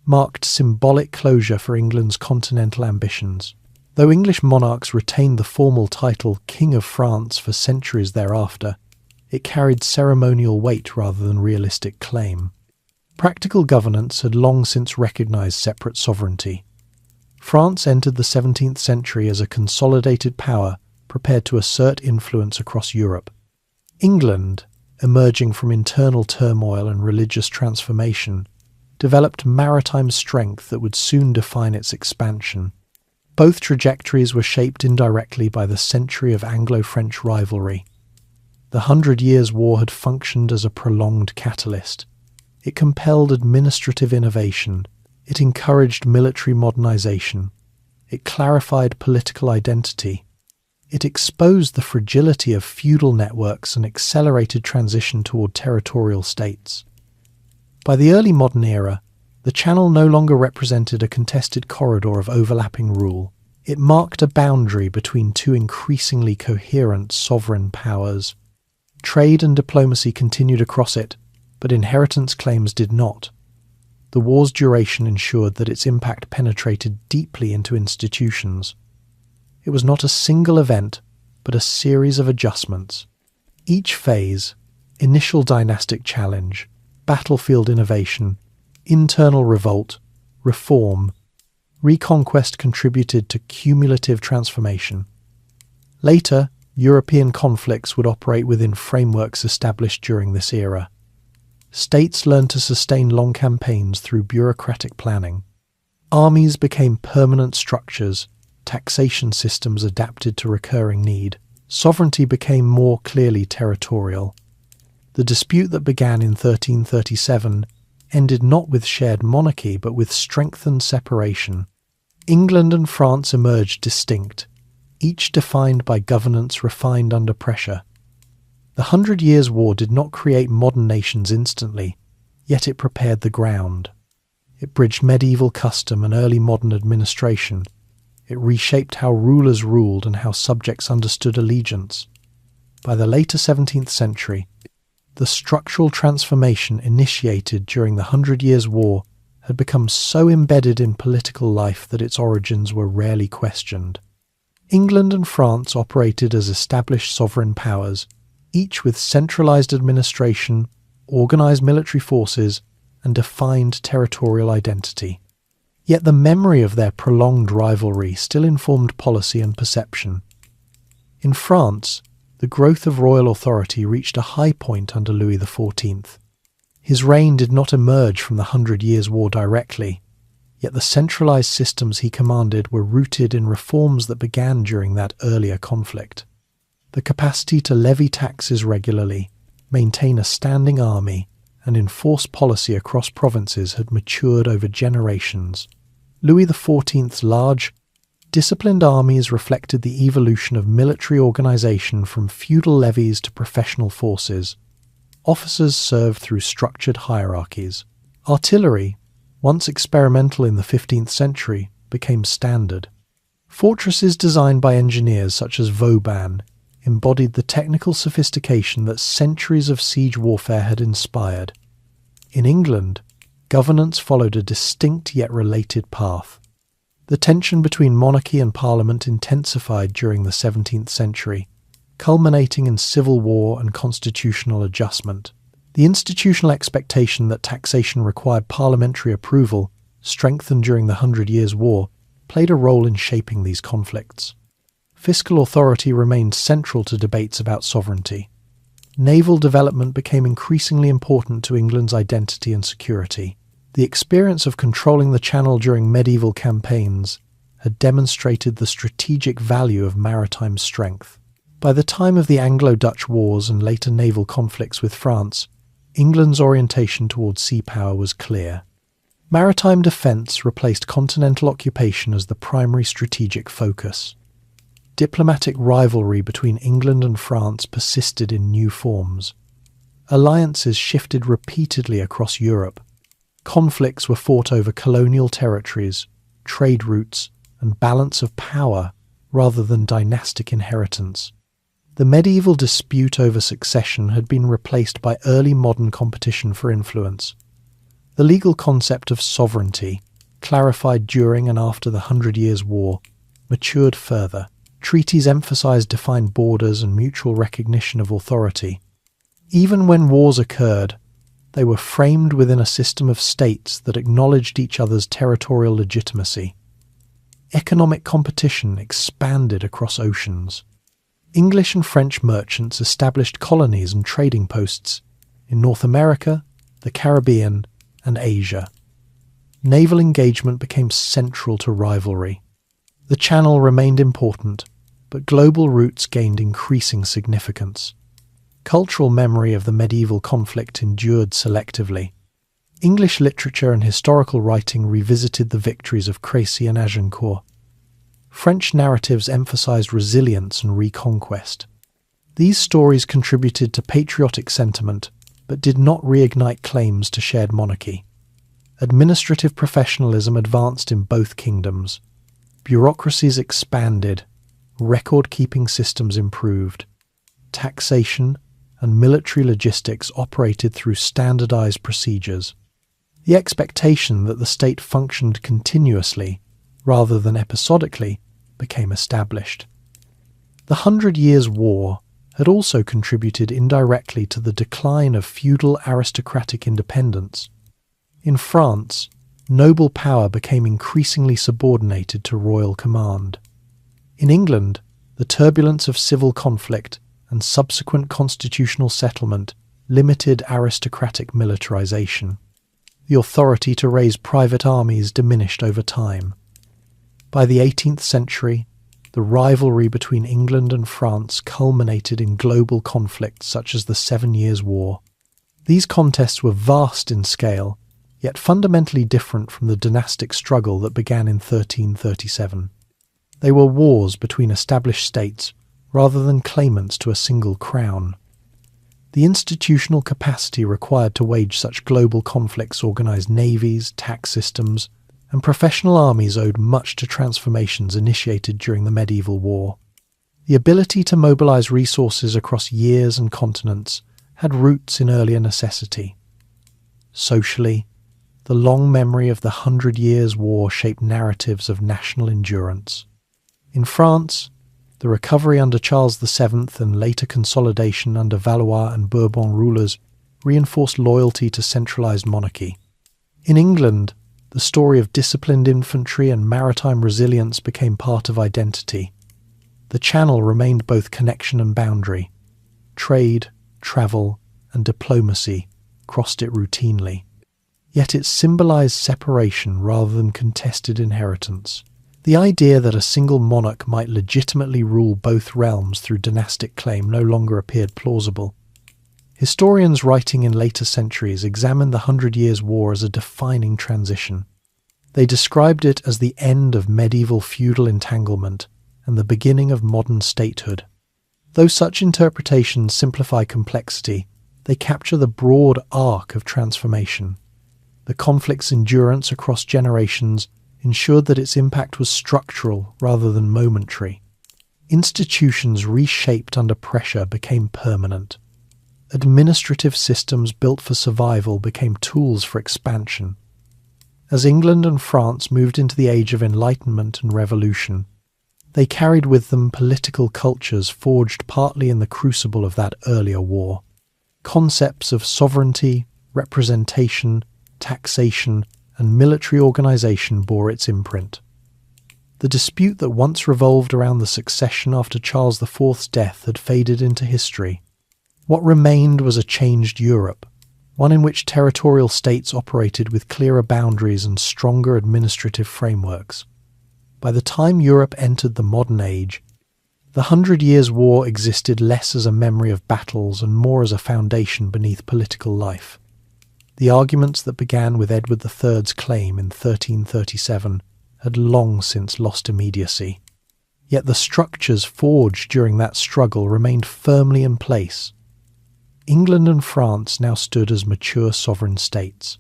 A: marked symbolic closure for England's continental ambitions. Though English monarchs retained the formal title King of France for centuries thereafter, it carried ceremonial weight rather than realistic claim. Practical governance had long since recognized separate sovereignty. France entered the 17th century as a consolidated power prepared to assert influence across Europe. England, emerging from internal turmoil and religious transformation, developed maritime strength that would soon define its expansion. Both trajectories were shaped indirectly by the century of Anglo-French rivalry. The 100 Years' War had functioned as a prolonged catalyst. It compelled administrative innovation. It encouraged military modernization. It clarified political identity. It exposed the fragility of feudal networks and accelerated transition toward territorial states. By the early modern era, the Channel no longer represented a contested corridor of overlapping rule. It marked a boundary between two increasingly coherent sovereign powers. Trade and diplomacy continued across it, but inheritance claims did not. The war's duration ensured that its impact penetrated deeply into institutions. It was not a single event, but a series of adjustments. Each phase, initial dynastic challenge, battlefield innovation, internal revolt, reform, reconquest contributed to cumulative transformation. Later, European conflicts would operate within frameworks established during this era. States learned to sustain long campaigns through bureaucratic planning. Armies became permanent structures. Taxation systems adapted to recurring need. Sovereignty became more clearly territorial. The dispute that began in 1337 ended not with shared monarchy but with strengthened separation. England and France emerged distinct, each defined by governance refined under pressure. The 100 Years' War did not create modern nations instantly, yet it prepared the ground. It bridged medieval custom and early modern administration. It reshaped how rulers ruled and how subjects understood allegiance. By the later 17th century, the structural transformation initiated during the 100 Years' War had become so embedded in political life that its origins were rarely questioned. England and France operated as established sovereign powers, each with centralized administration, organized military forces, and defined territorial identity. Yet the memory of their prolonged rivalry still informed policy and perception. In France, the growth of royal authority reached a high point under Louis XIV. His reign did not emerge from the 100 Years' War directly, yet the centralized systems he commanded were rooted in reforms that began during that earlier conflict. The capacity to levy taxes regularly, maintain a standing army, and enforce policy across provinces had matured over generations. Louis XIV's large, disciplined armies reflected the evolution of military organization from feudal levies to professional forces. Officers served through structured hierarchies. Artillery, once experimental in the 15th century, became standard. Fortresses designed by engineers such as Vauban embodied the technical sophistication that centuries of siege warfare had inspired. In England, governance followed a distinct yet related path. The tension between monarchy and parliament intensified during the 17th century, culminating in civil war and constitutional adjustment. The institutional expectation that taxation required parliamentary approval, strengthened during the 100 Years' War, played a role in shaping these conflicts. Fiscal authority remained central to debates about sovereignty. Naval development became increasingly important to England's identity and security. The experience of controlling the Channel during medieval campaigns had demonstrated the strategic value of maritime strength. By the time of the Anglo-Dutch Wars and later naval conflicts with France, England's orientation towards sea power was clear. Maritime defence replaced continental occupation as the primary strategic focus. Diplomatic rivalry between England and France persisted in new forms. Alliances shifted repeatedly across Europe. Conflicts were fought over colonial territories, trade routes, and balance of power rather than dynastic inheritance. The medieval dispute over succession had been replaced by early modern competition for influence. The legal concept of sovereignty, clarified during and after the 100 Years' War, matured further. Treaties emphasized defined borders and mutual recognition of authority. Even when wars occurred, they were framed within a system of states that acknowledged each other's territorial legitimacy. Economic competition expanded across oceans. English and French merchants established colonies and trading posts in North America, the Caribbean, and Asia. Naval engagement became central to rivalry. The Channel remained important, but global routes gained increasing significance. Cultural memory of the medieval conflict endured selectively. English literature and historical writing revisited the victories of Crécy and Agincourt. French narratives emphasized resilience and reconquest. These stories contributed to patriotic sentiment, but did not reignite claims to shared monarchy. Administrative professionalism advanced in both kingdoms. Bureaucracies expanded. Record-keeping systems improved. Taxation and military logistics operated through standardized procedures. The expectation that the state functioned continuously, rather than episodically, became established. The 100 Years' War had also contributed indirectly to the decline of feudal aristocratic independence. In France, noble power became increasingly subordinated to royal command. In England, the turbulence of civil conflict and subsequent constitutional settlement limited aristocratic militarization. The authority to raise private armies diminished over time. By the 18th century, the rivalry between England and France culminated in global conflicts such as the 7 Years' War. These contests were vast in scale, yet fundamentally different from the dynastic struggle that began in 1337. They were wars between established states rather than claimants to a single crown. The institutional capacity required to wage such global conflicts organized navies, tax systems, and professional armies owed much to transformations initiated during the medieval war. The ability to mobilize resources across years and continents had roots in earlier necessity. Socially, the long memory of the 100 Years' War shaped narratives of national endurance. In France, the recovery under Charles VII and later consolidation under Valois and Bourbon rulers reinforced loyalty to centralized monarchy. In England, the story of disciplined infantry and maritime resilience became part of identity. The Channel remained both connection and boundary. Trade, travel, and diplomacy crossed it routinely. Yet it symbolized separation rather than contested inheritance. The idea that a single monarch might legitimately rule both realms through dynastic claim no longer appeared plausible. Historians writing in later centuries examined the 100 Years' War as a defining transition. They described it as the end of medieval feudal entanglement and the beginning of modern statehood. Though such interpretations simplify complexity, they capture the broad arc of transformation. The conflict's endurance across generations ensured that its impact was structural rather than momentary. Institutions reshaped under pressure became permanent. Administrative systems built for survival became tools for expansion. As England and France moved into the age of Enlightenment and Revolution, they carried with them political cultures forged partly in the crucible of that earlier war. Concepts of sovereignty, representation, taxation, and military organization bore its imprint. The dispute that once revolved around the succession after Charles IV's death had faded into history. What remained was a changed Europe, one in which territorial states operated with clearer boundaries and stronger administrative frameworks. By the time Europe entered the modern age, the 100 Years' War existed less as a memory of battles and more as a foundation beneath political life. The arguments that began with Edward III's claim in 1337 had long since lost immediacy. Yet the structures forged during that struggle remained firmly in place. England and France now stood as mature sovereign states.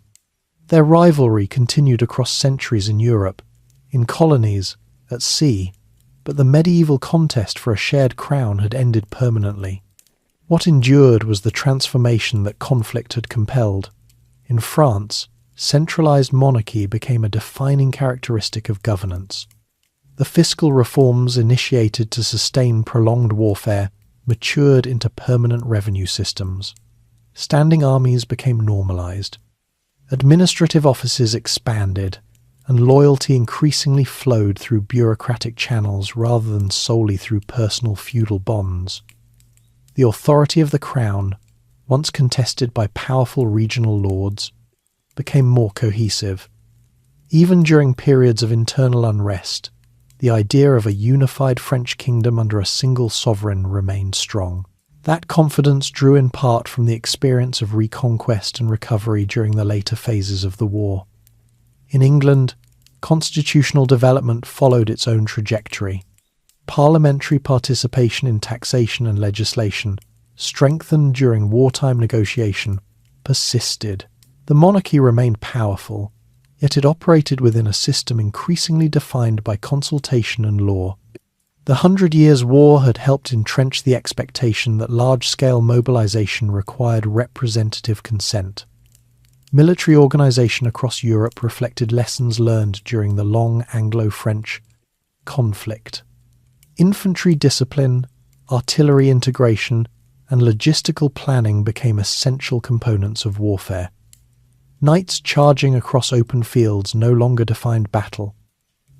A: Their rivalry continued across centuries in Europe, in colonies, at sea, but the medieval contest for a shared crown had ended permanently. What endured was the transformation that conflict had compelled. In France, centralized monarchy became a defining characteristic of governance. The fiscal reforms initiated to sustain prolonged warfare matured into permanent revenue systems. Standing armies became normalized. Administrative offices expanded, and loyalty increasingly flowed through bureaucratic channels rather than solely through personal feudal bonds. The authority of the crown, once contested by powerful regional lords, became more cohesive. Even during periods of internal unrest, the idea of a unified French kingdom under a single sovereign remained strong. That confidence drew in part from the experience of reconquest and recovery during the later phases of the war. In England, constitutional development followed its own trajectory. Parliamentary participation in taxation and legislation, strengthened during wartime negotiation, persisted. The monarchy remained powerful, yet it operated within a system increasingly defined by consultation and law. The 100 Years' War had helped entrench the expectation that large-scale mobilization required representative consent. Military organization across Europe reflected lessons learned during the long Anglo-French conflict. Infantry discipline, artillery integration, and logistical planning became essential components of warfare. Knights charging across open fields no longer defined battle.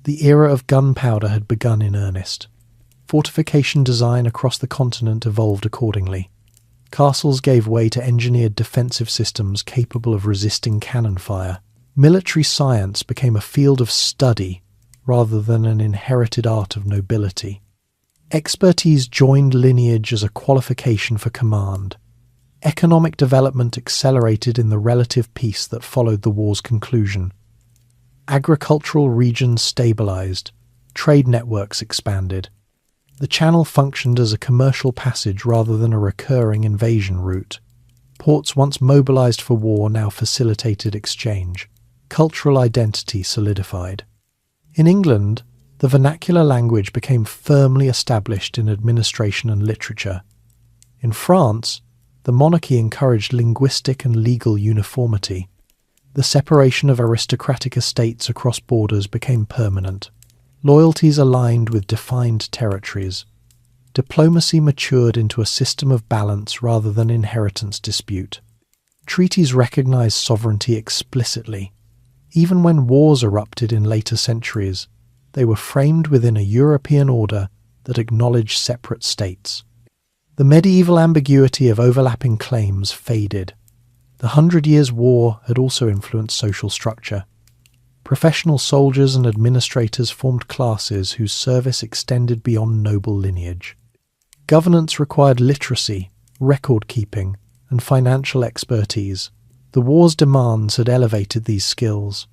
A: The era of gunpowder had begun in earnest. Fortification design across the continent evolved accordingly. Castles gave way to engineered defensive systems capable of resisting cannon fire. Military science became a field of study rather than an inherited art of nobility. Expertise joined lineage as a qualification for command. Economic development accelerated in the relative peace that followed the war's conclusion. Agricultural regions stabilized. Trade networks expanded. The Channel functioned as a commercial passage rather than a recurring invasion route. Ports once mobilized for war now facilitated exchange. Cultural identity solidified. In England, the vernacular language became firmly established in administration and literature. In France, the monarchy encouraged linguistic and legal uniformity. The separation of aristocratic estates across borders became permanent. Loyalties aligned with defined territories. Diplomacy matured into a system of balance rather than inheritance dispute. Treaties recognized sovereignty explicitly. Even when wars erupted in later centuries, they were framed within a European order that acknowledged separate states. The medieval ambiguity of overlapping claims faded. The 100 Years' War had also influenced social structure. Professional soldiers and administrators formed classes whose service extended beyond noble lineage. Governance required literacy, record-keeping, and financial expertise. The war's demands had elevated these skills.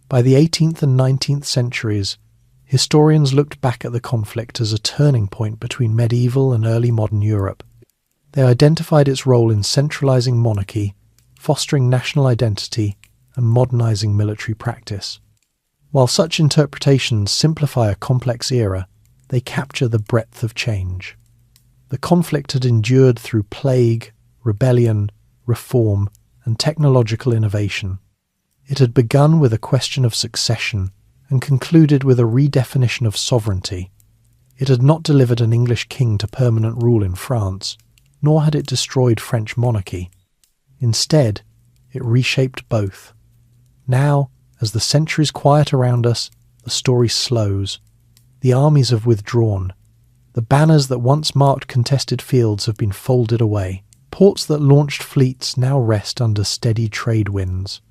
A: By the 18th and 19th centuries, historians looked back at the conflict as a turning point between medieval and early modern Europe. They identified its role in centralizing monarchy, fostering national identity, and modernizing military practice. While such interpretations simplify a complex era, they capture the breadth of change. The conflict had endured through plague, rebellion, reform, and technological innovation. It had begun with a question of succession and concluded with a redefinition of sovereignty. It had not delivered an English king to permanent rule in France, nor had it destroyed French monarchy. Instead, it reshaped both. Now, as the centuries quiet around us, the story slows. The armies have withdrawn. The banners that once marked contested fields have been folded away. Ports that launched fleets now rest under steady trade winds.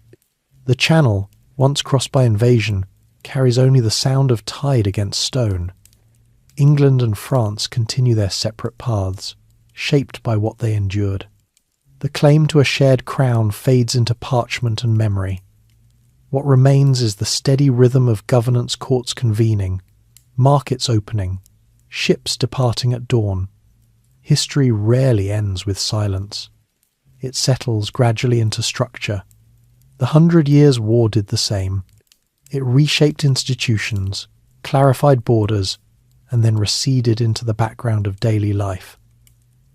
A: The Channel, once crossed by invasion, carries only the sound of tide against stone. England and France continue their separate paths, shaped by what they endured. The claim to a shared crown fades into parchment and memory. What remains is the steady rhythm of governance courts convening, markets opening, ships departing at dawn. History rarely ends with silence. It settles gradually into structure. The 100 Years' War did the same. It reshaped institutions, clarified borders, and then receded into the background of daily life.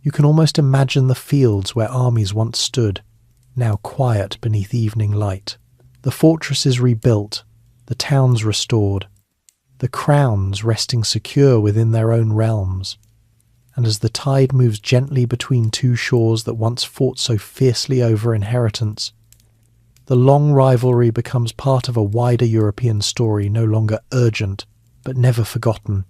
A: You can almost imagine the fields where armies once stood, now quiet beneath evening light. The fortresses rebuilt, the towns restored, the crowns resting secure within their own realms. And as the tide moves gently between two shores that once fought so fiercely over inheritance, the long rivalry becomes part of a wider European story no longer urgent, but never forgotten.